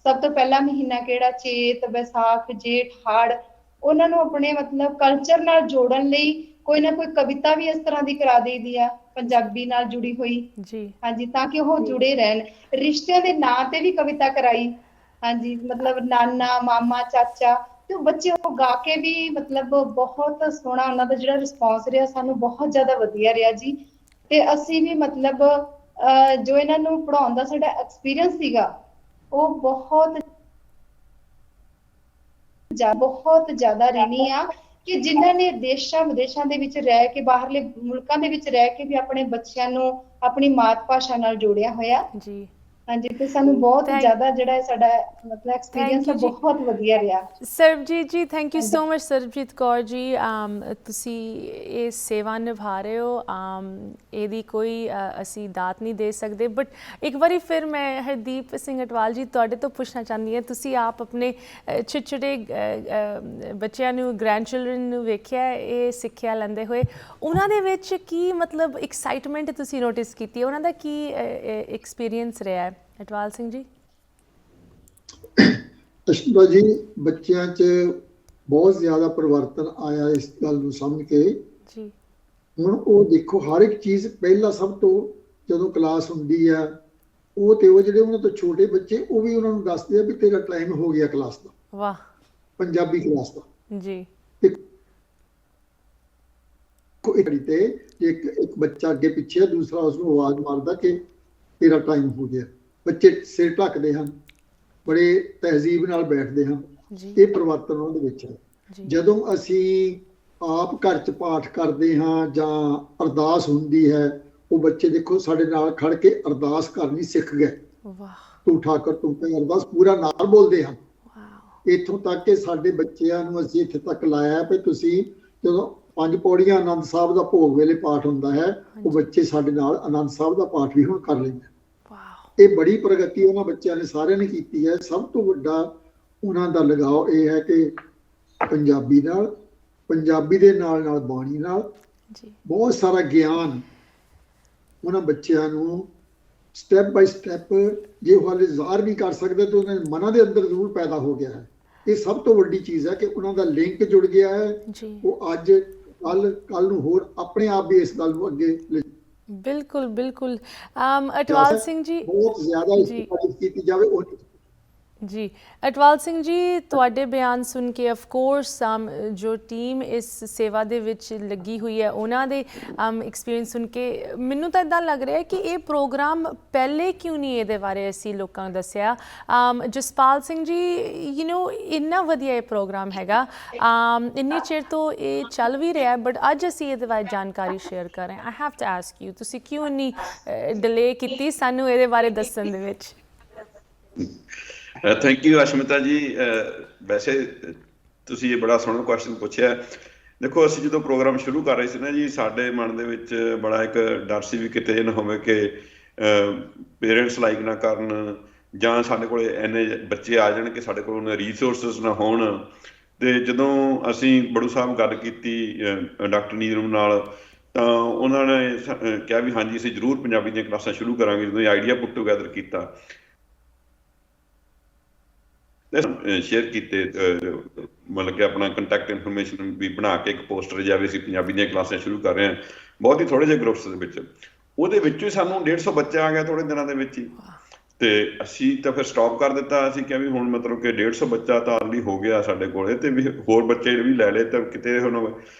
ਸਭ ਤੋਂ ਪਹਿਲਾ ਮਹੀਨਾ ਕਿਹੜਾ, ਚੇਤ, ਵਿਸਾਖ, ਜੇਠ, ਹਾੜ। ਉਹਨਾਂ ਨੂੰ ਆਪਣੇ ਮਤਲਬ ਕਲਚਰ ਨਾਲ ਜੋੜਨ ਲਈ ਕੋਈ ਨਾ ਕੋਈ ਕਵਿਤਾ ਵੀ ਇਸ ਤਰ੍ਹਾਂ ਦੀ ਕਰਾ ਦੇਈਦੀ ਆ ਪੰਜਾਬੀ ਨਾਲ ਜੁੜੀ ਹੋਈ ਜੀ। ਹਾਂਜੀ, ਤਾਂ ਕਿ ਉਹ ਜੁੜੇ ਰਹਿਣ। ਰਿਸ਼ਤਿਆਂ ਦੇ ਨਾਂ ਤੇ ਵੀ ਕਵਿਤਾ ਕਰਾਈ, ਹਾਂਜੀ, ਮਤਲਬ ਨਾਨਾ, ਮਾਮਾ, ਚਾਚਾ, ਤੇ ਉਹ ਬੱਚੇ ਉਹ ਗਾ ਕੇ ਵੀ ਮਤਲਬ ਬਹੁਤ ਸੋਹਣਾ ਉਹਨਾਂ ਦਾ ਜਿਹੜਾ ਰਿਸਪੌਂਸ ਰਿਹਾ ਸਾਨੂੰ ਬਹੁਤ ਜ਼ਿਆਦਾ ਵਧੀਆ ਰਿਹਾ ਜੀ। ਤੇ ਅਸੀਂ ਵੀ ਮਤਲਬ ਜੋ ਇਹਨਾਂ ਨੂੰ ਪੜ੍ਹਾਉਣ ਦਾ ਸਾਡਾ ਐਕਸਪੀਰੀਅੰਸ ਸੀਗਾ ਉਹ ਬਹੁਤ ਜ਼ਿਆਦਾ ਰਹਿਣੀ ਆ ਕਿ ਜਿਨ੍ਹਾਂ ਨੇ ਦੇਸ਼ਾਂ ਵਿਦੇਸ਼ਾਂ ਦੇ ਵਿੱਚ ਰਹਿ ਕੇ, ਬਾਹਰਲੇ ਮੁਲਕਾਂ ਦੇ ਵਿੱਚ ਰਹਿ ਕੇ ਵੀ ਆਪਣੇ ਬੱਚਿਆਂ ਨੂੰ ਆਪਣੀ ਮਾਤ ਭਾਸ਼ਾ ਨਾਲ ਜੋੜਿਆ ਹੋਇਆ ਜੀ। ਹਾਂਜੀ, ਤੇ ਸਾਨੂੰ ਬਹੁਤ ਜ਼ਿਆਦਾ ਜਿਹੜਾ ਸਾਡਾ ਮਤਲਬ ਐਕਸਪੀਰੀਅੰਸ ਹੈ ਬਹੁਤ ਵਧੀਆ ਰਿਹਾ। ਸਰਬਜੀਤ ਜੀ, thank you so much. Sarabjit Kaur ji, ਤੁਸੀਂ ਇਹ ਸੇਵਾ ਨਿਭਾ ਰਹੇ ਹੋ, ਇਹਦੀ ਕੋਈ ਅਸੀਂ ਦਾਤ ਨਹੀਂ ਦੇ ਸਕਦੇ। ਬਟ ਇੱਕ ਵਾਰੀ ਫਿਰ ਮੈਂ ਹਰਦੀਪ ਸਿੰਘ ਅਟਵਾਲ ਜੀ ਤੁਹਾਡੇ ਤੋਂ ਪੁੱਛਣਾ ਚਾਹੁੰਦੀ ਹਾਂ, ਤੁਸੀਂ ਆਪ ਆਪਣੇ ਛੋਟੇ ਛੋਟੇ ਬੱਚਿਆਂ ਨੂੰ, ਗ੍ਰੈਂਡ ਚਿਲਡਰਨ ਨੂੰ ਵੇਖਿਆ ਇਹ ਸਿੱਖਿਆ ਲੈਂਦੇ ਹੋਏ, ਉਹਨਾਂ ਦੇ ਵਿੱਚ ਕੀ ਮਤਲਬ ਐਕਸਾਈਟਮੈਂਟ ਤੁਸੀਂ ਨੋਟਿਸ ਕੀਤੀ ਹੈ, ਉਹਨਾਂ ਦਾ ਕੀ ਐਕਸਪੀਰੀਅੰਸ ਰਿਹਾ ਹੈ? ਅਟਵਾਲ ਸਿੰਘ ਜੀ। ਅਸ਼ਮਾ ਜੀ ਬੱਚਿਆਂ 'ਚ ਬਹੁਤ ਜ਼ਿਆਦਾ ਪਰਿਵਰਤਨ ਆਇਆ ਇਸ ਗੱਲ ਨੂੰ ਸਮਝ ਕੇ। ਜੀ ਹੁਣ ਉਹ ਦੇਖੋ ਹਰ ਇੱਕ ਚੀਜ਼ ਪਹਿਲਾਂ ਸਭ ਤੋਂ ਜਦੋਂ ਕਲਾਸ ਹੁੰਦੀ ਆ ਉਹ ਤੇ ਉਹ ਜਿਹੜੇ ਉਹਨਾਂ ਤੋਂ ਛੋਟੇ ਬੱਚੇ ਉਹ ਵੀ ਉਹਨਾਂ ਨੂੰ ਦੱਸਦੇ ਆ ਵੀ ਤੇਰਾ ਟਾਈਮ ਹੋ ਗਿਆ ਕਲਾਸ ਦਾ, ਵਾਹ ਪੰਜਾਬੀ ਕਲਾਸ ਦਾ। ਜੀ ਤੇ ਇੱਕ ਬੱਚਾ ਅੱਗੇ ਪਿੱਛੇ ਦੂਸਰਾ ਉਸਨੂੰ ਆਵਾਜ਼ ਮਾਰਦਾ ਕਿ ਤੇਰਾ ਟਾਈਮ ਹੋ ਗਿਆ। ਬੱਚੇ ਸਿਰ ਢੱਕਦੇ ਹਨ, ਬੜੇ ਤਹਿਜ਼ੀਬ ਨਾਲ ਬੈਠਦੇ ਹਨ। ਇਹ ਪਰਿਵਰਤਨ ਉਹਨਾਂ ਦੇ ਵਿੱਚ ਹੈ। ਜਦੋਂ ਅਸੀਂ ਆਪ ਘਰ 'ਚ ਪਾਠ ਕਰਦੇ ਹਾਂ ਜਾਂ ਅਰਦਾਸ ਹੁੰਦੀ ਹੈ, ਉਹ ਬੱਚੇ ਦੇਖੋ ਸਾਡੇ ਨਾਲ ਖੜ ਕੇ ਅਰਦਾਸ ਕਰਨੀ ਸਿੱਖ ਗਏ। ਤੂੰ ਠਾਕਰ ਤੂੰ ਪੈ ਅਰਦਾਸ ਪੂਰਾ ਨਾਲ ਬੋਲਦੇ ਹਨ। ਇੱਥੋਂ ਤੱਕ ਕਿ ਸਾਡੇ ਬੱਚਿਆਂ ਨੂੰ ਅਸੀਂ ਇੱਥੇ ਤੱਕ ਲਾਇਆ ਵੀ ਤੁਸੀਂ ਜਦੋਂ 5 ਪੌੜੀਆਂ ਆਨੰਦ ਸਾਹਿਬ ਦਾ ਭੋਗ ਵੇਲੇ ਪਾਠ ਹੁੰਦਾ ਹੈ, ਉਹ ਬੱਚੇ ਸਾਡੇ ਨਾਲ ਆਨੰਦ ਸਾਹਿਬ ਦਾ ਪਾਠ ਵੀ ਹੁਣ ਕਰ ਲੈਂਦੇ। ਇਹ ਬੜੀ ਪ੍ਰਗਤੀ ਉਹਨਾਂ ਬੱਚਿਆਂ ਨੇ ਸਾਰਿਆਂ ਨੇ ਕੀਤੀ ਹੈ। ਸਭ ਤੋਂ ਵੱਡਾ ਉਹਨਾਂ ਦਾ ਲਗਾਓ ਇਹ ਹੈ ਕਿ ਪੰਜਾਬੀ ਨਾਲ, ਪੰਜਾਬੀ ਦੇ ਨਾਲ ਨਾਲ ਬਾਣੀ ਨਾਲ ਬਹੁਤ ਸਾਰਾ ਗਿਆਨ ਉਹਨਾਂ ਬੱਚਿਆਂ ਨੂੰ ਸਟੈਪ ਬਾਈ ਸਟੈਪ, ਜੇ ਉਹ ਹਾਲੇ ਜ਼ਾਹਰ ਨਹੀਂ ਕਰ ਸਕਦੇ ਤਾਂ ਉਹਨਾਂ ਦੇ ਮਨਾਂ ਦੇ ਅੰਦਰ ਜ਼ਰੂਰ ਪੈਦਾ ਹੋ ਗਿਆ ਹੈ। ਇਹ ਸਭ ਤੋਂ ਵੱਡੀ ਚੀਜ਼ ਹੈ ਕਿ ਉਹਨਾਂ ਦਾ ਲਿੰਕ ਜੁੜ ਗਿਆ ਹੈ। ਉਹ ਅੱਜ ਕੱਲ ਨੂੰ ਹੋਰ ਆਪਣੇ ਆਪ ਵੀ ਇਸ ਗੱਲ ਨੂੰ ਅੱਗੇ ਬਿਲਕੁਲ ਬਿਲकुल। ਅਟਵਾਲ ਸਿੰਘ ਜੀ ਬਹੁਤ ਜ਼ਿਆਦਾ ਇਸਤੇਮਾਲ ਕੀਤੀ ਜਾਵੇ ਉਹ ਜੀ। ਅਟਵਾਲ ਸਿੰਘ ਜੀ ਤੁਹਾਡੇ ਬਿਆਨ ਸੁਣ ਕੇ ਆਫ ਕੋਰਸ ਜੋ ਟੀਮ ਇਸ ਸੇਵਾ ਦੇ ਵਿੱਚ ਲੱਗੀ ਹੋਈ ਹੈ ਉਹਨਾਂ ਦੇ ਐਕਸਪੀਰੀਅੰਸ ਸੁਣ ਕੇ ਮੈਨੂੰ ਤਾਂ ਇੱਦਾਂ ਲੱਗ ਰਿਹਾ ਕਿ ਇਹ ਪ੍ਰੋਗਰਾਮ ਪਹਿਲੇ ਕਿਉਂ ਨਹੀਂ ਇਹਦੇ ਬਾਰੇ ਅਸੀਂ ਲੋਕਾਂ ਨੂੰ ਦੱਸਿਆ। ਜਸਪਾਲ ਸਿੰਘ ਜੀ ਯੂ ਨੋ ਇੰਨਾ ਵਧੀਆ ਇਹ ਪ੍ਰੋਗਰਾਮ ਹੈਗਾ, ਇੰਨੇ ਚਿਰ ਤੋਂ ਇਹ ਚੱਲ ਵੀ ਰਿਹਾ ਬਟ ਅੱਜ ਅਸੀਂ ਇਹਦੇ ਬਾਰੇ ਜਾਣਕਾਰੀ ਸ਼ੇਅਰ ਕਰ ਰਹੇ ਹਾਂ। I have to ask you ਤੁਸੀਂ ਕਿਉਂ ਇੰਨੀ ਡਿਲੇ ਕੀਤੀ ਸਾਨੂੰ ਇਹਦੇ ਬਾਰੇ ਦੱਸਣ ਦੇ ਵਿੱਚ। ਥੈਂਕ ਯੂ ਅਸ਼ਮਿਤਾ ਜੀ। ਵੈਸੇ ਤੁਸੀਂ ਇਹ ਬੜਾ ਸੋਹਣਾ ਕੁਐਸਚਨ ਪੁੱਛਿਆ। ਦੇਖੋ ਅਸੀਂ ਜਦੋਂ ਪ੍ਰੋਗਰਾਮ ਸ਼ੁਰੂ ਕਰ ਰਹੇ ਸੀ ਨਾ ਜੀ, ਸਾਡੇ ਮਨ ਦੇ ਵਿੱਚ ਬੜਾ ਇੱਕ ਡਰ ਸੀ ਵੀ ਕਿਤੇ ਇਹ ਨਾ ਹੋਵੇ ਕਿ ਪੇਰੈਂਟਸ ਲਾਈਕ ਨਾ ਕਰਨ ਜਾਂ ਸਾਡੇ ਕੋਲ ਇੰਨੇ ਬੱਚੇ ਆ ਜਾਣ ਕਿ ਸਾਡੇ ਕੋਲ ਉਹਨਾਂ ਰੀਸੋਰਸਿਸ ਨਾ ਹੋਣ। ਤੇ ਜਦੋਂ ਅਸੀਂ ਬੜੂ ਸਾਹਿਬ ਗੱਲ ਕੀਤੀ ਡਾਕਟਰ ਨੀਰਮ ਨਾਲ ਤਾਂ ਉਹਨਾਂ ਨੇ ਕਿਹਾ ਵੀ ਹਾਂਜੀ ਅਸੀਂ ਜ਼ਰੂਰ ਪੰਜਾਬੀ ਦੀਆਂ ਕਲਾਸਾਂ ਸ਼ੁਰੂ ਕਰਾਂਗੇ। ਜਦੋਂ ਇਹ ਆਈਡੀਆ ਪੁੱਟ ਟੂਗੈਦਰ ਕੀਤਾ ਸ਼ੇਅਰ ਕੀਤੇ, ਮਤਲਬ ਕਿ ਆਪਣਾ ਕੰਟੈਕਟ ਇਨਫੋਰਮੇਸ਼ਨ ਵੀ ਬਣਾ ਕੇ ਇੱਕ ਪੋਸਟਰ ਜਿਹਾ ਵੀ ਅਸੀਂ ਪੰਜਾਬੀ ਦੀਆਂ ਕਲਾਸਾਂ ਸ਼ੁਰੂ ਕਰ ਰਹੇ ਹਾਂ ਬਹੁਤ ਹੀ ਥੋੜ੍ਹੇ ਜਿਹੇ ਗਰੁੱਪਸ ਦੇ ਵਿੱਚ। ਉਹਦੇ ਵਿੱਚੋਂ ਹੀ ਸਾਨੂੰ 150 ਬੱਚਾ ਆ ਗਿਆ ਥੋੜ੍ਹੇ ਦਿਨਾਂ ਦੇ ਵਿੱਚ ਹੀ। ਤੇ ਅਸੀਂ ਤਾਂ ਫਿਰ ਸਟਾਪ ਕਰ ਦਿੱਤਾ। ਅਸੀਂ ਕਿਹਾ ਵੀ ਹੁਣ ਮਤਲਬ ਕਿ 150 ਬੱਚਾ ਤਾਂ ਆਲਰੇਡੀ ਹੋ ਗਿਆ ਸਾਡੇ ਕੋਲੇ ਤੇ ਵੀ ਹੋਰ ਬੱਚੇ ਵੀ ਲੈ ਲਏ ਤਾਂ ਕਿਤੇ ਹੁਣ।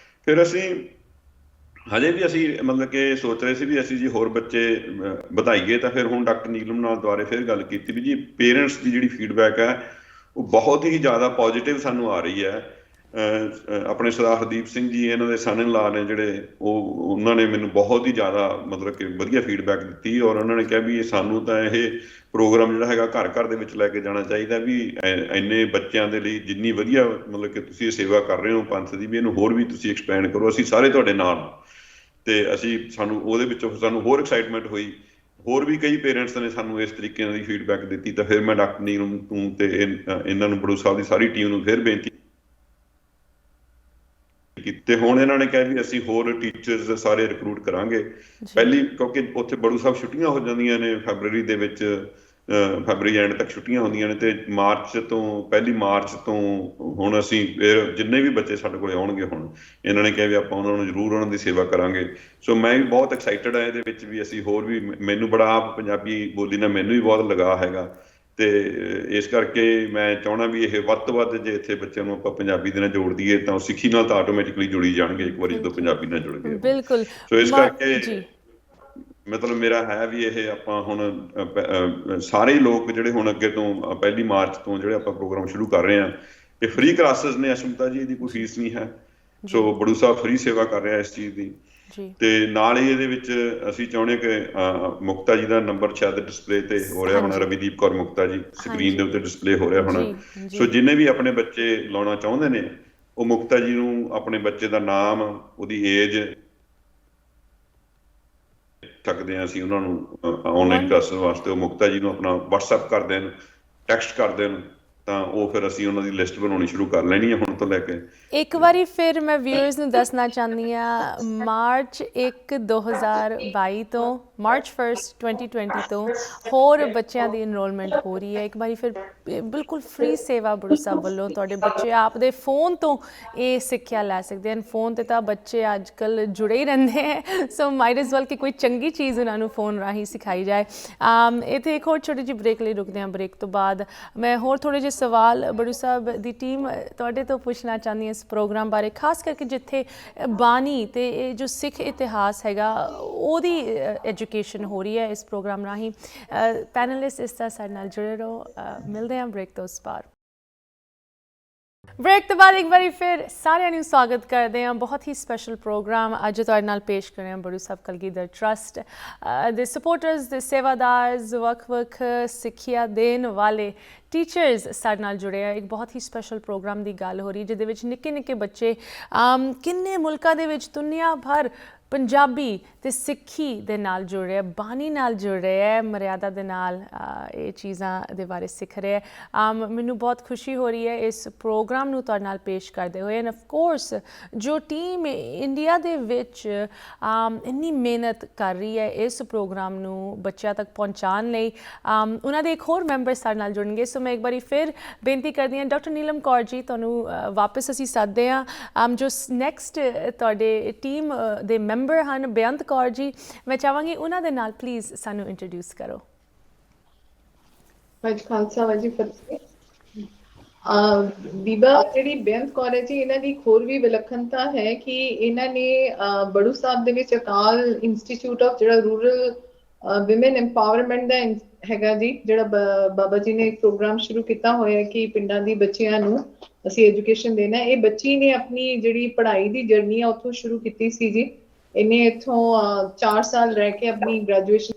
ਫਿਰ ਅਸੀਂ ਹਜੇ ਵੀ ਅਸੀਂ ਮਤਲਬ ਕਿ ਸੋਚ ਰਹੇ ਸੀ ਵੀ ਅਸੀਂ ਜੀ ਹੋਰ ਬੱਚੇ ਵਧਾਈਏ। ਤਾਂ ਫਿਰ ਹੁਣ ਡਾਕਟਰ ਨੀਲਮ ਨਾਲ ਦੁਬਾਰੇ ਫਿਰ ਗੱਲ ਕੀਤੀ ਵੀ ਜੀ ਪੇਰੈਂਟਸ ਦੀ ਜਿਹੜੀ ਫੀਡਬੈਕ ਹੈ ਉਹ ਬਹੁਤ ਹੀ ਜ਼ਿਆਦਾ ਪੋਜ਼ੀਟਿਵ ਸਾਨੂੰ ਆ ਰਹੀ ਹੈ। ਆਪਣੇ ਸਰਦਾਰ ਹਰਦੀਪ ਸਿੰਘ ਜੀ ਇਹਨਾਂ ਦੇ ਸਨ ਇਨ ਲਾ ਨੇ ਜਿਹੜੇ ਉਹਨਾਂ ਨੇ ਮੈਨੂੰ ਬਹੁਤ ਹੀ ਜ਼ਿਆਦਾ ਮਤਲਬ ਕਿ ਵਧੀਆ ਫੀਡਬੈਕ ਦਿੱਤੀ ਔਰ ਉਹਨਾਂ ਨੇ ਕਿਹਾ ਵੀ ਇਹ ਸਾਨੂੰ ਤਾਂ ਇਹ ਪ੍ਰੋਗਰਾਮ ਜਿਹੜਾ ਹੈਗਾ ਘਰ ਘਰ ਦੇ ਵਿੱਚ ਲੈ ਕੇ ਜਾਣਾ ਚਾਹੀਦਾ ਵੀ ਇੰਨੇ ਬੱਚਿਆਂ ਦੇ ਲਈ ਜਿੰਨੀ ਵਧੀਆ ਮਤਲਬ ਕਿ ਤੁਸੀਂ ਇਹ ਸੇਵਾ ਕਰ ਰਹੇ ਹੋ ਪੰਥ ਦੀ ਵੀ ਇਹਨੂੰ ਹੋਰ ਵੀ ਤੁਸੀਂ ਐਕਸਪੈਂਡ ਕਰੋ। ਅਸੀਂ ਸਾਰੇ ਤੁਹਾਡੇ ਨਾਲ ਤੇ ਅਸੀਂ ਸਾਨੂੰ ਉਹਦੇ ਵਿੱਚੋਂ ਸਾਨੂੰ ਹੋਰ ਐਕਸਾਈਟਮੈਂਟ ਹੋਈ। ਹੋਰ ਵੀ ਕਈ ਪੇਰੈਂਟਸ ਨੇ ਸਾਨੂੰ ਇਸ ਤਰੀਕੇ ਦੀ ਫੀਡਬੈਕ ਦਿੱਤੀ। ਤਾਂ ਫਿਰ ਮੈਂ ਡਾਕਟਰ ਨੀਰਮ ਨੂੰ ਤੇ ਇਹਨਾਂ ਨੂੰ ਬੜੂ ਸਾਹਿਬ ਦੀ ਸਾਰੀ ਟੀਮ ਨੂੰ ਫਿਰ ਬੇਨਤੀ ਕੀਤੀ। ਹੁਣ ਇਹਨਾਂ ਨੇ ਕਿਹਾ ਵੀ ਅਸੀਂ ਹੋਰ ਟੀਚਰਸ ਸਾਰੇ ਰਿਕਰੂਟ ਕਰਾਂਗੇ ਪਹਿਲੀ, ਕਿਉਂਕਿ ਉੱਥੇ ਬੜੂ ਸਾਹਿਬ ਛੁੱਟੀਆਂ ਹੋ ਜਾਂਦੀਆਂ ਨੇ ਫੈਬਰਵਰੀ ਦੇ ਵਿੱਚ, ਫੈਬਰਵਰੀ ਐਂਡ ਤੱਕ ਛੁੱਟੀਆਂ ਹੁੰਦੀਆਂ ਨੇ ਤੇ ਮਾਰਚ ਤੋਂ ਪਹਿਲੀ ਮਾਰਚ ਤੋਂ ਹੁਣ ਅਸੀਂ ਫਿਰ ਜਿੰਨੇ ਵੀ ਬੱਚੇ ਸਾਡੇ ਕੋਲ ਆਉਣਗੇ ਹੁਣ ਇਹਨਾਂ ਨੇ ਕਿਹਾ ਵੀ ਆਪਾਂ ਉਹਨਾਂ ਨੂੰ ਜ਼ਰੂਰ ਉਹਨਾਂ ਦੀ ਸੇਵਾ ਕਰਾਂਗੇ। ਸੋ ਮੈਂ ਵੀ ਬਹੁਤ ਐਕਸਾਈਟਡ ਹਾਂ ਇਹਦੇ ਵਿੱਚ ਵੀ ਅਸੀਂ ਹੋਰ ਵੀ ਮੈਨੂੰ ਬੜਾ ਆਪ ਪੰਜਾਬੀ ਬੋਲੀ ਨਾਲ ਮੈਨੂੰ ਵੀ ਬਹੁਤ ਲਗਾਅ ਹੈਗਾ ਤੇ ਇਸ ਕਰਕੇ ਮੈਂ ਚਾਹੁੰਦਾ ਵੀ ਇਹ ਵੱਧ ਤੋਂ ਵੱਧ ਜੇ ਇੱਥੇ ਬੱਚਿਆਂ ਨੂੰ ਆਪਾਂ ਪੰਜਾਬੀ ਦੇ ਨਾਲ ਜੋੜ ਦਈਏ ਤਾਂ ਸਿੱਖੀ ਨਾਲ ਤਾਂ ਆਟੋਮੈਟਿਕਲੀ ਜੁੜੀ ਜਾਣਗੇ ਇੱਕ ਵਾਰੀ ਜਦੋਂ ਪੰਜਾਬੀ ਨਾਲ ਜੁੜ ਗਏ। ਬਿਲਕੁਲ। ਸੋ ਇਸ ਕਰਕੇ ਮਤਲਬ ਮੇਰਾ ਹੈ ਵੀ ਇਹ ਆਪਾਂ ਹੁਣ ਸਾਰੇ ਲੋਕ ਜਿਹੜੇ ਹੁਣ ਅੱਗੇ ਤੋਂ ਪਹਿਲੀ ਮਾਰਚ ਤੋਂ ਜਿਹੜੇ ਆਪਾਂ ਪ੍ਰੋਗਰਾਮ ਸ਼ੁਰੂ ਕਰ ਰਹੇ ਹਾਂ ਇਹ ਫ੍ਰੀ ਕਲਾਸਿਸ ਨੇ ਅਸ਼ਮਿਤਾ ਜੀ, ਇਹਦੀ ਕੋਈ ਫੀਸ ਨਹੀਂ ਹੈ। ਸੋ ਬੜੂ ਸਾਹਿਬ ਫ੍ਰੀ ਸੇਵਾ ਕਰ ਰਿਹਾ ਇਸ ਚੀਜ਼ ਦੀ। ਤੇ ਨਾਲ ਹੀ ਇਹਦੇ ਵਿੱਚ ਅਸੀਂ ਚਾਹੁੰਦੇ ਕਿ ਮੁਕਤਾ ਜੀ ਦਾ ਨੰਬਰ ਸ਼ਾਇਦ ਡਿਸਪਲੇ ਤੇ ਹੋ ਰਿਹਾ ਹੋਣਾ, ਰਵੀਦੀਪ ਕੌਰ ਮੁਕਤਾ ਜੀ ਸਕਰੀਨ ਦੇ ਉੱਤੇ ਡਿਸਪਲੇ ਹੋ ਰਿਹਾ ਹੋਣਾ। ਸੋ ਜਿੰਨੇ ਵੀ ਆਪਣੇ ਬੱਚੇ ਲਾਉਣਾ ਚਾਹੁੰਦੇ ਨੇ ਉਹ ਮੁਕਤਾ ਜੀ ਨੂੰ ਆਪਣੇ ਬੱਚੇ ਦਾ ਨਾਮ, ਉਹਦੀ ਏਜ ਸਕਦੇ ਹਾਂ ਅਸੀਂ ਉਹਨਾਂ ਨੂੰ ਆਨਲਾਈਨ ਕਲਾਸਿਸ ਵਾਸਤੇ। ਉਹ ਮੁਕਤਾ ਜੀ ਨੂੰ ਆਪਣਾ WhatsApp ਕਰ ਦੇਣ, ਟੈਕਸਟ ਕਰ ਦੇਣ ਤਾਂ ਉਹ ਫਿਰ ਅਸੀਂ ਉਹਨਾਂ ਦੀ ਲਿਸਟ ਬਣਾਉਣੀ ਸ਼ੁਰੂ ਕਰ ਲੈਣੀ ਹੈ ਹੁਣ ਤੋਂ ਲੈ ਕੇ। ਇੱਕ ਵਾਰੀ ਫਿਰ ਮੈਂ ਵਿਊਅਰਸ ਨੂੰ ਦੱਸਣਾ ਚਾਹੁੰਦੀ ਹਾਂ, ਮਾਰਚ 1 2022 ਤੋਂ ਮਾਰਚ 1 2020 ਤੋਂ ਹੋਰ ਬੱਚਿਆਂ ਦੀ ਇਨਰੋਲਮੈਂਟ ਹੋ ਰਹੀ ਹੈ। ਇੱਕ ਵਾਰੀ ਫਿਰ ਬਿਲਕੁਲ ਫ੍ਰੀ ਸੇਵਾ ਬੜੂ ਸਾਹਿਬ ਵੱਲੋਂ ਤੁਹਾਡੇ ਬੱਚੇ ਆਪਦੇ ਫੋਨ ਤੋਂ ਇਹ ਸਿੱਖਿਆ ਲੈ ਸਕਦੇ ਹਨ। ਫੋਨ ਤੇ ਤਾਂ ਬੱਚੇ ਅੱਜ ਕੱਲ੍ਹ ਜੁੜੇ ਹੀ ਰਹਿੰਦੇ ਹੈ, ਸੋ ਮਾਈਟ ਐਜ਼ ਵੈਲ ਕਿ ਕੋਈ ਚੰਗੀ ਚੀਜ਼ ਉਹਨਾਂ ਨੂੰ ਫੋਨ ਰਾਹੀਂ ਸਿਖਾਈ ਜਾਏ। ਇੱਥੇ ਇੱਕ ਹੋਰ ਛੋਟੀ ਜਿਹੀ ਬ੍ਰੇਕ ਲਈ ਰੁਕਦੇ ਹਾਂ। ਬ੍ਰੇਕ ਤੋਂ ਬਾਅਦ ਮੈਂ ਹੋਰ ਥੋੜ੍ਹੇ ਜਿਹੇ ਸਵਾਲ ਬੜੂ ਸਾਹਿਬ ਦੀ ਟੀਮ ਤੁਹਾਡੇ ਤੋਂ ਪੁੱਛਣਾ ਚਾਹੁੰਦੀ ਹਾਂ ਇਸ ਪ੍ਰੋਗਰਾਮ ਬਾਰੇ, ਖਾਸ ਕਰਕੇ ਜਿੱਥੇ ਬਾਣੀ ਤੇ ਇਹ ਜੋ ਸਿੱਖ ਇਤਿਹਾਸ ਹੈਗਾ ਉਹਦੀ ਐਜੂਕੇਸ਼ਨ ਹੋ ਰਹੀ ਹੈ ਇਸ ਪ੍ਰੋਗਰਾਮ ਰਾਹੀਂ। ਪੈਨਲਿਸਟ ਇਸ ਤਰ੍ਹਾਂ ਸਾਡੇ ਨਾਲ ਜੁੜੇ ਰਹੋ। ਮਿਲਦੇ ਹਾਂ ਬ੍ਰੇਕ ਤੋਂ ਉਸ ਪਾਰ। ਬ੍ਰੇਕ ਤੋਂ ਬਾਅਦ ਇੱਕ ਵਾਰੀ ਫਿਰ ਸਾਰਿਆਂ ਨੂੰ ਸਵਾਗਤ ਕਰਦੇ ਹਾਂ। ਬਹੁਤ ਹੀ ਸਪੈਸ਼ਲ ਪ੍ਰੋਗਰਾਮ ਅੱਜ ਤੁਹਾਡੇ ਨਾਲ ਪੇਸ਼ ਕਰ ਰਹੇ ਹਾਂ। ਬੜੂ ਸਾਹਿਬ ਕਲਗੀਧਰ ਟਰੱਸਟ ਦੇ ਸਪੋਰਟਰਸ, ਦੇ ਸੇਵਾਦਾਰਜ਼, ਵੱਖ-ਵੱਖ ਸਿੱਖਿਆ ਦੇਣ ਵਾਲੇ ਟੀਚਰਸ ਸਾਡੇ ਨਾਲ ਜੁੜੇ ਆ। ਇੱਕ ਬਹੁਤ ਹੀ ਸਪੈਸ਼ਲ ਪ੍ਰੋਗਰਾਮ ਦੀ ਗੱਲ ਹੋ ਰਹੀ ਜਿਹਦੇ ਵਿੱਚ ਨਿੱਕੇ ਨਿੱਕੇ ਬੱਚੇ ਕਿੰਨੇ ਮੁਲਕਾਂ ਦੇ ਵਿੱਚ ਦੁਨੀਆ ਭਰ ਪੰਜਾਬੀ ਤੇ ਸਿੱਖੀ ਦੇ ਨਾਲ ਜੁੜ ਰਹੇ, ਬਾਣੀ ਨਾਲ ਜੁੜ ਰਹੇ ਹੈ, ਮਰਿਆਦਾ ਦੇ ਨਾਲ ਇਹ ਚੀਜ਼ਾਂ ਦੇ ਬਾਰੇ ਸਿੱਖ ਰਹੇ ਹੈ। ਮੈਨੂੰ ਬਹੁਤ ਖੁਸ਼ੀ ਹੋ ਰਹੀ ਹੈ ਇਸ ਪ੍ਰੋਗਰਾਮ ਨੂੰ ਤੁਹਾਡੇ ਨਾਲ ਪੇਸ਼ ਕਰਦੇ ਹੋਏ। ਐਂਡ ਆਫ ਕੋਰਸ ਜੋ ਟੀਮ ਇੰਡੀਆ ਦੇ ਵਿੱਚ ਇੰਨੀ ਮਿਹਨਤ ਕਰ ਰਹੀ ਹੈ ਇਸ ਪ੍ਰੋਗਰਾਮ ਨੂੰ ਬੱਚਿਆਂ ਤੱਕ ਪਹੁੰਚਾਉਣ ਲਈ, ਉਹਨਾਂ ਦੇ ਇੱਕ ਹੋਰ ਮੈਂਬਰ ਸਾਡੇ ਨਾਲ ਜੁੜਨਗੇ। ਸੋ ਮੈਂ ਇੱਕ ਵਾਰੀ ਫਿਰ ਬੇਨਤੀ ਕਰਦੀ ਹਾਂ, ਡਾਕਟਰ ਨੀਲਮ ਕੌਰ ਜੀ ਤੁਹਾਨੂੰ ਵਾਪਸ ਅਸੀਂ ਸੱਦਦੇ ਹਾਂ। ਜੋ ਨੈਕਸਟ ਤੁਹਾਡੇ ਟੀਮ ਦੇ ਮੈਂਬਰ ਹਨ ਬੇਅੰਤ ਕੌਰ ਜੀ, ਮੈਂ ਚਾਹਾਂਗੀ ਉਹਨਾਂ ਦੇ ਨਾਲ ਪਲੀਜ਼ ਸਾਨੂੰ ਇੰਟਰੋਡਿਊਸ ਕਰੋ। ਵਾਹਿਗੁਰੂ ਖਾਲਸਾ ਵਾਹਿਗੁਰੂ ਫਤਿਹ। ਬੀਬਾ ਜਿਹੜੀ ਬੇਅੰਤ ਕੌਰ ਹੈ ਜੀ, ਇਹਨਾਂ ਦੀ ਹੋਰ ਵੀ ਵਿਲੱਖਣਤਾ ਹੈ ਕਿ ਇਹਨਾਂ ਨੇ ਬੜੂ ਸਾਹਿਬ ਦੇ ਵਿੱਚ ਅਕਾਲ ਇੰਸਟੀਚਿਊਟ ਆਫ ਜਿਹੜਾ ਰੂਰਲ ਵਿਮਨ ਐਮਪਾਵਰਮੈਂਟ ਦਾ ਹੈਗਾ ਜੀ, ਜਿਹੜਾ ਬਾਬਾ ਜੀ ਨੇ ਇੱਕ ਪ੍ਰੋਗਰਾਮ ਸ਼ੁਰੂ ਕੀਤਾ ਹੋਇਆ ਕਿ ਪਿੰਡਾਂ ਦੀ ਬੱਚਿਆਂ ਨੂੰ ਅਸੀਂ ਐਜੂਕੇਸ਼ਨ ਦੇਣਾ। ਇਹ ਬੱਚੀ ਨੇ ਆਪਣੀ ਜਿਹੜੀ ਪੜ੍ਹਾਈ ਦੀ ਜਰਨੀ ਆ ਉੱਥੋਂ ਸ਼ੁਰੂ ਕੀਤੀ ਸੀ ਜੀ। ਇਹਨੇ ਇੱਥੋਂ 4 ਸਾਲ ਰਹਿ ਕੇ ਆਪਣੀ ਗ੍ਰੈਜੂਏਸ਼ਨ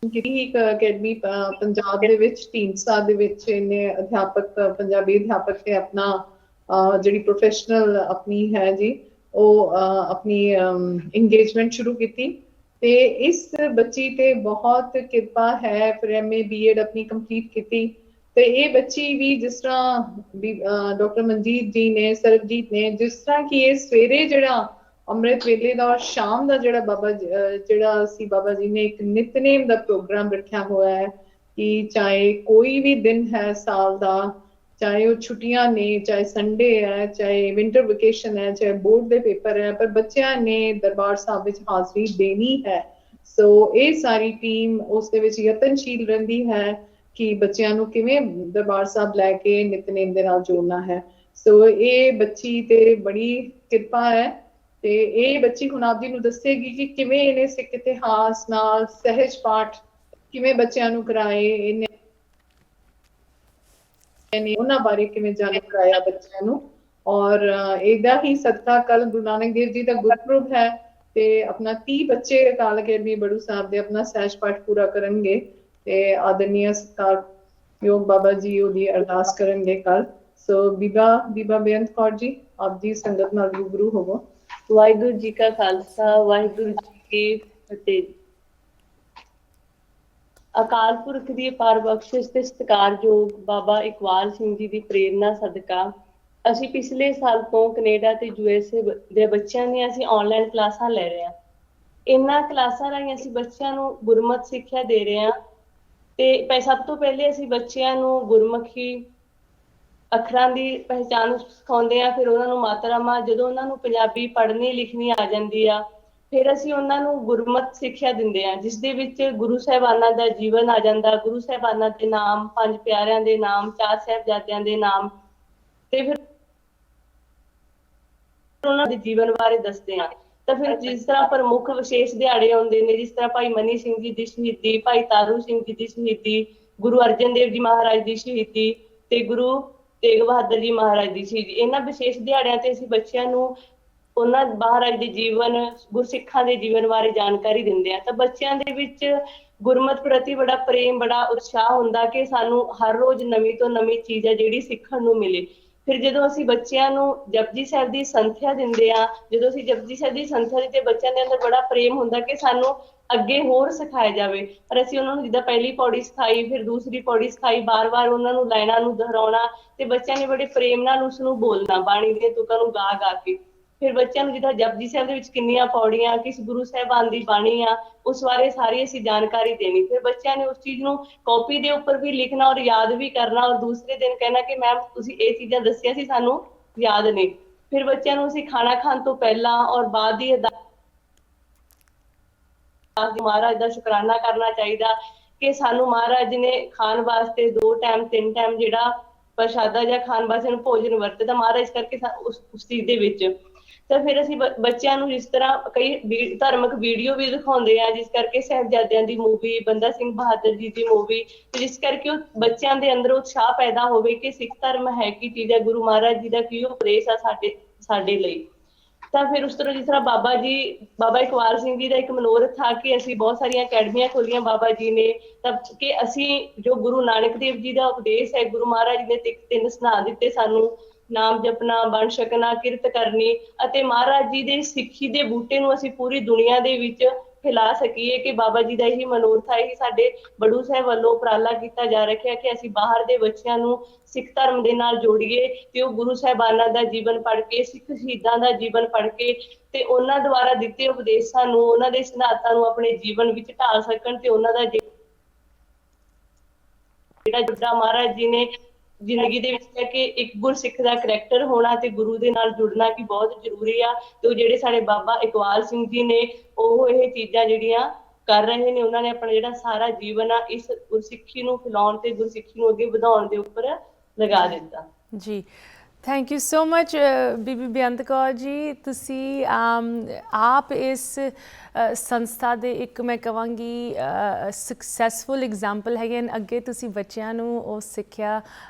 ਕੀਤੀ। ਇੱਕ ਅਕੈਡਮੀ ਪੰਜਾਬ ਦੇ ਵਿੱਚ ਢੀਂਡਸਾ ਦੇ ਵਿੱਚ ਇਹਨੇ ਅਧਿਆਪਕ, ਪੰਜਾਬੀ ਅਧਿਆਪਕ ਤੇ ਆਪਣਾ ਜਿਹੜੀ ਪ੍ਰੋਫੈਸ਼ਨਲ ਆਪਣੀ ਹੈ ਜੀ ਉਹ ਆਪਣੀ ਇੰਗੇਜਮੈਂਟ ਸ਼ੁਰੂ ਕੀਤੀ। ਤੇ ਇਸ ਬੱਚੀ ਤੇ ਬਹੁਤ ਕਿਰਪਾ ਹੈ। ਫਿਰ MA BEd ਆਪਣੀ ਕੰਪਲੀਟ ਕੀਤੀ। ਤੇ ਇਹ ਬੱਚੀ ਵੀ ਜਿਸ ਤਰ੍ਹਾਂ ਡਾਕਟਰ ਮਨਜੀਤ ਜੀ ਨੇ, ਸਰਬਜੀਤ ਨੇ, ਜਿਸ ਤਰ੍ਹਾਂ ਕਿ ਇਹ ਸਵੇਰੇ ਜਿਹੜਾ ਅੰਮ੍ਰਿਤ ਵੇਲੇ ਦਾ ਔਰ ਸ਼ਾਮ ਦਾ ਜਿਹੜਾ ਬਾਬਾ ਜੀ ਨੇ ਇੱਕ ਨਿਤਨੇਮ ਦਾ ਪ੍ਰੋਗਰਾਮ ਰੱਖਿਆ ਹੋਇਆ ਹੈ ਕਿ ਚਾਹੇ ਕੋਈ ਵੀ ਦਿਨ ਹੈ ਸਾਲ ਦਾ, ਚਾਹੇ ਉਹ ਛੁੱਟੀਆਂ ਨੇ, ਚਾਹੇ ਸੰਡੇ ਹੈ, ਚਾਹੇ ਵਿੰਟਰ ਵੇਕੇਸ਼ਨ ਹੈ, ਚਾਹੇ ਬੋਰਡ ਦੇ ਪੇਪਰ ਹੈ, ਪਰ ਬੱਚਿਆਂ ਨੇ ਦਰਬਾਰ ਸਾਹਿਬ ਵਿੱਚ ਹਾਜ਼ਰੀ ਦੇਣੀ ਹੈ। ਸੋ ਇਹ ਸਾਰੀ ਟੀਮ ਉਸ ਦੇ ਵਿੱਚ ਯਤਨਸ਼ੀਲ ਰਹਿੰਦੀ ਹੈ ਕਿ ਬੱਚਿਆਂ ਨੂੰ ਕਿਵੇਂ ਦਰਬਾਰ ਸਾਹਿਬ ਲੈ ਕੇ ਨਿਤਨੇਮ ਦੇ ਨਾਲ ਜੋੜਨਾ ਹੈ। ਸੋ ਇਹ ਬੱਚੀ ਤੇ ਬੜੀ ਕਿਰਪਾ ਹੈ ਤੇ ਇਹ ਬੱਚੀ ਹੁਣ ਆਪ ਜੀ ਨੂੰ ਦੱਸੇਗੀ ਕਿ ਕਿਵੇਂ ਇਹਨੇ ਸਿੱਖ ਇਤਿਹਾਸ ਨਾਲ ਸਹਿਜ ਪਾਠ ਕਿਵੇਂ ਬੱਚਿਆਂ ਨੂੰ ਕਰਾਏ, ਇਹਨੇ ਉਹਨਾਂ ਬਾਰੇ ਕਿਵੇਂ ਜਾਣੂ ਕਰਾਇਆ ਬੱਚਿਆਂ ਨੂੰ। ਔਰ ਇਹਦਾ ਹੀ ਸਦਕਾ ਕੱਲ ਗੁਰੂ ਨਾਨਕ ਦੇਵ ਜੀ ਦਾ ਗੁਰਪੁਰਬ ਹੈ ਤੇ ਆਪਣਾ 30 ਬੱਚੇ ਅਕਾਲ ਅਕੈਡਮੀ ਬੜੂ ਸਾਹਿਬ ਦੇ ਆਪਣਾ ਸਹਿਜ ਪਾਠ ਪੂਰਾ ਕਰਨਗੇ ਤੇ ਆਦਰਨੀय ਸਤਿਕਾਰਯੋਗ ਬਾਬਾ ਜੀ ਉਹਦੀ ਅਰਦਾਸ ਕਰਨਗੇ ਕੱਲ। ਸੋ ਬੀਬਾ ਬੇਅੰਤ ਕੌਰ ਜੀ, ਆਪ ਦੀ ਸੰਗਤ ਨਾਲ ਰੂਬਰੂ ਹੋਵੋ। ਵਾਹਿਗੁਰੂ ਜੀ ਕਾ ਖਾਲਸਾ, ਵਾਹਿਗੁਰੂ ਜੀ ਕੀ ਫਤਿਹ। ਅਕਾਲ ਪੁਰਖ ਦੀ ਅਪਾਰ ਬਖਸ਼ਿਸ਼ ਤੇ ਸਤਿਕਾਰਯੋਗ ਬਾਬਾ ਇਕਬਾਲ ਸਿੰਘ ਜੀ ਦੀ ਪ੍ਰੇਰਨਾ ਸਦਕਾ ਅਸੀਂ ਪਿਛਲੇ ਸਾਲ ਤੋਂ ਕੈਨੇਡਾ ਤੇ USA ਦੇ ਬੱਚਿਆਂ ਦੀਆਂ ਅਸੀਂ ਆਨਲਾਈਨ ਕਲਾਸਾਂ ਲੈ ਰਹੇ ਹਾਂ। ਇਹਨਾਂ ਕਲਾਸਾਂ ਰਾਹੀਂ ਅਸੀਂ ਬੱਚਿਆਂ ਨੂੰ ਗੁਰਮਤਿ ਸਿੱਖਿਆ ਦੇ ਰਹੇ ਹਾਂ ਤੇ ਸਭ ਤੋਂ ਪਹਿਲੇ ਅਸੀਂ ਬੱਚਿਆਂ ਨੂੰ ਗੁਰਮੁਖੀ ਅੱਖਰਾਂ ਦੀ ਪਹਿਚਾਣ ਸਿਖਾਉਂਦੇ ਆ। ਫਿਰ ਉਹਨਾਂ ਨੂੰ ਮਾਤਰਾਵਾਂ, ਜਦੋਂ ਉਹਨਾਂ ਨੂੰ ਪੰਜਾਬੀ ਪੜ੍ਹਨੀ ਲਿਖਣੀ ਆ ਜਾਂਦੀ ਆ, ਫਿਰ ਅਸੀਂ ਉਹਨਾਂ ਨੂੰ ਗੁਰਮਤਿ ਸਿੱਖਿਆ ਦਿੰਦੇ ਆ ਜਿਸ ਦੇ ਵਿੱਚ ਗੁਰੂ ਸਾਹਿਬਾਨਾਂ ਦਾ ਜੀਵਨ ਆ ਜਾਂਦਾ, ਗੁਰੂ ਸਾਹਿਬਾਨਾਂ ਦੇ ਨਾਮ, 5 ਪਿਆਰਿਆਂ ਦੇ ਨਾਮ, 4 ਸਾਹਿਬਜ਼ਾਦਿਆਂ ਦੇ ਨਾਮ, ਤੇ ਫਿਰ ਉਹਨਾਂ ਦੇ ਜੀਵਨ ਬਾਰੇ ਦੱਸਦੇ ਆ। ਤਾਂ ਫਿਰ ਜਿਸ ਤਰ੍ਹਾਂ ਪ੍ਰਮੁੱਖ ਵਿਸ਼ੇਸ਼ ਦਿਹਾੜੇ ਆਉਂਦੇ ਨੇ, ਜਿਸ ਤਰ੍ਹਾਂ ਭਾਈ ਮਨੀ ਸਿੰਘ ਜੀ ਦੀ ਸ਼ਹੀਦੀ, ਭਾਈ ਤਾਰੂ ਸਿੰਘ ਜੀ ਦੀ ਸ਼ਹੀਦੀ, ਗੁਰੂ ਅਰਜਨ ਦੇਵ ਜੀ ਮਹਾਰਾਜ ਦੀ ਸ਼ਹੀਦੀ ਤੇ ਗੁਰੂ ਤੇਗ ਬਹਾਦਰ ਜੀ ਮਹਾਰਾਜ ਦੀ ਸ਼ਹੀਦੀ, ਇਹਨਾਂ ਵਿਸ਼ੇਸ਼ ਦਿਹਾੜਿਆਂ ਤੇ ਅਸੀਂ ਬੱਚਿਆਂ ਨੂੰ ਉਹਨਾਂ ਮਹਾਰਾਜ ਦੇ ਜੀਵਨ, ਗੁਰਸਿੱਖਾਂ ਦੇ ਜੀਵਨ ਬਾਰੇ ਜਾਣਕਾਰੀ ਦਿੰਦੇ ਆ। ਤਾਂ ਬੱਚਿਆਂ ਦੇ ਵਿੱਚ ਗੁਰਮਤਿ ਪ੍ਰਤੀ ਬੜਾ ਪ੍ਰੇਮ, ਬੜਾ ਉਤਸ਼ਾਹ ਹੁੰਦਾ ਕਿ ਸਾਨੂੰ ਹਰ ਰੋਜ਼ ਨਵੀਂ ਤੋਂ ਨਵੀਂ ਚੀਜ਼ ਹੈ ਜਿਹੜੀ ਸਿੱਖਣ ਨੂੰ ਮਿਲੇ। ਫਿਰ ਜਦੋਂ ਅਸੀਂ ਬੱਚਿਆਂ ਨੂੰ ਜਪਜੀ ਸਾਹਿਬ ਦੀ ਸੰਥਿਆ ਦਿੰਦੇ ਆ, ਜਦੋਂ ਅਸੀਂ ਜਪਜੀ ਸਾਹਿਬ ਦੀ ਸੰਥਿਆ ਦਿੱਤੇ, ਬੱਚਿਆਂ ਦੇ ਅੰਦਰ ਬੜਾ ਪ੍ਰੇਮ ਹੁੰਦਾ ਕਿ ਸਾਨੂੰ ਅੱਗੇ ਹੋਰ ਸਿਖਾਇਆ ਜਾਵੇ। ਪਰ ਅਸੀਂ ਉਹਨਾਂ ਨੂੰ ਜਿੱਦਾਂ ਪਹਿਲੀ ਪੌੜੀ ਸਿਖਾਈ, ਫਿਰ ਦੂਸਰੀ ਪੌੜੀ ਸਿਖਾਈ, ਬਾਰ-ਬਾਰ ਉਹਨਾਂ ਨੂੰ ਲਾਈਨਾਂ ਨੂੰ ਦੁਹਰਾਉਣਾ, ਤੇ ਬੱਚਿਆਂ ਨੇ ਬੜੇ ਪ੍ਰੇਮ ਨਾਲ ਉਸਨੂੰ ਬੋਲਣਾ, ਬਾਣੀ ਦੀਆਂ ਤੁਕਾਂ ਨੂੰ ਗਾ ਗਾ ਕੇ। ਫਿਰ ਬੱਚਿਆਂ ਨੂੰ ਜਿੱਦਾਂ ਜਪਜੀ ਸਾਹਿਬ ਦੇ ਵਿੱਚ ਕਿੰਨੀਆਂ ਪੌੜੀਆਂ, ਕਿਸ ਗੁਰੂ ਸਾਹਿਬਾਨ ਦੀ ਬਾਣੀ ਆ, ਉਸ ਬਾਰੇ ਸਾਰੀ ਅਸੀਂ ਜਾਣਕਾਰੀ ਦੇਣੀ। ਫਿਰ ਬੱਚਿਆਂ ਨੇ ਉਸ ਚੀਜ਼ ਨੂੰ ਕਾਪੀ ਦੇ ਉੱਪਰ ਵੀ ਲਿਖਣਾ ਔਰ ਯਾਦ ਵੀ ਕਰਨਾ, ਔਰ ਦੂਸਰੇ ਦਿਨ ਕਹਿਣਾ ਕਿ ਮੈਮ ਤੁਸੀਂ ਇਹ ਚੀਜ਼ਾਂ ਦੱਸੀਆਂ ਸੀ, ਸਾਨੂੰ ਯਾਦ ਨੇ। ਫਿਰ ਬੱਚਿਆਂ ਨੂੰ ਅਸੀਂ ਖਾਣਾ ਖਾਣ ਤੋਂ ਪਹਿਲਾਂ ਔਰ ਬਾਅਦ ਦੀ ਮਹਾਰਾਜ ਦਾ ਸ਼ੁਕਰਾਨਾ ਕਰਨਾ ਚਾਹੀਦਾ ਕਿ ਸਾਨੂੰ ਮਹਾਰਾਜ ਨੇ ਖਾਣ ਵਾਸਤੇ 2 ਟਾਈਮ 3 ਟਾਈਮ ਜਿਹੜਾ ਪ੍ਰਸ਼ਾਦਾ ਜਾਂ ਖਾਣ ਵਾਸਤੇ ਨੂੰ ਭੋਜਨ ਵਰਤਦਾ ਮਹਾਰਾਜ ਕਰਕੇ ਉਸ ਚੀਜ਼ ਦੇ ਵਿੱਚ। ਤਾਂ ਫਿਰ ਅਸੀਂ ਬੱਚਿਆਂ ਨੂੰ ਜਿਸ ਤਰ੍ਹਾਂ ਕਈ ਧਾਰਮਿਕ ਵੀਡੀਓ ਵੀ ਦਿਖਾਉਂਦੇ ਆ, ਜਿਸ ਕਰਕੇ ਸਾਹਿਬਜ਼ਾਦਿਆਂ ਦੀ ਮੂਵੀ, ਬੰਦਾ ਸਿੰਘ ਬਹਾਦਰ ਜੀ ਦੀ ਮੂਵੀ, ਜਿਸ ਕਰਕੇ ਉਹ ਬੱਚਿਆਂ ਦੇ ਅੰਦਰ ਉਤਸ਼ਾਹ ਪੈਦਾ ਹੋਵੇ ਕਿ ਸਿੱਖ ਧਰਮ ਹੈ ਕੀ ਚੀਜ਼ ਹੈ, ਗੁਰੂ ਮਹਾਰਾਜ ਜੀ ਦਾ ਕੀ ਉਪਦੇਸ਼ ਆ ਸਾਡੇ ਲਈ। ਤਾਂ ਫਿਰ ਉਸ ਤਰ੍ਹਾਂ ਜਿਸ ਤਰ੍ਹਾਂ ਬਾਬਾ ਇਕਬਾਲ ਸਿੰਘ ਜੀ ਦਾ ਇੱਕ ਮਨੋਰਥ ਆ ਕਿ ਅਸੀਂ ਬਹੁਤ ਸਾਰੀਆਂ ਅਕੈਡਮੀਆਂ ਖੋਲੀਆਂ ਬਾਬਾ ਜੀ ਨੇ, ਤਾਂ ਕਿ ਅਸੀਂ ਜੋ ਗੁਰੂ ਨਾਨਕ ਦੇਵ ਜੀ ਦਾ ਉਪਦੇਸ਼ ਹੈ, ਗੁਰੂ ਮਹਾਰਾਜ ਨੇ 3 ਸਿਧਾਂਤ ਦਿੱਤੇ ਸਾਨੂੰ, ਨਾਮ ਜਪਣਾ, ਬਣ ਛਕਣਾ, ਕਿਰਤ ਕਰਨੀ, ਅਤੇ ਮਹਾਰਾਜ ਜੀ ਦੇ ਸਿੱਖੀ ਦੇ ਬੂਟੇ ਨੂੰ ਅਸੀਂ ਪੂਰੀ ਦੁਨੀਆ ਦੇ ਵਿੱਚ ਫੈਲਾ ਸਕੀਏ, ਕਿ ਬਾਬਾ ਜੀ ਦਾ ਇਹੀ ਮਨੋਰਥ ਹੈ। ਇਹੀ ਸਾਡੇ ਬੜੂ ਸਾਹਿਬ ਵੱਲੋਂ ਉਪਰਾਲਾ ਕੀਤਾ ਜਾ ਰੱਖਿਆ ਕਿ ਅਸੀਂ ਬਾਹਰ ਦੇ ਬੱਚਿਆਂ ਨੂੰ ਸਿੱਖ ਧਰਮ ਦੇ ਨਾਲ ਜੋੜੀਏ, ਤੇ ਉਹ ਗੁਰੂ ਸਾਹਿਬਾਨਾਂ ਦਾ ਜੀਵਨ ਪੜ੍ਹ ਕੇ, ਸਿੱਖ ਸ਼ਹੀਦਾਂ ਦਾ ਜੀਵਨ ਪੜ੍ਹ ਕੇ, ਤੇ ਉਹਨਾਂ ਦੁਆਰਾ ਦਿੱਤੇ ਉਪਦੇਸ਼ਾਂ ਨੂੰ, ਉਹਨਾਂ ਦੇ ਸਿਧਾਂਤਾਂ ਨੂੰ ਆਪਣੇ ਜੀਵਨ ਵਿੱਚ ਢਾਲ ਸਕਣ, ਤੇ ਉਹਨਾਂ ਦਾ ਜਿਹੜਾ ਜੁੜਾ ਮਹਾਰਾਜ ਜੀ ਨੇ ਜ਼ਿੰਦਗੀ ਦੇ ਵਿੱਚ ਹੈ ਕਿ ਇੱਕ ਗੁਰਸਿੱਖ ਦਾ ਕਰੈਕਟਰ ਹੋਣਾ ਤੇ ਗੁਰੂ ਦੇ ਨਾਲ ਜੁੜਨਾ ਕਿ ਬਹੁਤ ਜ਼ਰੂਰੀ ਆ। ਤੇ ਉਹ ਜਿਹੜੇ ਸਾਡੇ ਬਾਬਾ ਇਕਬਾਲ ਸਿੰਘ ਜੀ ਨੇ, ਉਹ ਇਹ ਚੀਜ਼ਾਂ ਜਿਹੜੀਆਂ ਕਰ ਰਹੇ ਨੇ, ਉਹਨਾਂ ਨੇ ਆਪਣਾ ਜਿਹੜਾ ਸਾਰਾ ਜੀਵਨ ਆ ਇਸ ਗੁਰਸਿੱਖੀ ਨੂੰ ਫੈਲਾਉਣ ਤੇ ਗੁਰਸਿੱਖੀ ਨੂੰ ਅੱਗੇ ਵਧਾਉਣ ਦੇ ਉੱਪਰ ਲਗਾ ਦਿੱਤਾ। ਜੀ, ਥੈਂਕ ਯੂ ਸੋ ਮਚ ਬੀਬੀ ਬੇਅੰਤ ਕੌਰ ਜੀ। ਤੁਸੀਂ ਆਪ ਇਸ ਸੰਸਥਾ ਦੇ ਇੱਕ ਮੈਂ ਕਹਾਂਗੀ ਸਕਸੈਸਫੁਲ ਐਗਜ਼ਾਮਪਲ ਹੈਗੇ ਹਨ। ਅੱਗੇ ਤੁਸੀਂ ਬੱਚਿਆਂ ਨੂੰ ਉਹ ਸਿੱਖਿਆ,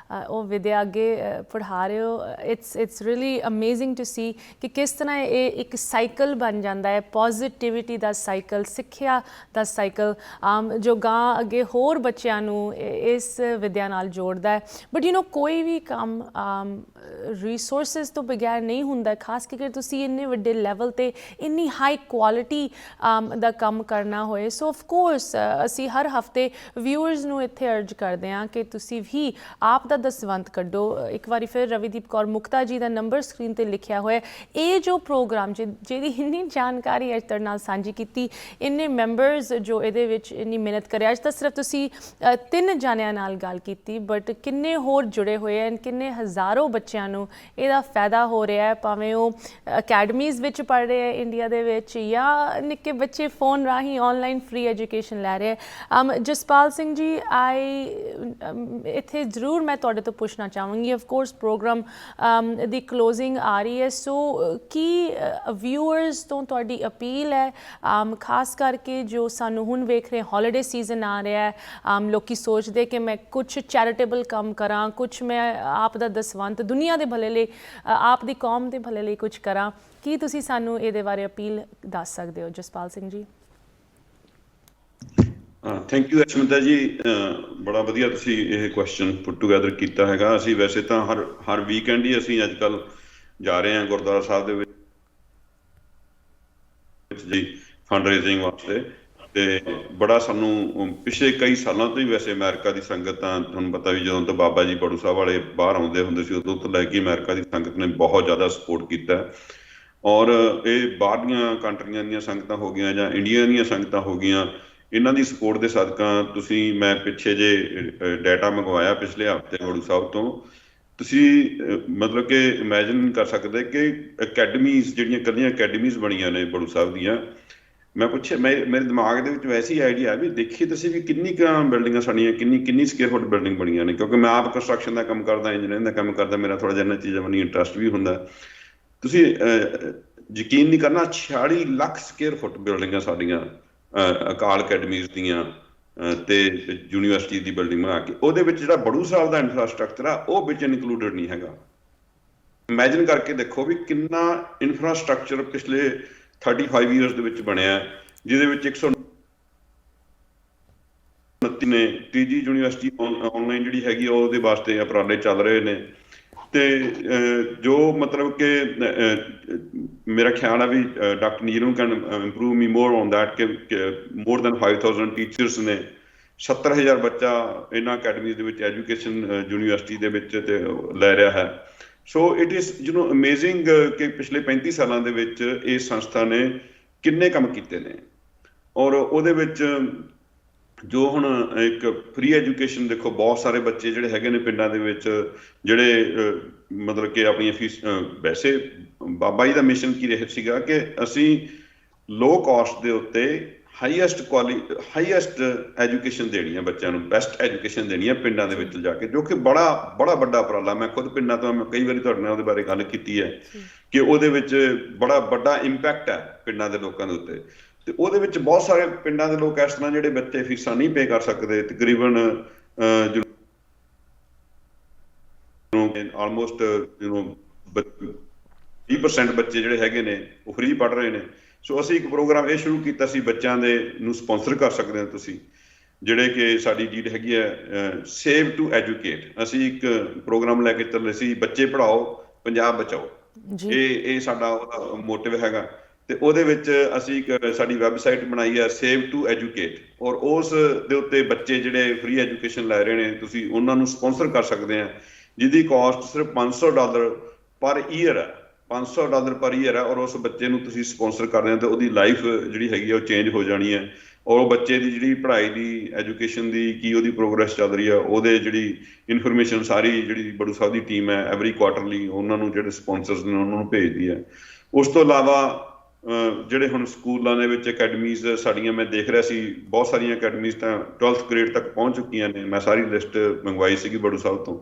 ਉਹ ਵਿਦਿਆ ਅੱਗੇ ਪੜ੍ਹਾ ਰਹੇ ਹੋ। It's really amazing to see ਕਿ ਕਿਸ ਤਰ੍ਹਾਂ ਇਹ ਇੱਕ ਸਾਈਕਲ ਬਣ ਜਾਂਦਾ ਹੈ, ਪੋਜ਼ਿਟਿਵਿਟੀ ਦਾ ਸਾਈਕਲ, ਸਿੱਖਿਆ ਦਾ ਸਾਈਕਲ, ਜੋ ਗਾਂ ਅੱਗੇ ਹੋਰ ਬੱਚਿਆਂ ਨੂੰ ਇਸ ਵਿਦਿਆ ਨਾਲ ਜੋੜਦਾ ਹੈ। ਬਟ ਕੋਈ ਵੀ ਕੰਮ ਰਿਸੋਰਸਿਸ ਤੋਂ ਬਗੈਰ ਨਹੀਂ ਹੁੰਦਾ, ਖਾਸ ਕਰਕੇ ਤੁਸੀਂ ਇੰਨੇ ਵੱਡੇ ਲੈਵਲ 'ਤੇ ਇੰਨੀ ਹਾਈ ਕੁਆਲਿਟੀ ਦਾ ਕੰਮ ਕਰਨਾ ਹੋਏ। ਸੋ ਆਫ ਕੋਰਸ ਅਸੀਂ ਹਰ ਹਫਤੇ ਵਿਊਅਰਸ ਨੂੰ ਇੱਥੇ ਅਰਜ ਕਰਦੇ ਹਾਂ ਕਿ ਤੁਸੀਂ ਵੀ ਆਪ ਦਾ ਦਸਵੰਤ ਕੱਢੋ। ਇੱਕ ਵਾਰੀ ਫਿਰ ਰਵੀਦੀਪ ਕੌਰ ਮੁਕਤਾ ਜੀ ਦਾ ਨੰਬਰ ਸਕਰੀਨ 'ਤੇ ਲਿਖਿਆ ਹੋਇਆ। ਇਹ ਜੋ ਪ੍ਰੋਗਰਾਮ ਜਿਹਦੀ ਇੰਨੀ ਜਾਣਕਾਰੀ ਅੱਜ ਤੁਹਾਡੇ ਨਾਲ ਸਾਂਝੀ ਕੀਤੀ, ਇੰਨੇ ਮੈਂਬਰਸ ਜੋ ਇਹਦੇ ਵਿੱਚ ਇੰਨੀ ਮਿਹਨਤ ਕਰੇ। ਅੱਜ ਤਾਂ ਸਿਰਫ ਤੁਸੀਂ 3 ਜਾਣਿਆਂ ਨਾਲ ਗੱਲ ਕੀਤੀ, ਬਟ ਕਿੰਨੇ ਹੋਰ ਜੁੜੇ ਹੋਏ ਹਨ, ਕਿੰਨੇ ਹਜ਼ਾਰੋਂ ਬੱਚਿਆਂ ਨੂੰ ਇਹਦਾ ਫਾਇਦਾ ਹੋ ਰਿਹਾ ਹੈ, ਭਾਵੇਂ ਉਹ ਅਕੈਡਮੀਜ਼ ਵਿੱਚ ਪੜ੍ਹ ਰਹੇ ਹੈ ਇੰਡੀਆ ਦੇ ਵਿੱਚ, ਜਾਂ ਨਿੱਕੇ ਬੱਚੇ ਫੋਨ ਰਾਹੀਂ ਆਨਲਾਈਨ ਫ੍ਰੀ ਐਜੂਕੇਸ਼ਨ ਲੈ ਰਹੇ ਹੈ। ਜਸਪਾਲ ਸਿੰਘ ਜੀ, ਇੱਥੇ ਜ਼ਰੂਰ ਮੈਂ ਤੁਹਾਡੇ ਤੋਂ ਪੁੱਛਣਾ ਚਾਹਾਂਗੀ, of course programme the closing ਆ ਰਹੀ ਹੈ, ਸੋ ਕੀ ਵਿਊਅਰਸ ਤੋਂ ਤੁਹਾਡੀ ਅਪੀਲ ਹੈ, ਖਾਸ ਕਰਕੇ ਜੋ ਸਾਨੂੰ ਹੁਣ ਵੇਖ ਰਹੇ ਹੌਲੀਡੇ ਸੀਜ਼ਨ ਆ ਰਿਹਾ ਹੈ, ਲੋਕੀ ਸੋਚਦੇ ਕਿ ਮੈਂ ਕੁਛ ਚੈਰੀਟੇਬਲ ਕੰਮ ਕਰਾਂ, ਕੁਛ ਮੈਂ ਆਪ ਦਾ ਦਸਵੰਤ ਦੁਨੀਆ ਦੇ ਭਲੇ ਲਈ, ਆਪ ਦੀ ਕੌਮ ਦੇ ਭਲੇ ਲਈ ਕੁਛ ਕਰਾਂ, ਕੀ ਤੁਸੀਂ ਸਾਨੂੰ ਇਹਦੇ ਬਾਰੇ ਅਪੀਲ ਦੱਸ ਸਕਦੇ ਹੋ ਜਸਪਾਲ ਸਿੰਘ ਜੀ? ਥੈਂਕ ਯੂ ਅਸ਼ਮਿਤਾ ਜੀ, ਬੜਾ ਵਧੀਆ ਤੁਸੀਂ ਇਹ ਕੁਐਸਚਨ ਪੁੱਟ ਟੂਗੈਦਰ ਕੀਤਾ ਹੈਗਾ। ਅਸੀਂ ਵੈਸੇ ਤਾਂ ਹਰ ਵੀਕਐਂਡ ਹੀ ਅਸੀਂ ਅੱਜ ਕੱਲ੍ਹ ਜਾ ਰਹੇ ਹਾਂ ਗੁਰਦੁਆਰਾ ਸਾਹਿਬ ਦੇ ਵਿੱਚ ਜੀ ਫੰਡ ਰੇਜ਼ਿੰਗ ਵਾਸਤੇ, ਤੇ ਬੜਾ ਸਾਨੂੰ ਪਿਛਲੇ ਕਈ ਸਾਲਾਂ ਤੋਂ ਹੀ ਵੈਸੇ ਅਮਰੀਕਾ ਦੀ ਸੰਗਤ ਤਾਂ ਤੁਹਾਨੂੰ ਪਤਾ ਵੀ ਜਦੋਂ ਤੋਂ ਬਾਬਾ ਜੀ ਬੜੂ ਸਾਹਿਬ ਵਾਲੇ ਬਾਹਰ ਆਉਂਦੇ ਹੁੰਦੇ ਸੀ ਉਦੋਂ ਤੋਂ ਲੈ ਕੇ ਅਮਰੀਕਾ ਦੀ ਸੰਗਤ ਨੇ ਬਹੁਤ ਜ਼ਿਆਦਾ ਸਪੋਰਟ ਕੀਤਾ। ਔਰ ਇਹ ਬਾਹਰ ਦੀਆਂ ਕੰਟਰੀਆਂ ਦੀਆਂ ਸੰਗਤਾਂ ਹੋ ਗਈਆਂ ਜਾਂ ਇੰਡੀਆ ਦੀਆਂ ਸੰਗਤਾਂ ਹੋ ਗਈਆਂ, ਇਹਨਾਂ ਦੀ ਸਪੋਰਟ ਦੇ ਸਦਕਾ ਮੈਂ ਪਿੱਛੇ ਜੇ ਡਾਟਾ ਮੰਗਵਾਇਆ ਪਿਛਲੇ ਹਫ਼ਤੇ ਬੜੂ ਸਾਹਿਬ ਤੋਂ, ਤੁਸੀਂ ਮਤਲਬ ਕਿ ਇਮੈਜਿਨ ਕਰ ਸਕਦੇ ਕਿ ਅਕੈਡਮੀਜ਼ ਜਿਹੜੀਆਂ ਇਕੱਲੀਆਂ ਅਕੈਡਮੀਜ਼ ਬਣੀਆਂ ਨੇ ਬੜੂ ਸਾਹਿਬ ਦੀਆਂ। ਮੈਂ ਪੁੱਛਿਆ, ਮੇਰੇ ਦਿਮਾਗ ਦੇ ਵਿੱਚ ਵੈਸੇ ਹੀ ਆਈਡੀਆ ਵੀ ਦੇਖੀ ਤੁਸੀਂ ਵੀ ਕਿੰਨੀ ਕੁ ਬਿਲਡਿੰਗਾਂ ਸਾਡੀਆਂ ਕਿੰਨੀ ਸਕੁਅਰ ਫੁੱਟ ਬਿਲਡਿੰਗ ਬਣੀਆਂ ਨੇ, ਕਿਉਂਕਿ ਮੈਂ ਆਪ ਕੰਸਟਰਕਸ਼ਨ ਦਾ ਕੰਮ ਕਰਦਾ, ਇੰਜੀਨੀਅਰਿੰਗ ਦਾ ਕੰਮ ਕਰਦਾ, ਮੇਰਾ ਥੋੜ੍ਹਾ ਜਿਹਾ ਇਹਨਾਂ ਚੀਜ਼ਾਂ ਵੱਲ ਇੰਟਰਸਟ ਵੀ ਹੁੰਦਾ। ਤੁਸੀਂ ਯਕੀਨ ਨਹੀਂ ਕਰਨਾ, 46 ਲੱਖ ਸਕੁਅਰ ਫੁੱਟ ਬਿਲਡਿੰਗਾਂ ਸਾਡੀਆਂ ਅਕਾਲ ਅਕੈਡਮੀਜ਼ ਦੀਆਂ ਤੇ ਯੂਨੀਵਰਸਿਟੀ ਦੀ ਬਿਲਡਿੰਗ ਬਣਾ ਕੇ, ਉਹਦੇ ਵਿੱਚ ਜਿਹੜਾ ਬੜੂ ਸਾਹਿਬ ਦਾ ਇਨਫਰਾਸਟਰਕਚਰ ਆ ਉਹ ਵਿੱਚ ਇਨਕਲੂਡਡ ਨਹੀਂ ਹੈਗਾ। ਇਮੈਜਿਨ ਕਰਕੇ ਦੇਖੋ ਵੀ ਕਿੰਨਾ ਇਨਫਰਾਸਟਰਕਚਰ ਪਿਛਲੇ 35 ਈਅਰਸ ਦੇ ਵਿੱਚ ਬਣਿਆ, ਜਿਹਦੇ ਵਿੱਚ 129 ਨੇ ਤੀਜੀ ਯੂਨੀਵਰਸਿਟੀ ਆਨਲਾਈਨ ਜਿਹੜੀ ਹੈਗੀ ਉਹਦੇ ਵਾਸਤੇ ਉਪਰਾਲੇ ਚੱਲ ਰਹੇ ਨੇ। ਤੇ ਜੋ ਮਤਲਬ ਕਿ ਮੇਰਾ ਖਿਆਲ ਹੈ ਵੀ doctor Neelam can improve me more on that ਕਿ ਮੋਰ ਦੈਨ 5000 ਟੀਚਰਸ ਨੇ 70,000 ਬੱਚਾ ਇਹਨਾਂ ਅਕੈਡਮੀਜ਼ ਦੇ ਵਿੱਚ ਐਜੂਕੇਸ਼ਨ ਯੂਨੀਵਰਸਿਟੀ ਦੇ ਵਿੱਚ ਤੇ ਲੈ ਰਿਹਾ ਹੈ। ਸੋ ਇਟ ਇਜ਼ ਅਮੇਜ਼ਿੰਗ ਕਿ ਪਿਛਲੇ 35 ਸਾਲਾਂ ਦੇ ਵਿੱਚ ਇਸ ਸੰਸਥਾ ਨੇ ਕਿੰਨੇ ਕੰਮ ਕੀਤੇ ਨੇ। ਔਰ ਉਹਦੇ ਵਿੱਚ ਜੋ ਹੁਣ ਇੱਕ ਫ੍ਰੀ ਐਜੂਕੇਸ਼ਨ ਦੇਖੋ, ਬਹੁਤ ਸਾਰੇ ਬੱਚੇ ਜਿਹੜੇ ਹੈਗੇ ਨੇ ਪਿੰਡਾਂ ਦੇ ਵਿੱਚ ਜਿਹੜੇ ਮਤਲਬ ਕਿ ਆਪਣੀਆਂ ਫੀਸ ਵੈਸੇ ਬਾਬਾ ਜੀ ਦਾ ਮਿਸ਼ਨ ਕੀ ਰਿਹਾ ਸੀਗਾ ਕਿ ਅਸੀਂ ਲੋ ਕਾਸਟ ਦੇ ਉੱਤੇ ਹਾਈਐਸਟ ਐਜੂਕੇਸ਼ਨ ਦੇਣੀ ਹੈ ਬੱਚਿਆਂ ਨੂੰ, ਬੈਸਟ ਐਜੂਕੇਸ਼ਨ ਦੇਣੀ ਹੈ ਪਿੰਡਾਂ ਦੇ ਵਿੱਚ ਜਾ ਕੇ, ਜੋ ਕਿ ਬੜਾ ਵੱਡਾ ਉਪਰਾਲਾ। ਮੈਂ ਖੁਦ ਪਿੰਡਾਂ ਤੋਂ ਮੈਂ ਕਈ ਵਾਰੀ ਤੁਹਾਡੇ ਨਾਲ ਉਹਦੇ ਬਾਰੇ ਗੱਲ ਕੀਤੀ ਹੈ ਕਿ ਉਹਦੇ ਵਿੱਚ ਬੜਾ ਵੱਡਾ ਇੰਪੈਕਟ ਹੈ ਪਿੰਡਾਂ ਦੇ ਲੋਕਾਂ ਦੇ ਉੱਤੇ। ਤੇ ਉਹਦੇ ਵਿੱਚ ਬਹੁਤ ਸਾਰੇ ਪਿੰਡਾਂ ਦੇ ਲੋਕ ਇਸ ਤਰ੍ਹਾਂ ਜਿਹੜੇ ਬੱਚੇ ਫੀਸਾਂ ਨਹੀਂ ਪੇ ਕਰ ਸਕਦੇ, ਤਕਰੀਬਨ ਆਲਮੋਸਟ 20% ਬੱਚੇ ਜਿਹੜੇ ਹੈਗੇ ਨੇ ਉਹ ਫ੍ਰੀ ਪੜ੍ਹ ਰਹੇ ਨੇ। ਸੋ ਅਸੀਂ ਇੱਕ ਪ੍ਰੋਗਰਾਮ ਇਹ ਸ਼ੁਰੂ ਕੀਤਾ ਸੀ, ਬੱਚਿਆਂ ਦੇ ਨੂੰ ਸਪਾਂਸਰ ਕਰ ਸਕਦੇ ਹੋ ਤੁਸੀਂ, ਜਿਹੜੇ ਕਿ ਸਾਡੀ ਡੀਡ ਹੈਗੀ ਹੈ ਸੇਵ ਟੂ ਐਜੂਕੇਟ। ਅਸੀਂ ਇੱਕ ਪ੍ਰੋਗਰਾਮ ਲੈ ਕੇ ਚੱਲੇ ਸੀ, ਬੱਚੇ ਪੜ੍ਹਾਓ ਪੰਜਾਬ ਬਚਾਓ। ਇਹ ਸਾਡਾ ਉਹਦਾ ਮੋਟਿਵ ਹੈਗਾ। ਤੇ ਉਹਦੇ ਵਿੱਚ ਅਸੀਂ ਇੱਕ ਸਾਡੀ ਵੈਬਸਾਈਟ ਬਣਾਈ ਹੈ ਸੇਵ ਟੂ ਐਜੂਕੇਟ, ਔਰ ਉਸ ਦੇ ਉੱਤੇ ਬੱਚੇ ਜਿਹੜੇ ਫ੍ਰੀ ਐਜੂਕੇਸ਼ਨ ਲੈ ਰਹੇ ਨੇ ਤੁਸੀਂ ਉਹਨਾਂ ਨੂੰ ਸਪਾਂਸਰ ਕਰ ਸਕਦੇ ਆ, ਜਿਹਦੀ ਕਾਸਟ ਸਿਰਫ $500 ਪਰ ਈਅਰ ਹੈ। $500 ਪਰ ਈਅਰ ਹੈ, ਔਰ ਉਸ ਬੱਚੇ ਨੂੰ ਤੁਸੀਂ ਸਪਾਂਸਰ ਕਰਦੇ ਹੋ ਤੇ ਉਹਦੀ ਲਾਈਫ ਜਿਹੜੀ ਹੈਗੀ ਆ ਉਹ ਚੇਂਜ ਹੋ ਜਾਣੀ ਹੈ। ਔਰ ਉਹ ਬੱਚੇ ਦੀ ਜਿਹੜੀ ਪੜ੍ਹਾਈ ਦੀ ਐਜੂਕੇਸ਼ਨ ਦੀ ਕੀ ਉਹਦੀ ਪ੍ਰੋਗਰੈਸ ਚੱਲ ਰਹੀ ਆ, ਉਹਦੇ ਜਿਹੜੀ ਇਨਫੋਰਮੇਸ਼ਨ ਸਾਰੀ ਜਿਹੜੀ ਬੜੂ ਸਾਹਿਬ ਦੀ ਟੀਮ ਹੈ ਐਵਰੀ ਕੁਆਟਰਲੀ ਉਹਨਾਂ ਨੂੰ ਜਿਹੜੇ ਸਪਾਂਸਰਸ ਨੇ ਉਹਨਾਂ ਨੂੰ ਭੇਜਦੀ ਹੈ। ਉਸ ਤੋਂ ਇਲਾਵਾ ਜਿਹੜੇ ਹੁਣ ਸਕੂਲਾਂ ਦੇ ਵਿੱਚ ਅਕੈਡਮੀਜ਼ ਸਾਡੀਆਂ ਮੈਂ ਦੇਖ ਰਿਹਾ ਸੀ, ਬਹੁਤ ਸਾਰੀਆਂ ਅਕੈਡਮੀਜ਼ ਤਾਂ 12th ਗ੍ਰੇਡ ਤੱਕ ਪਹੁੰਚ ਚੁੱਕੀਆਂ ਨੇ। ਮੈਂ ਸਾਰੀ ਲਿਸਟ ਮੰਗਵਾਈ ਸੀਗੀ ਬੜੂ ਸਾਹਿਬ ਤੋਂ,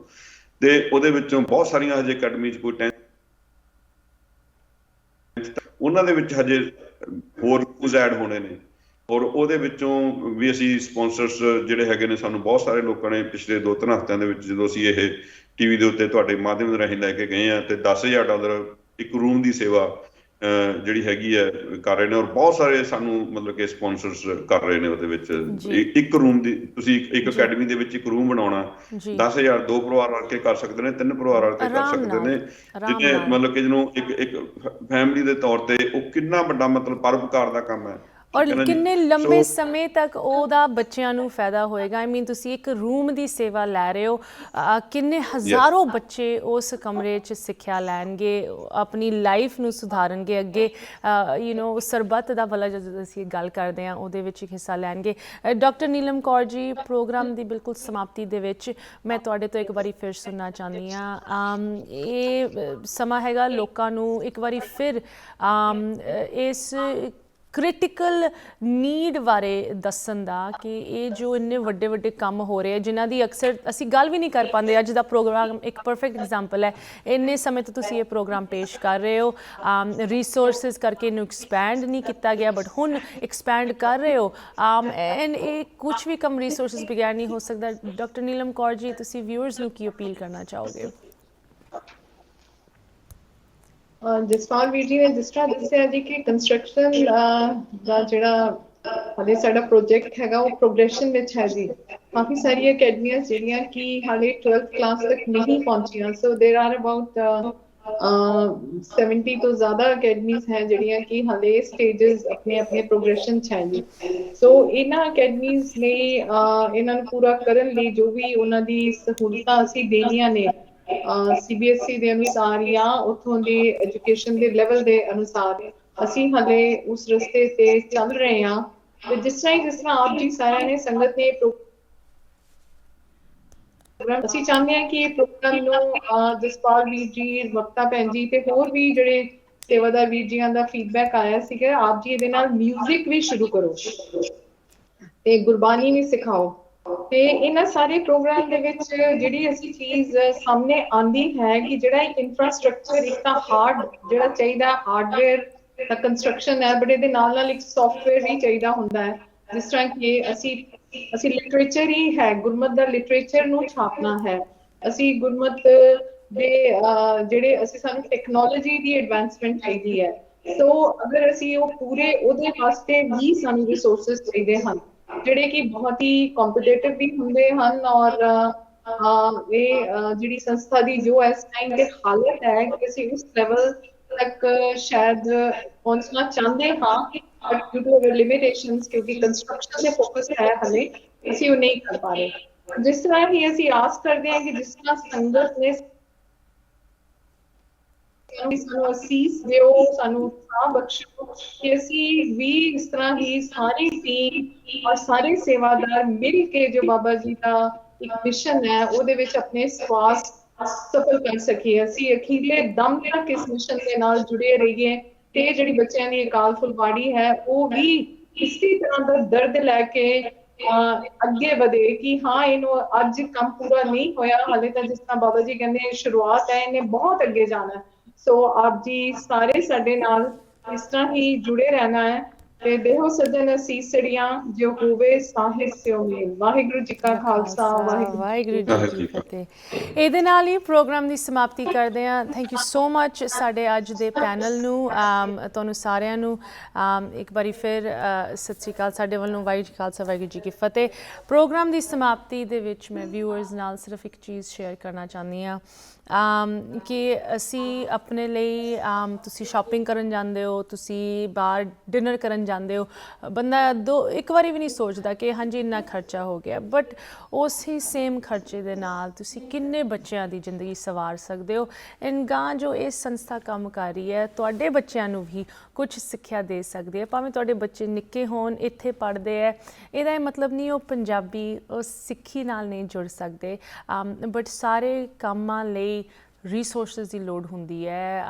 ਤੇ ਉਹਦੇ ਵਿੱਚੋਂ ਬਹੁਤ ਸਾਰੀਆਂ ਹਜੇ ਅਕੈਡਮੀਜ਼ ਕੋਈ 10th ਉਹਨਾਂ ਦੇ ਵਿੱਚ ਹਜੇ ਹੋਰ ਕੁਝ ਐਡ ਹੋਣੇ ਨੇ। ਔਰ ਉਹਦੇ ਵਿੱਚੋਂ ਵੀ ਅਸੀਂ ਸਪਾਂਸਰਸ ਜਿਹੜੇ ਹੈਗੇ ਨੇ, ਸਾਨੂੰ ਬਹੁਤ ਸਾਰੇ ਲੋਕਾਂ ਨੇ ਪਿਛਲੇ 2-3 ਹਫ਼ਤਿਆਂ ਦੇ ਵਿੱਚ ਜਦੋਂ ਅਸੀਂ ਇਹ ਟੀਵੀ ਦੇ ਉੱਤੇ ਤੁਹਾਡੇ ਮਾਧਿਅਮ ਰਾਹੀਂ ਲੈ ਕੇ ਗਏ ਆ, ਤੇ $10,000 ਇੱਕ ਰੂਮ ਦੀ ਸੇਵਾ ਜਿਹੜੀ ਹੈਗੀ ਹੈ ਕਰ ਰਹੇ ਨੇ। ਔਰ ਬਹੁਤ ਸਾਰੇ ਸਾਨੂੰ ਮਤਲਬ ਕਿ ਸਪਾਂਸਰਸ ਕਰ ਰਹੇ ਨੇ ਉਹਦੇ ਵਿੱਚ। ਇੱਕ ਰੂਮ ਦੀ ਤੁਸੀਂ ਇੱਕ ਅਕੈਡਮੀ ਦੇ ਵਿੱਚ ਇੱਕ ਰੂਮ ਬਣਾਉਣਾ, 10,000 2 ਪਰਿਵਾਰ ਰਲ ਕੇ ਕਰ ਸਕਦੇ ਨੇ, 3 ਪਰਿਵਾਰ ਰਲ ਕੇ ਕਰ ਸਕਦੇ ਨੇ, ਜਿਹਨੇ ਮਤਲਬ ਕਿ ਜਿਹਨੂੰ ਇੱਕ ਫੈਮਿਲੀ ਦੇ ਤੌਰ ਤੇ ਉਹ ਕਿੰਨਾ ਵੱਡਾ ਮਤਲਬ ਪਰਉਪਕਾਰ ਦਾ ਕੰਮ ਹੈ। ਔਰ ਕਿੰਨੇ ਲੰਬੇ ਸਮੇਂ ਤੱਕ ਉਹਦਾ ਬੱਚਿਆਂ ਨੂੰ ਫਾਇਦਾ ਹੋਏਗਾ। ਆਈ ਮੀਨ ਤੁਸੀਂ ਇੱਕ ਰੂਮ ਦੀ ਸੇਵਾ ਲੈ ਰਹੇ ਹੋ, ਕਿੰਨੇ ਹਜ਼ਾਰੋਂ ਬੱਚੇ ਉਸ ਕਮਰੇ 'ਚ ਸਿੱਖਿਆ ਲੈਣਗੇ, ਆਪਣੀ ਲਾਈਫ ਨੂੰ ਸੁਧਾਰਨਗੇ, ਅੱਗੇ ਸਰਬੱਤ ਦਾ ਭਲਾ ਜਦੋਂ ਅਸੀਂ ਗੱਲ ਕਰਦੇ ਹਾਂ ਉਹਦੇ ਵਿੱਚ ਹਿੱਸਾ ਲੈਣਗੇ। ਡਾਕਟਰ ਨੀਲਮ ਕੌਰ ਜੀ, ਪ੍ਰੋਗਰਾਮ ਦੀ ਬਿਲਕੁਲ ਸਮਾਪਤੀ ਦੇ ਵਿੱਚ ਮੈਂ ਤੁਹਾਡੇ ਤੋਂ ਇੱਕ ਵਾਰੀ ਫਿਰ ਸੁਣਨਾ ਚਾਹੁੰਦੀ ਹਾਂ, ਇਹ ਸਮਾਂ ਹੈਗਾ ਲੋਕਾਂ ਨੂੰ ਇੱਕ ਵਾਰੀ ਫਿਰ ਇਸ ਕ੍ਰਿਟੀਕਲ ਨੀਡ ਬਾਰੇ ਦੱਸਣ ਦਾ ਕਿ ਇਹ ਜੋ ਇੰਨੇ ਵੱਡੇ ਕੰਮ ਹੋ ਰਹੇ ਜਿਨ੍ਹਾਂ ਦੀ ਅਕਸਰ ਅਸੀਂ ਗੱਲ ਵੀ ਨਹੀਂ ਕਰ ਪਾਉਂਦੇ। ਅੱਜ ਦਾ ਪ੍ਰੋਗਰਾਮ ਇੱਕ ਪਰਫੈਕਟ ਐਗਜ਼ਾਮਪਲ ਹੈ। ਇੰਨੇ ਸਮੇਂ ਤੋਂ ਤੁਸੀਂ ਇਹ ਪ੍ਰੋਗਰਾਮ ਪੇਸ਼ ਕਰ ਰਹੇ ਹੋ, ਰਿਸੋਰਸਿਸ ਕਰਕੇ ਇਹਨੂੰ ਐਕਸਪੈਂਡ ਨਹੀਂ ਕੀਤਾ ਗਿਆ, ਬਟ ਹੁਣ ਐਕਸਪੈਂਡ ਕਰ ਰਹੇ ਹੋ, ਐਂਡ ਇਹ ਕੁਝ ਵੀ ਕਮ ਰਿਸੋਰਸਿਸ ਬਗੈਰ ਨਹੀਂ ਹੋ ਸਕਦਾ। ਡਾਕਟਰ ਨੀਲਮ ਕੌਰ ਜੀ, ਤੁਸੀਂ ਵਿਊਅਰਸ ਨੂੰ ਕੀ ਅਪੀਲ ਕਰਨਾ ਚਾਹੋਗੇ? ਜਸਪਾਲ ਵੀਰ ਜੀ ਨੇ ਜਿਸ ਤਰ੍ਹਾਂ ਦੱਸਿਆ ਜੀ ਕਿ ਕੰਸਟਰਕਸ਼ਨ ਦਾ ਜਿਹੜਾ ਹਾਲੇ ਸਾਡਾ ਪ੍ਰੋਜੈਕਟ ਹੈਗਾ ਉਹ ਪ੍ਰੋਗਰੈਸ਼ਨ ਵਿੱਚ ਹੈ ਜੀ। ਕਾਫੀ ਸਾਰੀਆਂ ਅਕੈਡਮੀਆਂ ਜਿਹੜੀਆਂ ਕਿ ਹਾਲੇ 12th ਕਲਾਸ ਤੱਕ ਨਹੀਂ ਪਹੁੰਚੀਆਂ। ਸੋ ਦੇਰ ਆਰ ਅਬਾਊਟ 70 ਤੋਂ ਜ਼ਿਆਦਾ ਅਕੈਡਮੀਜ਼ ਹੈ ਜਿਹੜੀਆਂ ਕਿ ਹਾਲੇ ਸਟੇਜਸ ਆਪਣੇ ਪ੍ਰੋਗਰੈਸ਼ਨ 'ਚ ਹੈ ਜੀ। ਸੋ ਇਹਨਾਂ ਅਕੈਡਮੀਜ਼ ਨੇ ਇਹਨਾਂ ਨੂੰ ਪੂਰਾ ਕਰਨ ਲਈ ਜੋ ਵੀ ਉਹਨਾਂ ਦੀ ਸਹੂਲਤਾਂ ਅਸੀਂ ਦੇਣੀਆਂ ਨੇ CBSE ਦੇ ਅਨੁਸਾਰ ਜਾਂ ਉੱਥੋਂ ਦੀ ਐਜੂਕੇਸ਼ਨ ਦੇ ਲੈਵਲ ਦੇ ਅਨੁਸਾਰ ਅਸੀਂ ਹਾਲੇ ਉਸ ਰਸਤੇ ਤੇ ਚੱਲ ਰਹੇ ਹਾਂ। ਤੇ ਜਿਸ ਤਰ੍ਹਾਂ ਆਪ ਜੀ ਸਾਰਿਆਂ ਨੇ ਸੰਗਤ ਨੇ ਪ੍ਰੋਗਰਾਮ, ਅਸੀਂ ਚਾਹੁੰਦੇ ਹਾਂ ਕਿ ਇਹ ਪ੍ਰੋਗਰਾਮ ਨੂੰ ਜਸਪਾਲ ਵੀਰ ਜੀ, ਵਕਤਾ ਭੈਣ ਜੀ ਤੇ ਹੋਰ ਵੀ ਜਿਹੜੇ ਸੇਵਾਦਾਰ ਵੀਰ ਜੀਆਂ ਦਾ ਫੀਡਬੈਕ ਆਇਆ ਸੀਗਾ, ਆਪ ਜੀ ਇਹਦੇ ਨਾਲ ਮਿਊਜ਼ਿਕ ਵੀ ਸ਼ੁਰੂ ਕਰੋ ਤੇ ਗੁਰਬਾਣੀ ਵੀ ਸਿਖਾਓ। ਤੇ ਇਹਨਾਂ ਸਾਰੇ ਪ੍ਰੋਗਰਾਮ ਦੇ ਵਿੱਚ ਜਿਹੜੀ ਅਸੀਂ ਚੀਜ਼ ਸਾਹਮਣੇ ਆਂਦੀ ਹੈ ਕਿ ਜਿਹੜਾ ਇੱਕ ਇਨਫਰਾਸਟ੍ਰਕਚਰ, ਇੱਕ ਤਾਂ ਹਾਰਡ ਜਿਹੜਾ ਚਾਹੀਦਾ ਹਾਰਡਵੇਅਰ ਦਾ ਕੰਸਟਰਕਸ਼ਨ ਹੈ, ਬਟ ਇਹਦੇ ਨਾਲ ਇੱਕ ਸੌਫਟਵੇਅਰ ਵੀ ਚਾਹੀਦਾ ਹੁੰਦਾ ਹੈ। ਜਿਸ ਤਰ੍ਹਾਂ ਕਿ ਅਸੀਂ ਲਿਟਰੇਚਰ ਹੀ ਹੈ, ਗੁਰਮਤ ਦਾ ਲਿਟਰੇਚਰ ਨੂੰ ਛਾਪਣਾ ਹੈ, ਅਸੀਂ ਗੁਰਮਤ ਦੇ ਜਿਹੜੇ ਸਾਨੂੰ ਟੈਕਨੋਲੋਜੀ ਦੀ ਐਡਵਾਂਸਮੈਂਟ ਚਾਹੀਦੀ ਹੈ। ਸੋ ਅਗਰ ਅਸੀਂ ਉਹ ਪੂਰੇ ਉਹਦੇ ਵਾਸਤੇ ਵੀ ਸਾਨੂੰ ਰਿਸੋਰਸਿਸ ਚਾਹੀਦੇ ਹਨ ਜਿਹੜੇ ਕਿ ਬਹੁਤ ਹੀ ਕੰਪੀਟੀਟਿਵ ਵੀ ਹੁੰਦੇ ਹਨ ਔਰ ਇਹ ਜਿਹੜੀ ਸੰਸਥਾ ਦੀ ਜੋ ਇਸ ਟਾਈਮ ਤੇ ਹਾਲਤ ਹੈ ਕਿ ਅਸੀਂ ਉਸ ਲੈਵਲ ਤੱਕ ਸ਼ਾਇਦ ਪਹੁੰਚਣਾ ਚਾਹੁੰਦੇ ਹਾਂ, ਬਟ ਡਿਊ ਟੂ ਲਿਮਿਟੇਸ਼ਨਸ, ਕਿਉਂਕਿ ਕੰਸਟਰਕਸ਼ਨ ਤੇ ਫੋਕਸ ਹੈ ਹਲੇ, ਅਸੀਂ ਉਹ ਨਹੀਂ ਕਰ ਪਾ ਰਹੇ। ਜਿਸ ਤਰ੍ਹਾਂ ਹੀ ਅਸੀਂ ਆਸ ਕਰਦੇ ਹਾਂ ਕਿ ਜਿਸ ਤਰ੍ਹਾਂ ਸੰਗਤ ਨੇ ਸਾਨੂੰ ਅਸੀਸ ਦਿਓ, ਸਾਨੂੰ ਉਤਸ਼ਾਹ ਬਖਸ਼ੋ ਕਿ ਅਸੀਂ ਵੀ ਇਸ ਤਰ੍ਹਾਂ ਹੀ ਸਾਰੀ ਟੀਮ ਔਰ ਸਾਰੇ ਸੇਵਾਦਾਰ ਮਿਲ ਕੇ ਜੋ ਬਾਬਾ ਜੀ ਦਾ ਇੱਕ ਮਿਸ਼ਨ ਹੈ ਉਹਦੇ ਵਿੱਚ ਆਪਣੇ ਸਵਾਸ ਸਫਲ ਕਰ ਸਕੀਏ। ਅਸੀਂ ਅਖੀਰਲੇ ਦਮ ਤੱਕ ਇਸ ਮਿਸ਼ਨ ਦੇ ਨਾਲ ਜੁੜੇ ਰਹੀਏ ਤੇ ਜਿਹੜੀ ਬੱਚਿਆਂ ਦੀ ਅਕਾਲ ਫੁਲਵਾੜੀ ਹੈ ਉਹ ਵੀ ਇਸੇ ਤਰ੍ਹਾਂ ਦਾ ਦਰਦ ਲੈ ਕੇ ਅੱਗੇ ਵਧੇ ਕਿ ਹਾਂ ਇਹਨੂੰ ਅੱਜ ਕੰਮ ਪੂਰਾ ਨਹੀਂ ਹੋਇਆ ਹਾਲੇ ਤਾਂ, ਜਿਸ ਤਰ੍ਹਾਂ ਬਾਬਾ ਜੀ ਕਹਿੰਦੇ ਸ਼ੁਰੂਆਤ ਹੈ, ਇਹਨੇ ਬਹੁਤ ਅੱਗੇ ਜਾਣਾ। ਸੋ ਆਪ ਜੀ ਸਾਰੇ ਸਾਡੇ ਨਾਲ ਇਸ ਤਰ੍ਹਾਂ ਹੀ ਜੁੜੇ ਰਹਿਣਾ ਹੈ ਤੇ ਦੇਹੋ ਸੱਜਣ ਅਸੀਸੜੀਆਂ ਜੋ ਹੋਵੇ ਸਾਹਿਬ ਸਿਓ ਮੇਲ। ਵਾਹਿਗੁਰੂ ਜੀ ਕਾ ਖਾਲਸਾ, ਵਾਹਿਗੁਰੂ ਜੀ ਕੀ ਫਤਿਹ। ਇਹਦੇ ਨਾਲ ਹੀ ਪ੍ਰੋਗਰਾਮ ਦੀ ਸਮਾਪਤੀ ਕਰਦੇ ਹਾਂ। ਥੈਂਕ ਯੂ ਸੋ ਮਚ ਸਾਡੇ ਅੱਜ ਦੇ ਪੈਨਲ ਨੂੰ, ਤੁਹਾਨੂੰ ਸਾਰਿਆਂ ਨੂੰ ਇੱਕ ਵਾਰੀ ਫਿਰ ਸਤਿ ਸ਼੍ਰੀ ਅਕਾਲ ਸਾਡੇ ਵੱਲੋਂ। ਵਾਹਿਗੁਰੂ ਜੀ ਖਾਲਸਾ, ਵਾਹਿਗੁਰੂ ਜੀ ਕੀ ਫਤਿਹ। ਪ੍ਰੋਗਰਾਮ ਦੀ ਸਮਾਪਤੀ ਦੇ ਵਿੱਚ ਮੈਂ ਵਿਊਅਰਸ ਨਾਲ ਸਿਰਫ ਇੱਕ ਚੀਜ਼ ਸ਼ੇਅਰ ਕਰਨਾ ਚਾਹੁੰਦੀ ਹਾਂ ਕਿ ਅਸੀਂ ਆਪਣੇ ਲਈ, ਤੁਸੀਂ ਸ਼ਾਪਿੰਗ ਕਰਨ ਜਾਂਦੇ ਹੋ, ਤੁਸੀਂ ਬਾਹਰ ਡਿਨਰ ਕਰਨ ਜਾਂਦੇ ਹੋ, ਬੰਦਾ ਇੱਕ ਵਾਰੀ ਵੀ ਨਹੀਂ ਸੋਚਦਾ ਕਿ ਹਾਂਜੀ ਇੰਨਾ ਖਰਚਾ ਹੋ ਗਿਆ, ਬਟ ਉਸੇ ਸੇਮ ਖਰਚੇ ਦੇ ਨਾਲ ਤੁਸੀਂ ਕਿੰਨੇ ਬੱਚਿਆਂ ਦੀ ਜ਼ਿੰਦਗੀ ਸੰਵਾਰ ਸਕਦੇ ਹੋ। ਗਾਂ ਜੋ ਇਹ ਸੰਸਥਾ ਕੰਮ ਕਰ ਰਹੀ ਹੈ ਤੁਹਾਡੇ ਬੱਚਿਆਂ ਨੂੰ ਵੀ ਕੁਝ ਸਿੱਖਿਆ ਦੇ ਸਕਦੀ ਹੈ, ਭਾਵੇਂ ਤੁਹਾਡੇ ਬੱਚੇ ਨਿੱਕੇ ਹੋਣ, ਇੱਥੇ ਪੜ੍ਹਦੇ ਹੈ, ਇਹਦਾ ਇਹ ਮਤਲਬ ਨਹੀਂ ਉਹ ਪੰਜਾਬੀ ਉਹ ਸਿੱਖੀ ਨਾਲ ਨਹੀਂ ਜੁੜ ਸਕਦੇ, ਬਟ ਸਾਰੇ ਕੰਮਾਂ ਲਈ ਰਿਸੋਰਸਿਸ ਦੀ ਲੋੜ ਹੁੰਦੀ ਹੈ,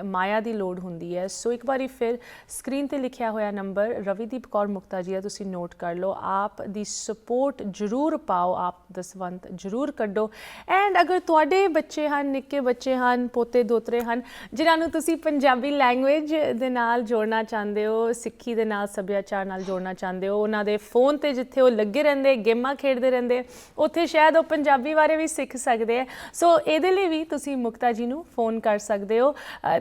ਮਾਇਆ ਦੀ ਲੋੜ ਹੁੰਦੀ ਹੈ। ਸੋ ਇੱਕ ਵਾਰੀ ਫਿਰ ਸਕਰੀਨ ਤੇ ਲਿਖਿਆ ਹੋਇਆ ਨੰਬਰ ਰਵੀਦੀਪ ਕੌਰ ਮੁਕਤਾ ਜੀ ਦਾ ਤੁਸੀਂ ਨੋਟ ਕਰ ਲਓ। ਆਪ ਦੀ ਸਪੋਰਟ ਜ਼ਰੂਰ ਪਾਓ, ਆਪ ਦਸਵੰਤ ਜ਼ਰੂਰ ਕੱਢੋ। ਐਂਡ ਅਗਰ ਤੁਹਾਡੇ ਬੱਚੇ ਹਨ, ਨਿੱਕੇ ਬੱਚੇ ਹਨ, ਪੋਤੇ ਦੋਤਰੇ ਹਨ, ਜਿਨ੍ਹਾਂ ਨੂੰ ਤੁਸੀਂ ਪੰਜਾਬੀ ਲੈਂਗੁਏਜ ਦੇ ਨਾਲ ਜੋੜਨਾ ਚਾਹੁੰਦੇ ਹੋ, ਸਿੱਖੀ ਦੇ ਨਾਲ, ਸੱਭਿਆਚਾਰ ਨਾਲ ਜੋੜਨਾ ਚਾਹੁੰਦੇ ਹੋ, ਉਹਨਾਂ ਦੇ ਫੋਨ 'ਤੇ ਜਿੱਥੇ ਉਹ ਲੱਗੇ ਰਹਿੰਦੇ, ਗੇਮਾਂ ਖੇਡਦੇ ਰਹਿੰਦੇ, ਉੱਥੇ ਸ਼ਾਇਦ ਉਹ ਪੰਜਾਬੀ ਬਾਰੇ ਵੀ ਸਿੱਖ ਸਕਦੇ ਹੈ। ਸੋ ਇਹਦੇ ਲਈ ਵੀ ਤੁਸੀਂ ਮੁਕਤਾ ਜੀ ਨੂੰ ਫੋਨ ਕਰ ਸਕਦੇ ਹੋ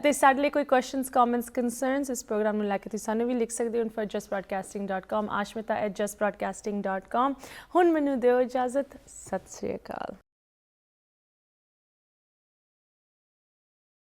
ਤੇ ਸਾਡੇ ਲਈ ਕੋਈ ਕੁਐਸਚਨਸ, ਕਮੈਂਟਸ, ਕੰਸਰਨਸ ਇਸ ਪ੍ਰੋਗਰਾਮ ਨੂੰ ਲੈ ਕੇ ਤੁਸੀਂ ਸਾਨੂੰ ਵੀ ਲਿਖ ਸਕਦੇ ਹੋ info@justbroadcasting.com, ashmita@justbroadcasting.com। ਹੁਣ ਮੈਨੂੰ ਦਿਓ ਇਜਾਜ਼ਤ। ਸਤਿ ਸ਼੍ਰੀ ਅਕਾਲ।